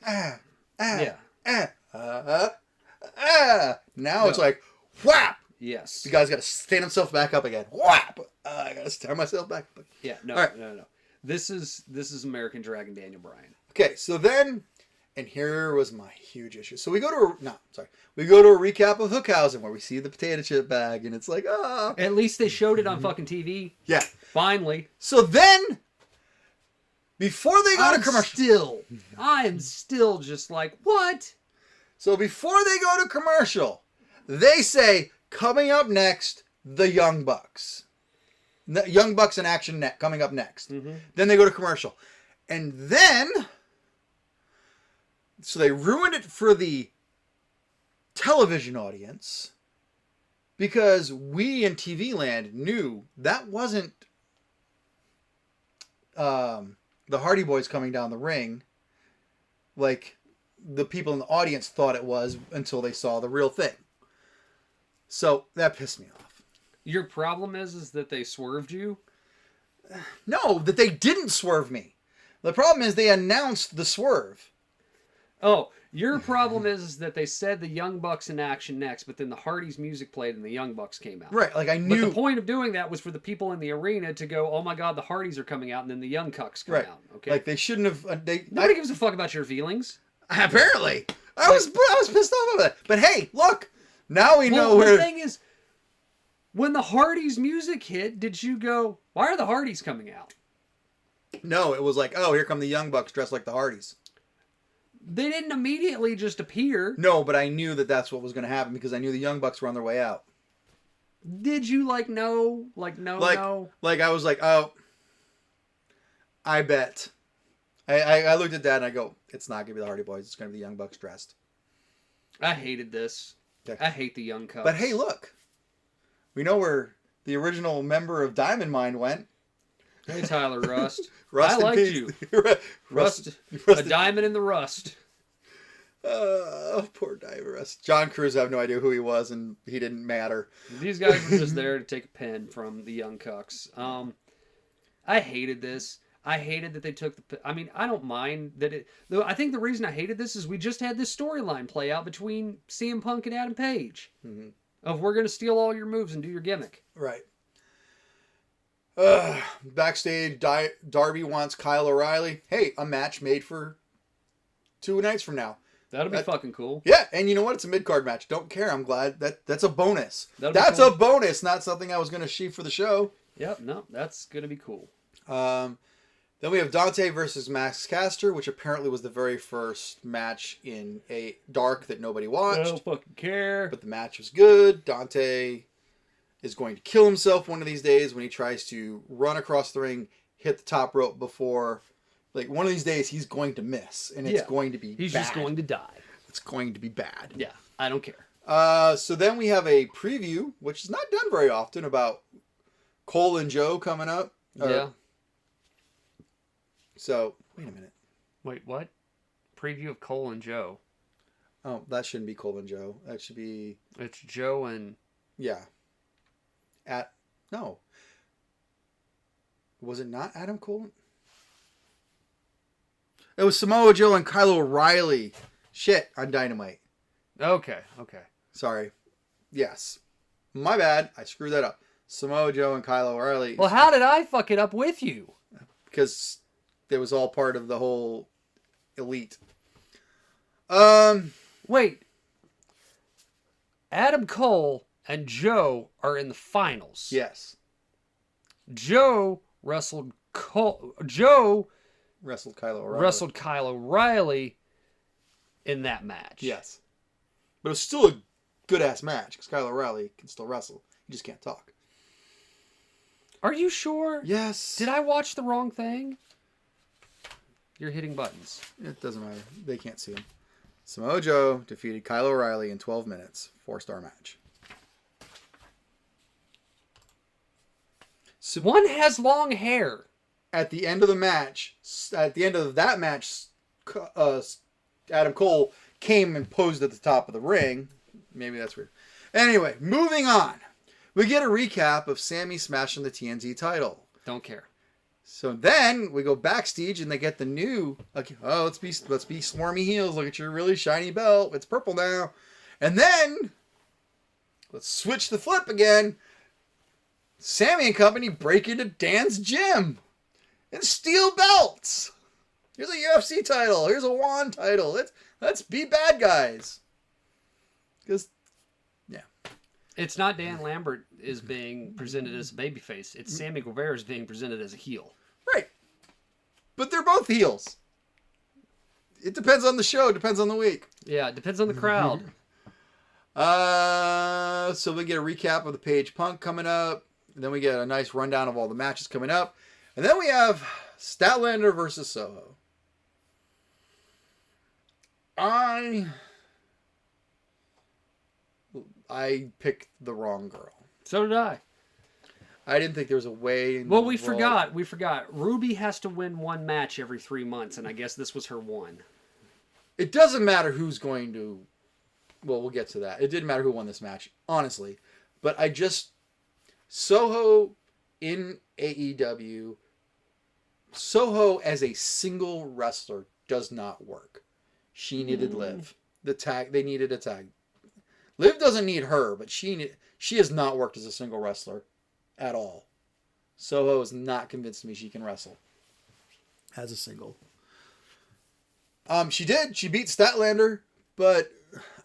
B: Now it's like, whap!
C: Yes.
B: The guy's got to stand himself back up again. Whap! I got to stand myself back up.
C: Yeah, no,
B: right.
C: no. This is American Dragon Daniel Bryan.
B: Okay, so then, and here was my huge issue. So we go to a recap of Hookhausen where we see the potato chip bag, and it's like, ah.
C: At least they showed it on fucking TV.
B: Yeah.
C: Finally.
B: So then, before they go to commercial.
C: I am still just like, what?
B: So before they go to commercial, they say, coming up next, the Young Bucks. The Young Bucks in action coming up next. Mm-hmm. Then they go to commercial. And then, so they ruined it for the television audience because we in TV land knew that wasn't the Hardy Boys coming down the ring like the people in the audience thought it was until they saw the real thing. So that pissed me off.
C: Your problem is that they swerved you?
B: No, that they didn't swerve me. The problem is they announced the swerve.
C: Oh, your problem is that they said the Young Bucks in action next, but then the Hardys music played and the Young Bucks came out.
B: Right, like I knew.
C: But the point of doing that was for the people in the arena to go, oh my God, the Hardys are coming out, and then the Young Bucks come out. Okay.
B: Like they shouldn't have.
C: Nobody gives a fuck about your feelings.
B: Apparently, I was pissed off about it. But hey, look, now we know where.
C: The thing is, When the Hardys music hit, did you go, why are the Hardys coming out?
B: No, it was like, oh, here come the Young Bucks dressed like the Hardys.
C: They didn't immediately just appear.
B: No, but I knew that that's what was going to happen because I knew the Young Bucks were on their way out.
C: Did you know? No?
B: Like I was like, oh, I bet. I looked at that and I go, it's not going to be the Hardy Boys. It's going to be the Young Bucks dressed.
C: I hated this.
B: Okay.
C: I hate the Young Cubs.
B: But hey, look. We know where the original member of Diamond Mine went.
C: Hey, Tyler Rust.
B: Rust
C: I liked
B: peace.
C: you.
B: Rust.
C: A diamond in the rust.
B: Oh, poor Diamond Rust. John Cruz, I have no idea who he was, and he didn't matter.
C: These guys were just there to take a pen from the Young Cucks. I hated this. I hated that they took the... I mean, I don't mind that it... Though I think the reason I hated this is we just had this storyline play out between CM Punk and Adam Page.
B: Mm-hmm.
C: Of we're going to steal all your moves and do your gimmick.
B: Right. Backstage, Darby wants Kyle O'Reilly. Hey, a match made for 2 nights from now.
C: That'll be fucking cool.
B: Yeah, and you know what? It's a mid-card match. Don't care. I'm glad that's a bonus.
C: That's
B: cool. A bonus, not something I was going to sheet for the show.
C: Yep, no, that's going to be cool.
B: Then we have Dante versus Max Caster, which apparently was the very first match in a dark that nobody watched.
C: I don't fucking care.
B: But the match was good. Dante is going to kill himself one of these days when he tries to run across the ring, hit the top rope before... Like, one of these days, he's going to miss, and it's going to be
C: He's
B: bad.
C: just going to die.
B: It's going to be bad.
C: Yeah, I don't care.
B: So then we have a preview, which is not done very often, about Cole and Joe coming up.
C: Yeah.
B: So, wait a minute.
C: Wait, what? Preview of Cole and Joe.
B: Oh, that shouldn't be Cole and Joe. That should be...
C: It's Joe and...
B: Yeah. No. Was it not Adam Cole? It was Samoa Joe and Kyle O'Reilly. Shit, on Dynamite.
C: Okay.
B: Sorry. Yes. My bad. I screwed that up. Samoa Joe and Kyle O'Reilly.
C: Well, how did I fuck it up with you?
B: Because it was all part of the whole elite.
C: Wait. Adam Cole and Joe are in the finals.
B: Yes.
C: Joe wrestled Cole. Joe
B: wrestled Kyle
C: O'Reilly in that match.
B: Yes. But it was still a good-ass match because Kyle O'Reilly can still wrestle. He just can't talk.
C: Are you sure?
B: Yes.
C: Did I watch the wrong thing? You're hitting buttons.
B: It doesn't matter. They can't see him. Samoa Joe defeated Kyle O'Reilly in 12 minutes. 4-star match.
C: So one has long hair.
B: At the end of that match, Adam Cole came and posed at the top of the ring. Maybe that's weird. Anyway, moving on. We get a recap of Sammy smashing the TNT title.
C: Don't care.
B: So then we go backstage and they get the new. Okay, oh, let's be swarmy heels. Look at your really shiny belt. It's purple now. And then let's switch the flip again. Sammy and company break into Dan's gym and steal belts. Here's a UFC title. Here's a WAN title. Let's be bad guys. Because, yeah.
C: It's not Dan Lambert is being presented as a babyface. It's Sammy Guevara is being presented as a heel.
B: Right. But they're both heels. It depends on the show. It depends on the week.
C: Yeah, it depends on the crowd.
B: So we get a recap of the Page Punk coming up. And then we get a nice rundown of all the matches coming up. And then we have Statlander versus Soho. I picked the wrong girl.
C: So did I.
B: I didn't think there was a way.
C: Well, we forgot. Ruby has to win one match every 3 months, and I guess this was her one.
B: It doesn't matter who's going to... Well, we'll get to that. It didn't matter who won this match, honestly. But I just... Soho in AEW... Soho as a single wrestler does not work. She needed Liv. They needed a tag. Liv doesn't need her, but she has not worked as a single wrestler at all. Soho has not convinced me she can wrestle as a single. She did. She beat Statlander, but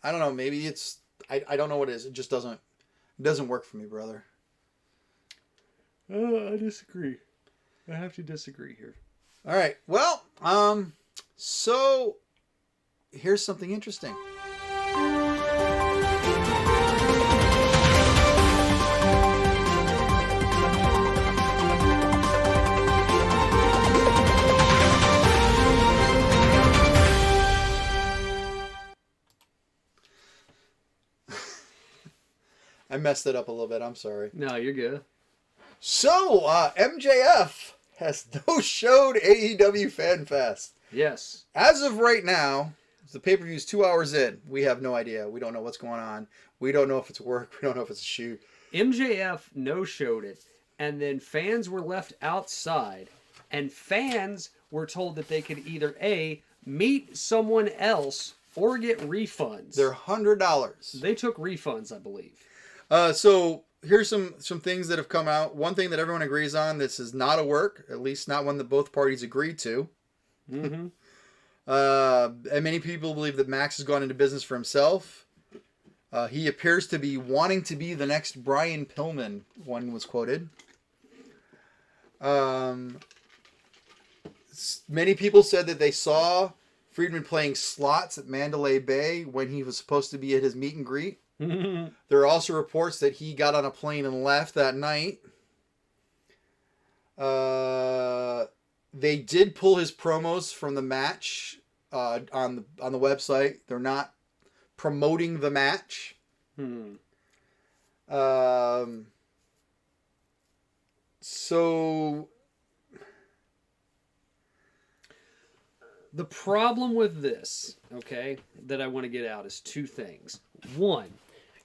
B: I don't know. Maybe it's I don't know what it is. It just doesn't work for me, brother.
C: I disagree. I have to disagree here.
B: All right. Well, so here's something interesting. I messed it up a little bit. I'm sorry.
C: No, you're good.
B: So, MJF has no-showed AEW Fan Fest.
C: Yes.
B: As of right now, the pay-per-view is 2 hours in. We have no idea. We don't know what's going on. We don't know if it's work. We don't know if it's a shoot.
C: MJF no-showed it, and then fans were left outside, and fans were told that they could either A, meet someone else or get refunds.
B: They're $100.
C: They took refunds, I believe.
B: So here's some things that have come out. One thing that everyone agrees on: this is not a work, at least not one that both parties agreed to.
C: Mm-hmm.
B: And many people believe that Max has gone into business for himself. He appears to be wanting to be the next Brian Pillman. One was quoted. Many people said that they saw Friedman playing slots at Mandalay Bay when he was supposed to be at his meet and greet. There are also reports that he got on a plane and left that night. They did pull his promos from the match on the website. They're not promoting the match. So
C: the problem with this, okay, that I want to get out is two things. One,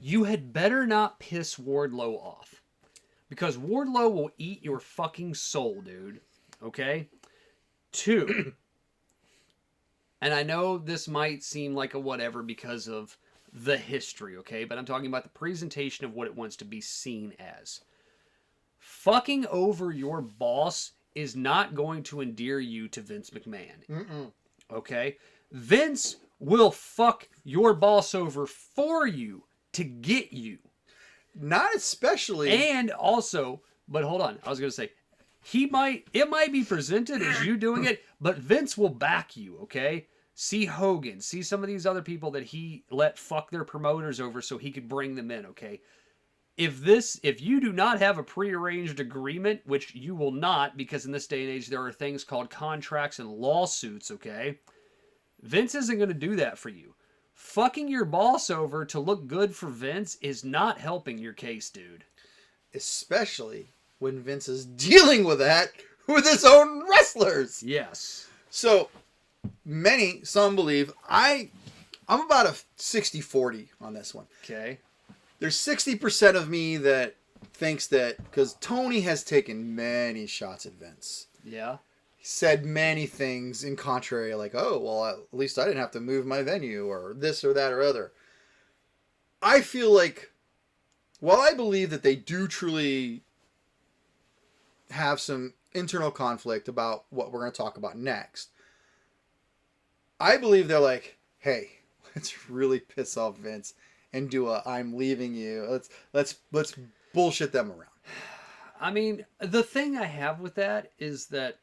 C: you had better not piss Wardlow off. Because Wardlow will eat your fucking soul, dude. Okay? Two, and I know this might seem like a whatever because of the history, okay? But I'm talking about the presentation of what it wants to be seen as. Fucking over your boss is not going to endear you to Vince McMahon. Okay? Vince will fuck your boss over for you to get you.
B: not especially.
C: And also, but hold on, I was going to say, it might be presented as you doing it, but Vince will back you, okay? See Hogan, see some of these other people that he let fuck their promoters over so he could bring them in, okay? If you do not have a prearranged agreement, which you will not, because in this day and age there are things called contracts and lawsuits, okay? Vince isn't going to do that for you. Fucking your boss over to look good for Vince is not helping your case, dude.
B: Especially when Vince is dealing with that with his own wrestlers.
C: Yes.
B: So, some believe, I'm about a 60-40 on this one.
C: Okay.
B: There's 60% of me that thinks that, because Tony has taken many shots at Vince.
C: Yeah.
B: He said many things in contrary, like, oh, well, at least I didn't have to move my venue, or this or that or other. I feel like, while I believe that they do truly have some internal conflict about what we're going to talk about next, I believe they're like, hey, let's really piss off Vince and do a I'm leaving you. Let's bullshit them around.
C: I mean, the thing I have with that is that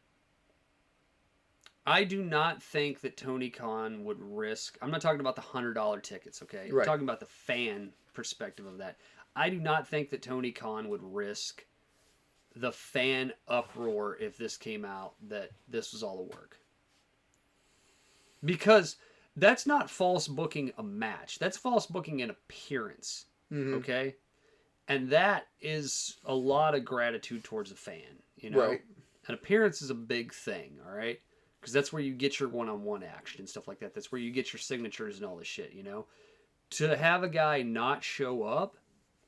C: I do not think that Tony Khan would risk. I'm not talking about the $100 tickets, okay?
B: Right.
C: I'm talking about the fan perspective of that. I do not think that Tony Khan would risk the fan uproar if this came out that this was all a work. Because that's not false booking a match. That's false booking an appearance. Mm-hmm. Okay? And that is a lot of gratitude towards a fan. You know?
B: Right.
C: An appearance is a big thing, all right? Because that's where you get your one-on-one action and stuff like that. That's where you get your signatures and all this shit, you know? To have a guy not show up,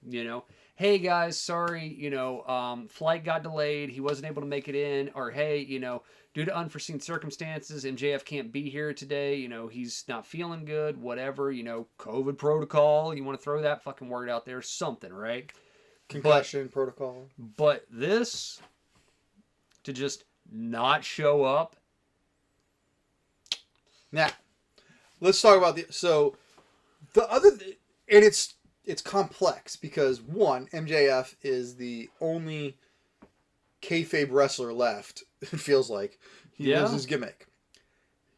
C: you know, hey guys, sorry, you know, flight got delayed, he wasn't able to make it in, or hey, you know, due to unforeseen circumstances, MJF can't be here today, you know, he's not feeling good, whatever, you know, COVID protocol, you want to throw that fucking word out there, something, right?
B: Concussion protocol.
C: But this, to just not show up.
B: Now, let's talk about the other, and it's complex because one, MJF is the only kayfabe wrestler left. It feels like he loses his gimmick.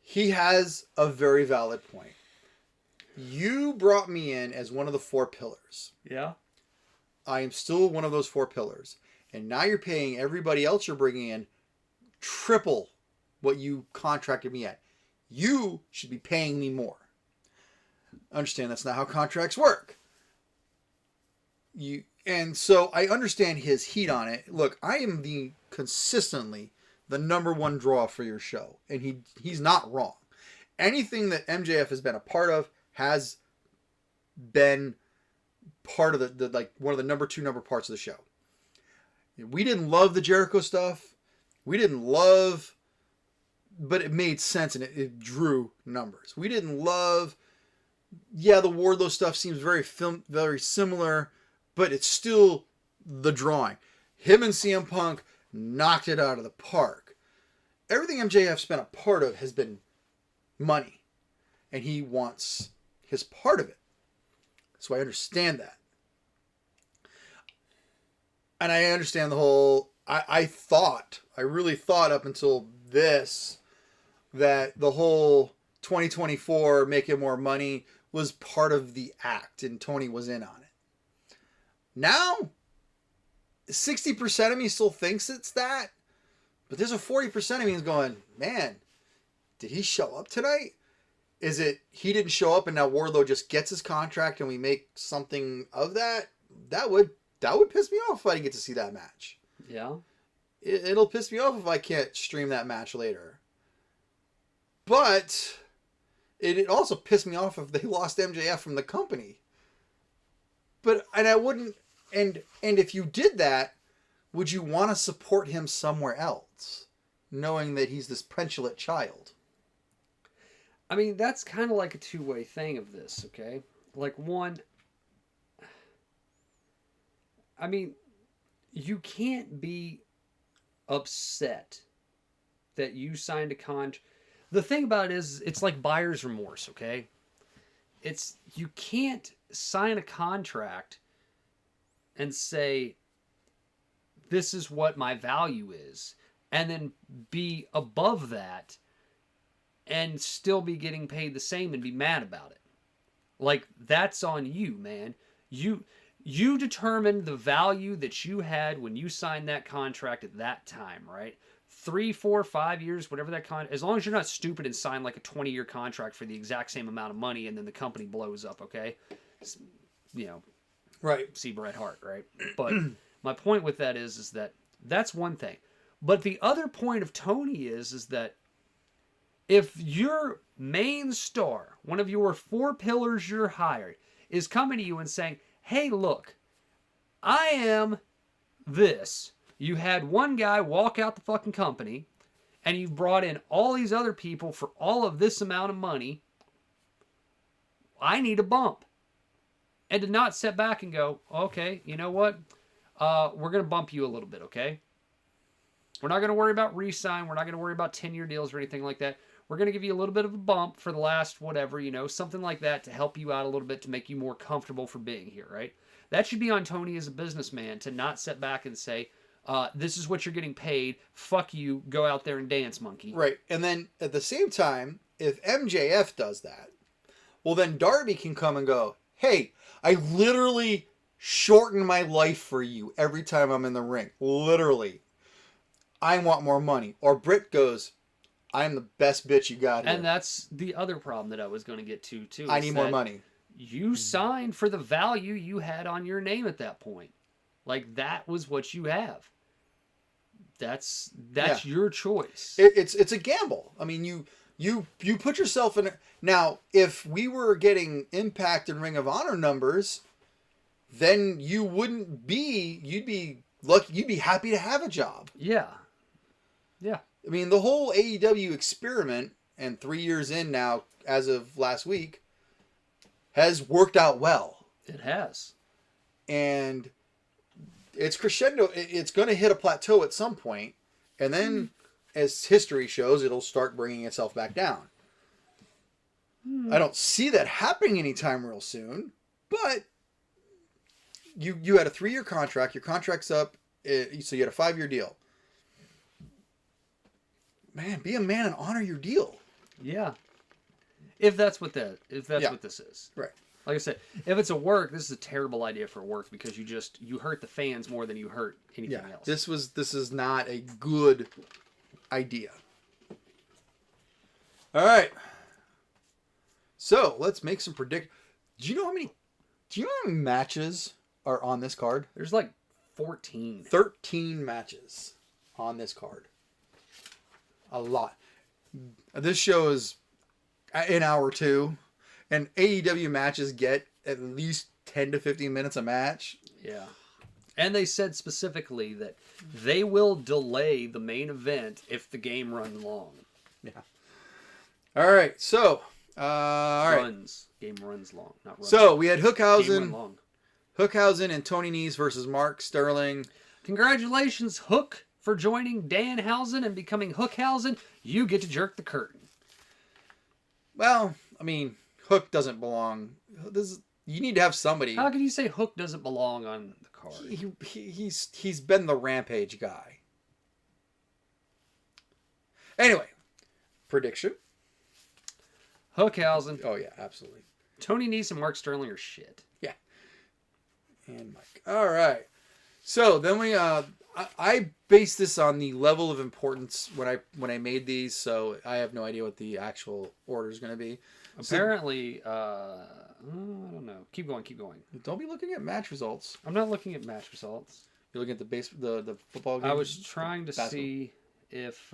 B: He has a very valid point. You brought me in as one of the 4 pillars.
C: Yeah.
B: I am still one of those 4 pillars. And now you're paying everybody else you're bringing in triple what you contracted me at. You should be paying me more. Understand that's not how contracts work. And so I understand his heat on it. Look, I am consistently the number 1 draw for your show. And he's not wrong. Anything that MJF has been a part of has been part of the like one of the number 2 parts of the show. We didn't love the Jericho stuff. We didn't love, but it made sense and it drew numbers. We didn't love, the Wardlow stuff seems very similar, but it's still the drawing. Him and CM Punk knocked it out of the park. Everything MJF's been a part of has been money, and he wants his part of it. So I understand that. And I understand the whole, I really thought up until this, that the whole 2024 making more money was part of the act and Tony was in on it. Now, 60% of me still thinks it's that, but there's a 40% of me is going, man, did he show up tonight? Is it he didn't show up and now Wardlow just gets his contract and we make something of that? That would piss me off if I didn't get to see that match.
C: Yeah.
B: It'll piss me off if I can't stream that match later. But it also pissed me off if they lost MJF from the company. And I wouldn't, and if you did that, would you want to support him somewhere else, knowing that he's this petulant child?
C: I mean, that's kind of like a two-way thing of this, okay? Like, one, I mean, you can't be upset that you signed a contract. The thing about it is, it's like buyer's remorse, okay? You can't sign a contract and say, this is what my value is, and then be above that and still be getting paid the same and be mad about it. Like, that's on you, man. You determined the value that you had when you signed that contract at that time, right? 3, 4, 5 years, whatever that as long as you're not stupid and sign like a 20-year contract for the exact same amount of money and then the company blows up, okay?
B: Right.
C: See Bret Hart, right? But my point with that is that that's one thing. But the other point of Tony is that if your main star, one of your 4 pillars you're hired, is coming to you and saying, hey, look, I am this. You had one guy walk out the fucking company, and you've brought in all these other people for all of this amount of money. I need a bump. And to not sit back and go, okay, you know what? We're going to bump you a little bit, okay? We're not going to worry about re-sign. We're not going to worry about 10-year deals or anything like that. We're going to give you a little bit of a bump for the last whatever, something like that to help you out a little bit to make you more comfortable for being here, right? That should be on Tony as a businessman to not sit back and say, this is what you're getting paid. Fuck you. Go out there and dance, monkey.
B: Right. And then at the same time, if MJF does that, well, then Darby can come and go, hey, I literally shorten my life for you every time I'm in the ring. Literally. I want more money. Or Britt goes, I'm the best bitch you got here.
C: And that's the other problem that I was going to get to, too.
B: I need more money.
C: You signed for the value you had on your name at that point. Like, that was what you have. That's your choice.
B: It's a gamble. I mean, you put yourself in. Now, if we were getting Impact and Ring of Honor numbers, then you'd be lucky. You'd be happy to have a job.
C: Yeah. Yeah.
B: I mean, the whole AEW experiment, and 3 years in now, as of last week, has worked out well.
C: It has.
B: And it's crescendo. It's going to hit a plateau at some point, and then, as history shows, it'll start bringing itself back down. I don't see that happening anytime real soon, but you had a 3-year contract. Your contract's up, so you had a 5-year deal. man, be a man and honor your deal.
C: Yeah. If that's what this is.
B: Right.
C: Like I said, if it's a work, this is a terrible idea for work because you hurt the fans more than you hurt anything else.
B: This is not a good idea. All right. So let's make some predict. Do you know how many matches are on this card?
C: There's like 14.
B: 13 matches on this card. A lot. This show is an hour 2, and AEW matches get at least 10 to 15 minutes a match.
C: Yeah. And they said specifically that they will delay the main event if the game runs long.
B: Yeah. All right. So, all right.
C: Game runs long, not runs.
B: So we had
C: Game run
B: Hookhausen
C: long.
B: And Tony Nese versus Mark Sterling.
C: Congratulations, Hook, for joining Danhausen and becoming Hookhausen. You get to jerk the curtain.
B: Well, I mean, Hook doesn't belong. You need to have somebody.
C: How can you say Hook doesn't belong on the card?
B: He's been the Rampage guy. Anyway, prediction.
C: Hookhausen.
B: Oh yeah, absolutely.
C: Tony Nese and Mark Sterling are shit.
B: Yeah. And Mike. All right. So then we I based this on the level of importance when I made these, so I have no idea what the actual order is going to be.
C: Apparently, I don't know. Keep going.
B: Don't be looking at match results.
C: I'm not looking at match results.
B: You're looking at the football game.
C: I was trying to see if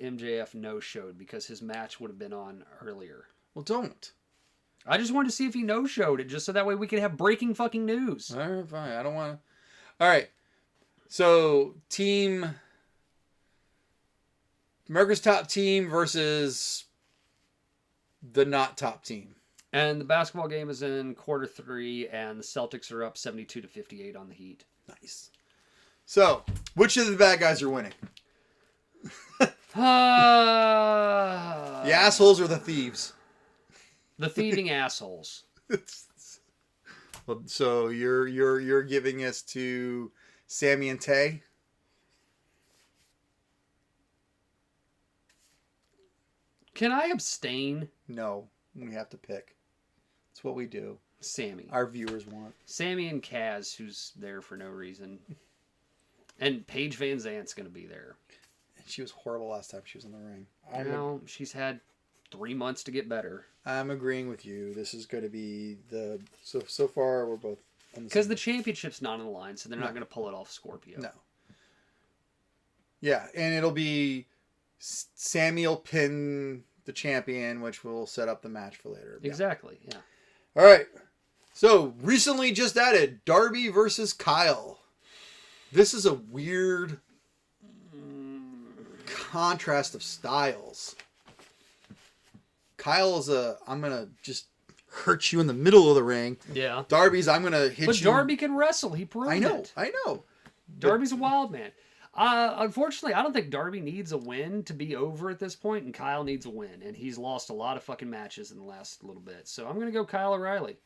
C: MJF no-showed because his match would have been on earlier.
B: Well, don't.
C: I just wanted to see if he no-showed it, just so that way we could have breaking fucking news.
B: All right, fine. I don't want to. All right. So, America's top team versus the not top team.
C: And the basketball game is in quarter 3, and the Celtics are up 72-58 on the Heat.
B: Nice. So, which of the bad guys are winning? The assholes or the thieves?
C: The thieving assholes.
B: Well, so you're giving us to Sammy and Tay?
C: Can I abstain?
B: No, we have to pick. It's what we do.
C: Sammy.
B: Our viewers want.
C: Sammy and Kaz, who's there for no reason. And Paige Van Zant's going to be there.
B: She was horrible last time she was in the ring.
C: She's had 3 months to get better.
B: I'm agreeing with you. This is going to be so far we're both on the
C: because
B: same.
C: the championship's not on the line, so they're not going to pull it off Scorpio.
B: No. Yeah, and it'll be Sammy will pin the champion, which will set up the match for later.
C: Exactly. Yeah.
B: All right. So recently just added Darby versus Kyle. This is a weird contrast of styles. Kyle is I'm going to just hurt you in the middle of the ring.
C: Yeah.
B: Darby's, I'm going to hit you.
C: But Darby can wrestle. He proved it.
B: I know.
C: Darby's a wild man. Unfortunately, I don't think Darby needs a win to be over at this point, and Kyle needs a win. And he's lost a lot of fucking matches in the last little bit. So I'm going to go Kyle O'Reilly.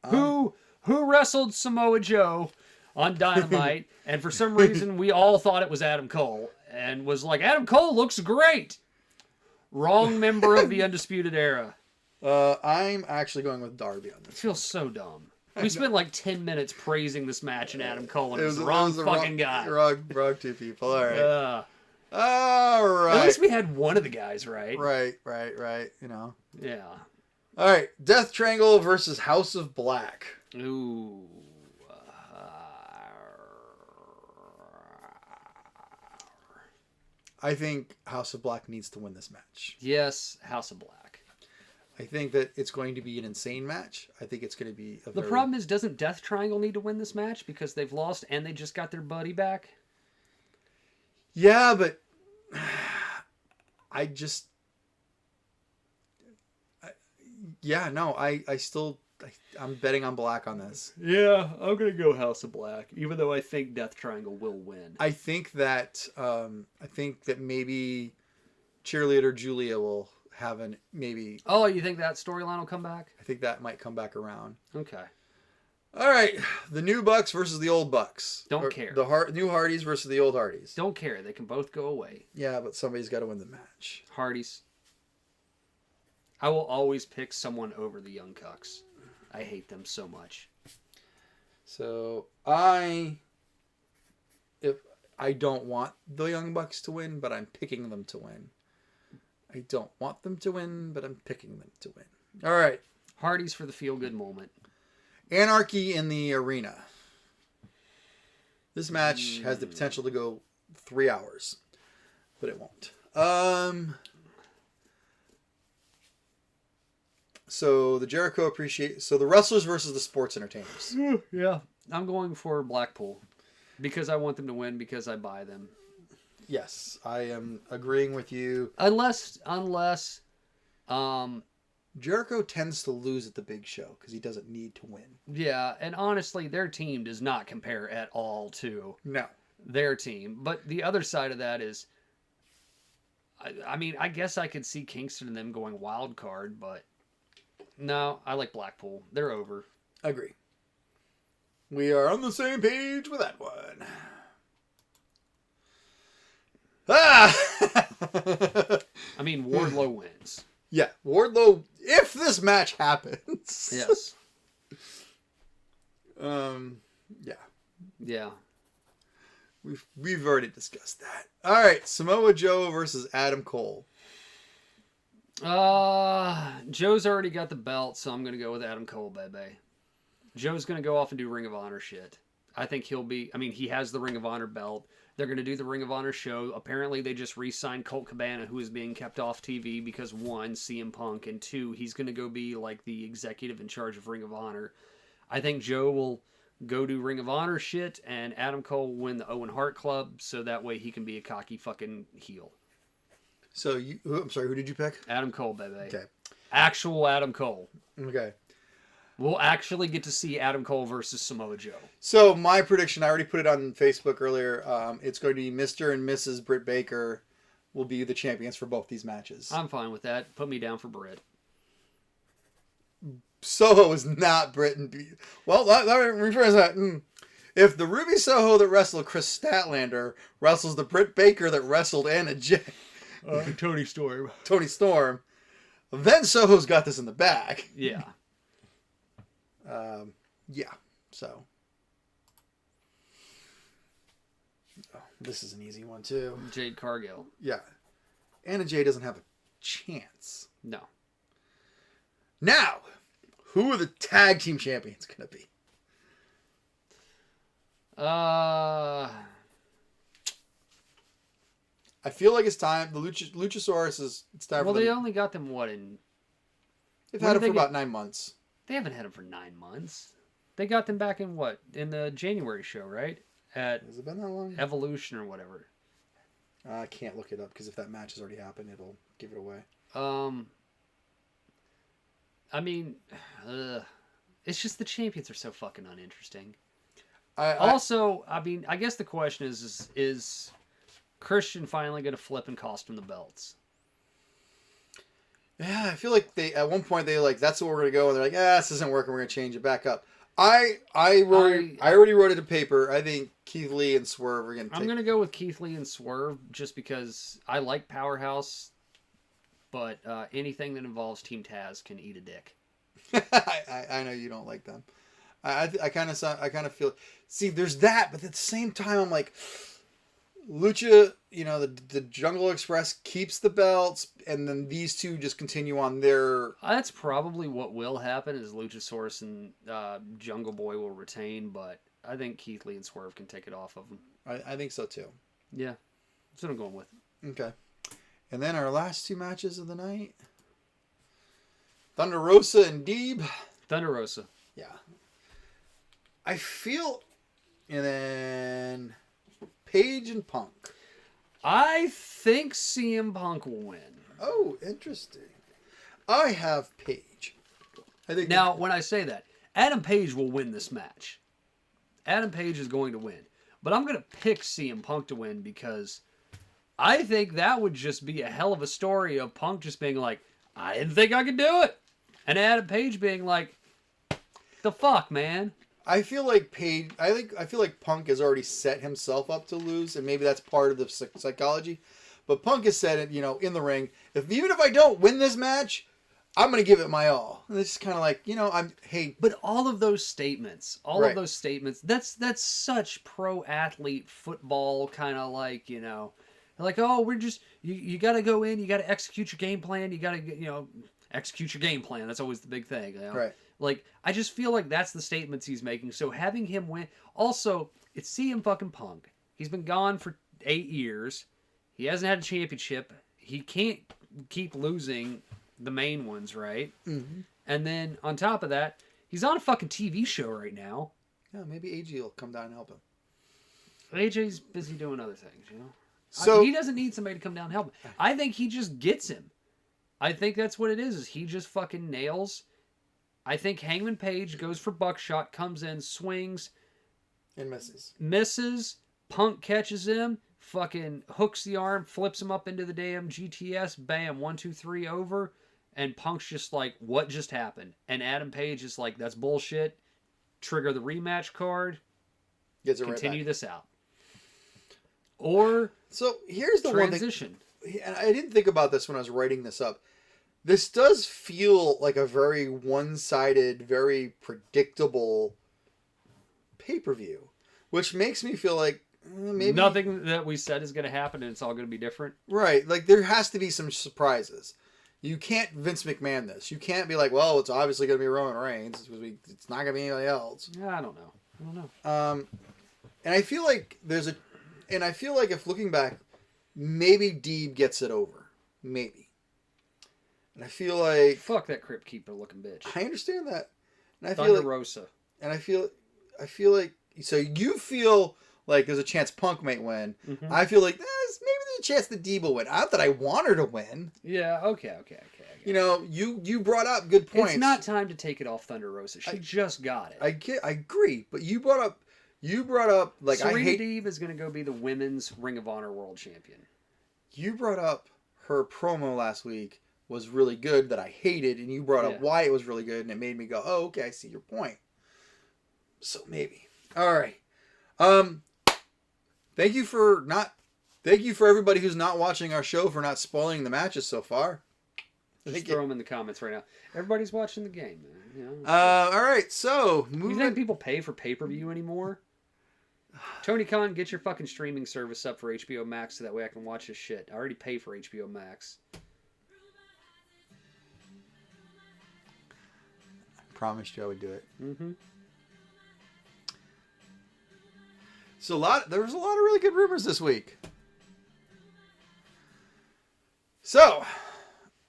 C: Who wrestled Samoa Joe on Dynamite, and for some reason we all thought it was Adam Cole, and was like, Adam Cole looks great. Wrong member of the Undisputed Era.
B: I'm actually going with Darby on this.
C: It feels so dumb. We spent like 10 minutes praising this match and Adam Cole, and it was the wrong fucking guy.
B: Wrong two people. All right.
C: All
B: right.
C: At least we had one of the guys right.
B: Right. You know.
C: Yeah.
B: All right. Death Triangle versus House of Black.
C: Ooh.
B: I think House of Black needs to win this match.
C: Yes, House of Black.
B: I think that it's going to be an insane match. I think it's going to be
C: The problem is, doesn't Death Triangle need to win this match because they've lost and they just got their buddy back?
B: Yeah, but I'm betting on Black on this.
C: Yeah, I'm going to go House of Black, even though I think Death Triangle will win.
B: I think that maybe Cheerleader Julia will have maybe.
C: Oh, you think that storyline will come back?
B: I think that might come back around.
C: Okay.
B: All right, the new Bucks versus the old Bucks.
C: Don't care.
B: The new Hardys versus the old Hardys.
C: Don't care. They can both go away.
B: Yeah, but somebody's got to win the match.
C: Hardys. I will always pick someone over the Young Cucks. I hate them so much.
B: So I don't want the Young Bucks to win, but I'm picking them to win. I don't want them to win, but I'm picking them to win. All right.
C: Hardys for the feel-good moment.
B: Anarchy in the arena. This match has the potential to go 3 hours, but it won't. So the the wrestlers versus the sports entertainers.
C: Yeah. I'm going for Blackpool because I want them to win because I buy them.
B: Yes, I am agreeing with you.
C: Unless
B: Jericho tends to lose at the big show because he doesn't need to win.
C: yeah, and honestly, their team does not compare at all to
B: No.
C: their team. But the other side of that is, I mean, I guess I could see Kingston and them going wild card, but no, I like Blackpool. They're over.
B: Agree. We are on the same page with that one.
C: I mean, Wardlow wins.
B: Yeah, Wardlow, if this match happens.
C: Yes.
B: Yeah.
C: Yeah.
B: We've already discussed that. All right, Samoa Joe versus Adam Cole.
C: Joe's already got the belt, so I'm gonna go with Adam Cole, baby. Joe's gonna go off and do Ring of Honor shit. I think he has the Ring of Honor belt. They're going to do the Ring of Honor show. Apparently, they just re-signed Colt Cabana, who is being kept off TV because, 1, CM Punk, and 2, he's going to go be like the executive in charge of Ring of Honor. I think Joe will go do Ring of Honor shit, and Adam Cole will win the Owen Hart Club, so that way he can be a cocky fucking heel.
B: So, I'm sorry, who did you pick?
C: Adam Cole, baby.
B: Okay.
C: Actual Adam Cole.
B: Okay.
C: We'll actually get to see Adam Cole versus Samoa Joe.
B: So my prediction, I already put it on Facebook earlier. It's going to be Mr. and Mrs. Britt Baker will be the champions for both these matches.
C: I'm fine with that. Put me down for Britt.
B: Soho is not Britt and well, let me rephrase that. If the Ruby Soho that wrestled Chris Statlander wrestles the Britt Baker that wrestled Anna Jay,
C: Tony Storm,
B: then Soho's got this in the bag.
C: Yeah.
B: Yeah, so. Oh, this is an easy one, too.
C: Jade Cargill.
B: Yeah. Anna Jay doesn't have a chance.
C: No.
B: Now, who are the tag team champions going to be? I feel like it's time. The Luchasaurus is. It's time for them.
C: Well, they only got them, what, in...
B: They've had them for about 9 months.
C: They haven't had them for 9 months. They got them back in what? In the January show, right? Has
B: it been that long?
C: Evolution or whatever.
B: I can't look it up because if that match has already happened, it'll give it away.
C: I mean, it's just the champions are so fucking uninteresting. I guess the question is Christian finally going to flip and cost him the belts?
B: Yeah, I feel like at one point they that's where we're gonna go, and they're like, this isn't working. We're gonna change it back up. I already wrote it to paper. I think Keith Lee and Swerve are gonna. I'm
C: gonna go with Keith Lee and Swerve just because I like Powerhouse, but anything that involves Team Taz can eat a dick.
B: I know you don't like them. I kind of feel. See, there's that, but at the same time, I'm like. Lucha, the Jungle Express keeps the belts, and then these two just continue on their...
C: That's probably what will happen, is Luchasaurus and Jungle Boy will retain, but I think Keith Lee and Swerve can take it off of them.
B: I think so, too.
C: Yeah. That's what I'm going with.
B: Okay. And then our last 2 matches of the night. Thunder Rosa and Deeb.
C: Thunder Rosa.
B: Yeah. I feel... And then... Paige and Punk.
C: I think CM Punk will win.
B: Oh, interesting. I have Paige.
C: Now, when I say that, Adam Page will win this match. Adam Page is going to win. But I'm going to pick CM Punk to win because I think that would just be a hell of a story of Punk just being like, I didn't think I could do it. And Adam Page being like, the fuck, man?
B: I feel like I feel like Punk has already set himself up to lose, and maybe that's part of the psychology. But Punk has said it, in the ring. Even if I don't win this match, I'm gonna give it my all. And it's kind of like,
C: But all of those statements,
B: Right.
C: that's such pro athlete football kind of like, like, oh, we're just you got to go in, you got to execute your game plan, you got to execute your game plan. That's always the big thing.
B: Right.
C: Like, I just feel like that's the statements he's making. So having him win, also, it's CM fucking Punk. He's been gone for 8 years. He hasn't had a championship. He can't keep losing the main ones, right?
B: Mm-hmm.
C: And then on top of that, he's on a fucking TV show right now.
B: Yeah, maybe AJ will come down and help him.
C: AJ's busy doing other things,
B: So
C: he doesn't need somebody to come down and help him. I think he just gets him. I think that's what it is he just fucking nails. I think Hangman Page goes for buckshot, comes in, swings,
B: and misses.
C: Misses. Punk catches him, fucking hooks the arm, flips him up into the damn GTS, bam, 1, 2, 3 over, and Punk's just like, what just happened? And Adam Page is like, that's bullshit. Trigger the rematch card.
B: Gets it
C: Continue
B: right back.
C: this out. Or
B: so here's the
C: transition.
B: One thing, and I didn't think about this when I was writing this up. This does feel like a very one-sided, very predictable pay-per-view, which makes me feel like maybe
C: nothing that we said is going to happen, and it's all going to be different.
B: Right, like there has to be some surprises. You can't Vince McMahon this. You can't be like, well, it's obviously going to be Roman Reigns. It's not going to be anybody else.
C: Yeah, I don't know.
B: And I feel like if looking back, maybe Deeb gets it over, maybe. And I feel like
C: fuck that Crypt Keeper looking bitch.
B: I understand that, and I
C: Thunder
B: feel like
C: Rosa.
B: And I feel like so you feel like there's a chance Punk might win.
C: Mm-hmm.
B: I feel like maybe there's a chance that Deeb will win. Not that I want her to win.
C: Yeah. Okay.
B: You brought up good points.
C: It's not time to take it off Thunder Rosa. She just got it.
B: I agree, but you brought up like
C: Serena Deeb is going to go be the women's Ring of Honor World Champion.
B: You brought up her promo last week was really good that I hated, and you brought up why it was really good, and it made me go, oh, okay, I see your point. So maybe. All right. Thank you for everybody who's not watching our show for not spoiling the matches so far.
C: Just throw them in the comments right now. Everybody's watching the game, man.
B: All right, so
C: you think people pay for pay-per-view anymore? Tony Khan, get your fucking streaming service up for HBO Max so that way I can watch this shit. I already pay for HBO Max.
B: Promised you I would do it.
C: Mm-hmm.
B: So there was a lot of really good rumors this week. So,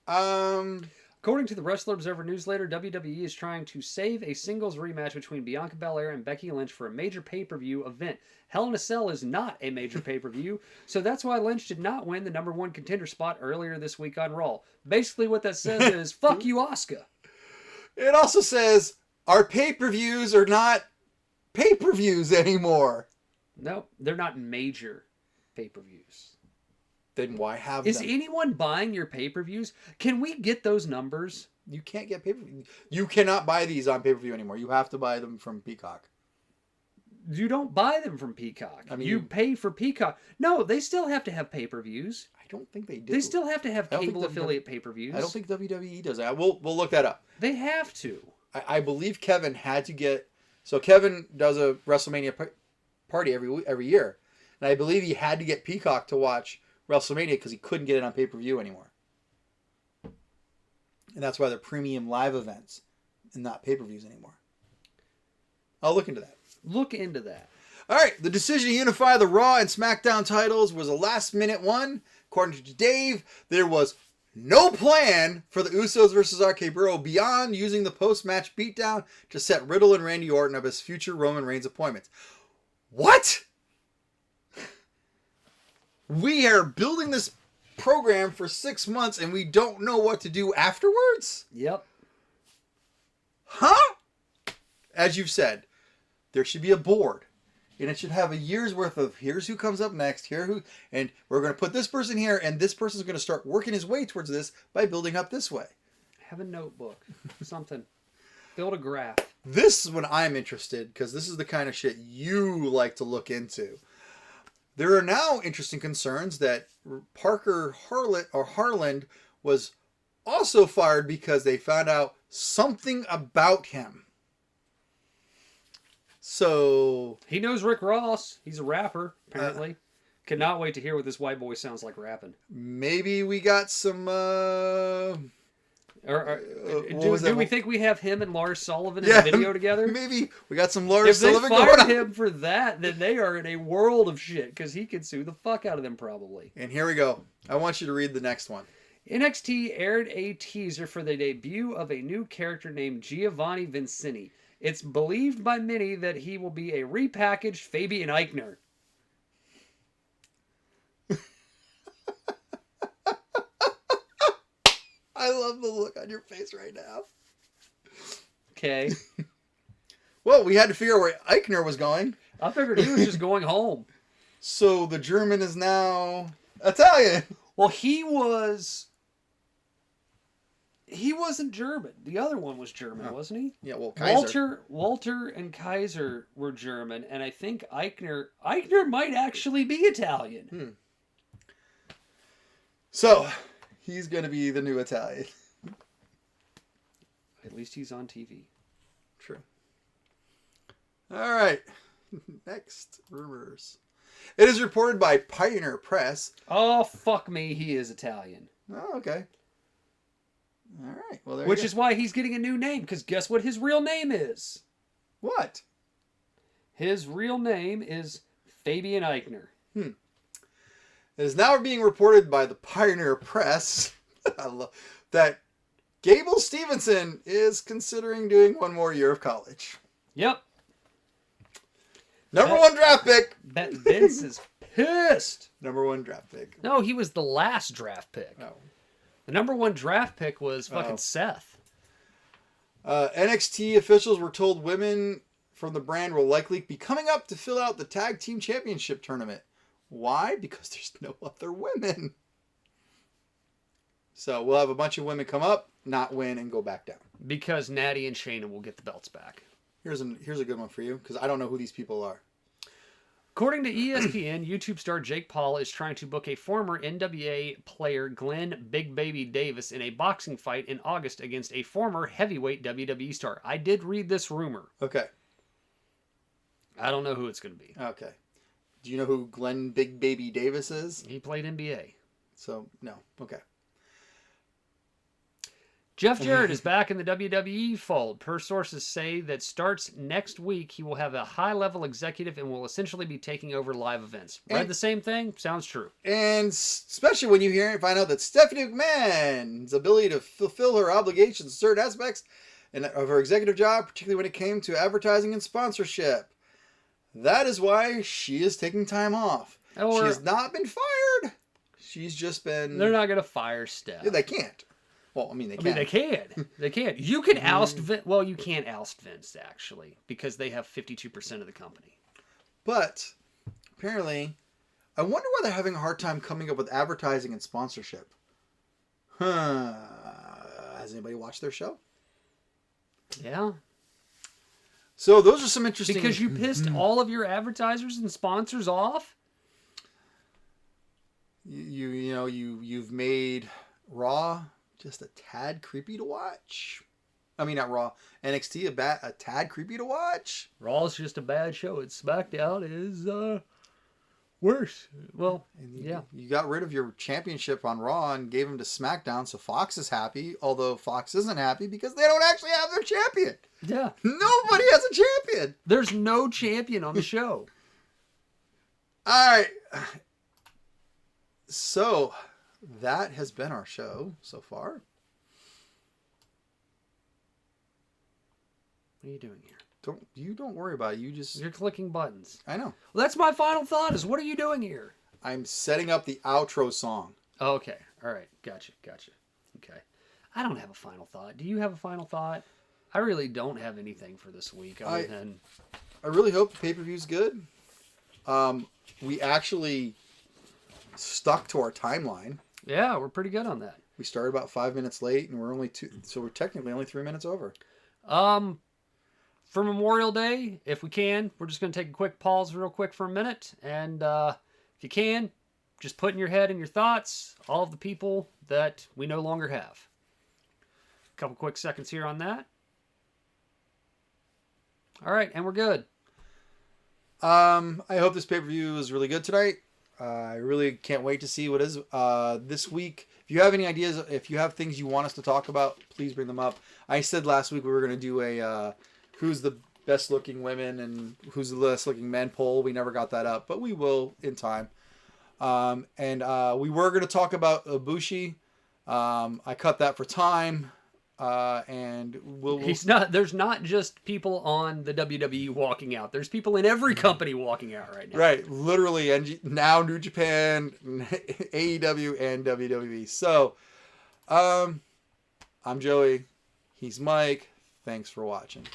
C: according to the Wrestler Observer newsletter, WWE is trying to save a singles rematch between Bianca Belair and Becky Lynch for a major pay-per-view event. Hell in a Cell is not a major pay-per-view, so that's why Lynch did not win the number 1 contender spot earlier this week on Raw. Basically what that says is, fuck you, Asuka.
B: It also says our pay-per-views are not pay-per-views anymore.
C: No, they're not major pay-per-views.
B: Then why have
C: Is
B: them?
C: anyone buying your pay-per-views? Can we get those numbers?
B: You can't get pay-per-view. You cannot buy these on pay-per-view anymore. You have to buy them from Peacock.
C: You don't buy them from Peacock.
B: I mean,
C: you pay for Peacock. No, they still have to have pay-per-views.
B: I don't think they do.
C: They still have to have cable affiliate pay-per-views.
B: I don't think WWE does that. We'll look that up.
C: They have to.
B: I believe Kevin had to get... So Kevin does a WrestleMania party every year. And I believe he had to get Peacock to watch WrestleMania because he couldn't get it on pay-per-view anymore. And that's why they're premium live events and not pay-per-views anymore. I'll look into that.
C: Look into that.
B: All right, the decision to unify the Raw and SmackDown titles was a last-minute one. According to Dave, there was no plan for the Usos versus RK Bro beyond using the post-match beatdown to set Riddle and Randy Orton up as future Roman Reigns appointments. What? We are building this program for 6 months and we don't know what to do afterwards?
C: Yep.
B: Huh? As you've said, there should be a board. And it should have a year's worth of here's who comes up next, and we're going to put this person here, and this person's going to start working his way towards this by building up this way.
C: Have a notebook. Something. Build a graph.
B: This is when I'm interested, because this is the kind of shit you like to look into. There are now interesting concerns that Parker Harland was also fired because they found out something about him. So
C: he knows Rick Ross. He's a rapper, apparently. Cannot wait to hear what this white boy sounds like rapping.
B: Maybe we got some...
C: do we think we have him and Lars Sullivan in a video together?
B: Maybe we got some Lars Sullivan
C: going on.
B: If
C: they fired him for that, then they are in a world of shit, because he could sue the fuck out of them probably.
B: And here we go. I want you to read the next one.
C: NXT aired a teaser for the debut of a new character named Giovanni Vincini. It's believed by many that he will be a repackaged Fabian Eichner.
B: I love the look on your face right now.
C: Okay.
B: Well, we had to figure out where Eichner was going.
C: I figured he was just going home.
B: So the German is now Italian.
C: Well, he wasn't German. The other one was German, wasn't he?
B: Yeah, well, Kaiser.
C: Walter and Kaiser were German, and I think Eichner might actually be Italian.
B: So, he's going to be the new Italian.
C: At least he's on TV.
B: True. All right. Next rumors. It is reported by Pioneer Press.
C: Oh, fuck me. He is Italian.
B: Oh, okay. All right. Well,
C: Which is why he's getting a new name, because guess what his real name is?
B: What?
C: His real name is Fabian Eichner.
B: It is now being reported by the Pioneer Press that Gable Stevenson is considering doing one more year of college.
C: Yep.
B: Number one draft pick.
C: Vince is pissed.
B: Number one draft pick.
C: No, he was the last draft pick.
B: Oh.
C: The number one draft pick was fucking Seth.
B: NXT officials were told women from the brand will likely be coming up to fill out the Tag Team Championship tournament. Why? Because there's no other women. So we'll have a bunch of women come up, not win, and go back down.
C: Because Natty and Shayna will get the belts back.
B: Here's a good one for you, because I don't know who these people are.
C: According to ESPN, YouTube star Jake Paul is trying to book a former NWA player Glenn Big Baby Davis in a boxing fight in August against a former heavyweight WWE star. I did read this rumor.
B: Okay.
C: I don't know who it's going to be.
B: Okay. Do you know who Glenn Big Baby Davis is?
C: He played NBA.
B: So, no. Okay.
C: Jeff Jarrett is back in the WWE fold. Per sources say that starts next week, he will have a high-level executive and will essentially be taking over live events. Read the same thing? Sounds true.
B: And especially when you hear and find out that Stephanie McMahon's ability to fulfill her obligations in certain aspects of her executive job, particularly when it came to advertising and sponsorship. That is why she is taking time off. She has not been fired. She's just been...
C: They're not going to fire Steph.
B: Yeah, they can't. Well, I mean, they can.
C: They can. They can. You can oust Vince. Well, you can't oust Vince, actually, because they have 52% of the company.
B: But, apparently, I wonder why they're having a hard time coming up with advertising and sponsorship. Has anybody watched their show?
C: Yeah.
B: So, those are some interesting...
C: Because you pissed all of your advertisers and sponsors off?
B: You've made Raw... just a tad creepy to watch. I mean, not Raw. NXT, a tad creepy to watch.
C: Raw's just a bad show. And SmackDown is worse. Well, yeah.
B: You got rid of your championship on Raw and gave him to SmackDown, so Fox is happy. Although Fox isn't happy because they don't actually have their champion.
C: Yeah.
B: Nobody has a champion.
C: There's no champion on the show.
B: All right. So... that has been our show so far.
C: What are you doing here?
B: Don't worry about it.
C: You're clicking buttons.
B: I know.
C: Well, that's my final thought is, what are you doing here?
B: I'm setting up the outro song.
C: Oh, okay. All right. Gotcha. Okay. I don't have a final thought. Do you have a final thought? I really don't have anything for this week other than...
B: I really hope the pay-per-view's good. We actually stuck to our timeline.
C: Yeah, we're pretty good on that.
B: We started about 5 minutes late, and we're technically only 3 minutes over.
C: For Memorial Day, if we can, we're just going to take a quick pause real quick for a minute. And if you can, just put in your head and your thoughts all of the people that we no longer have. A couple quick seconds here on that. All right, and we're good.
B: I hope this pay-per-view is really good tonight. I really can't wait to see what is this week. If you have any ideas, if you have things you want us to talk about, please bring them up. I said last week we were going to do a who's the best looking women and who's the best looking men poll. We never got that up, but we will in time. And we were going to talk about Ibushi. I cut that for time. And
C: there's not just people on the WWE walking out. There's people in every company walking out right now.
B: Right. Literally. And now New Japan, AEW, and WWE. So, I'm Joey. He's Mike. Thanks for watching.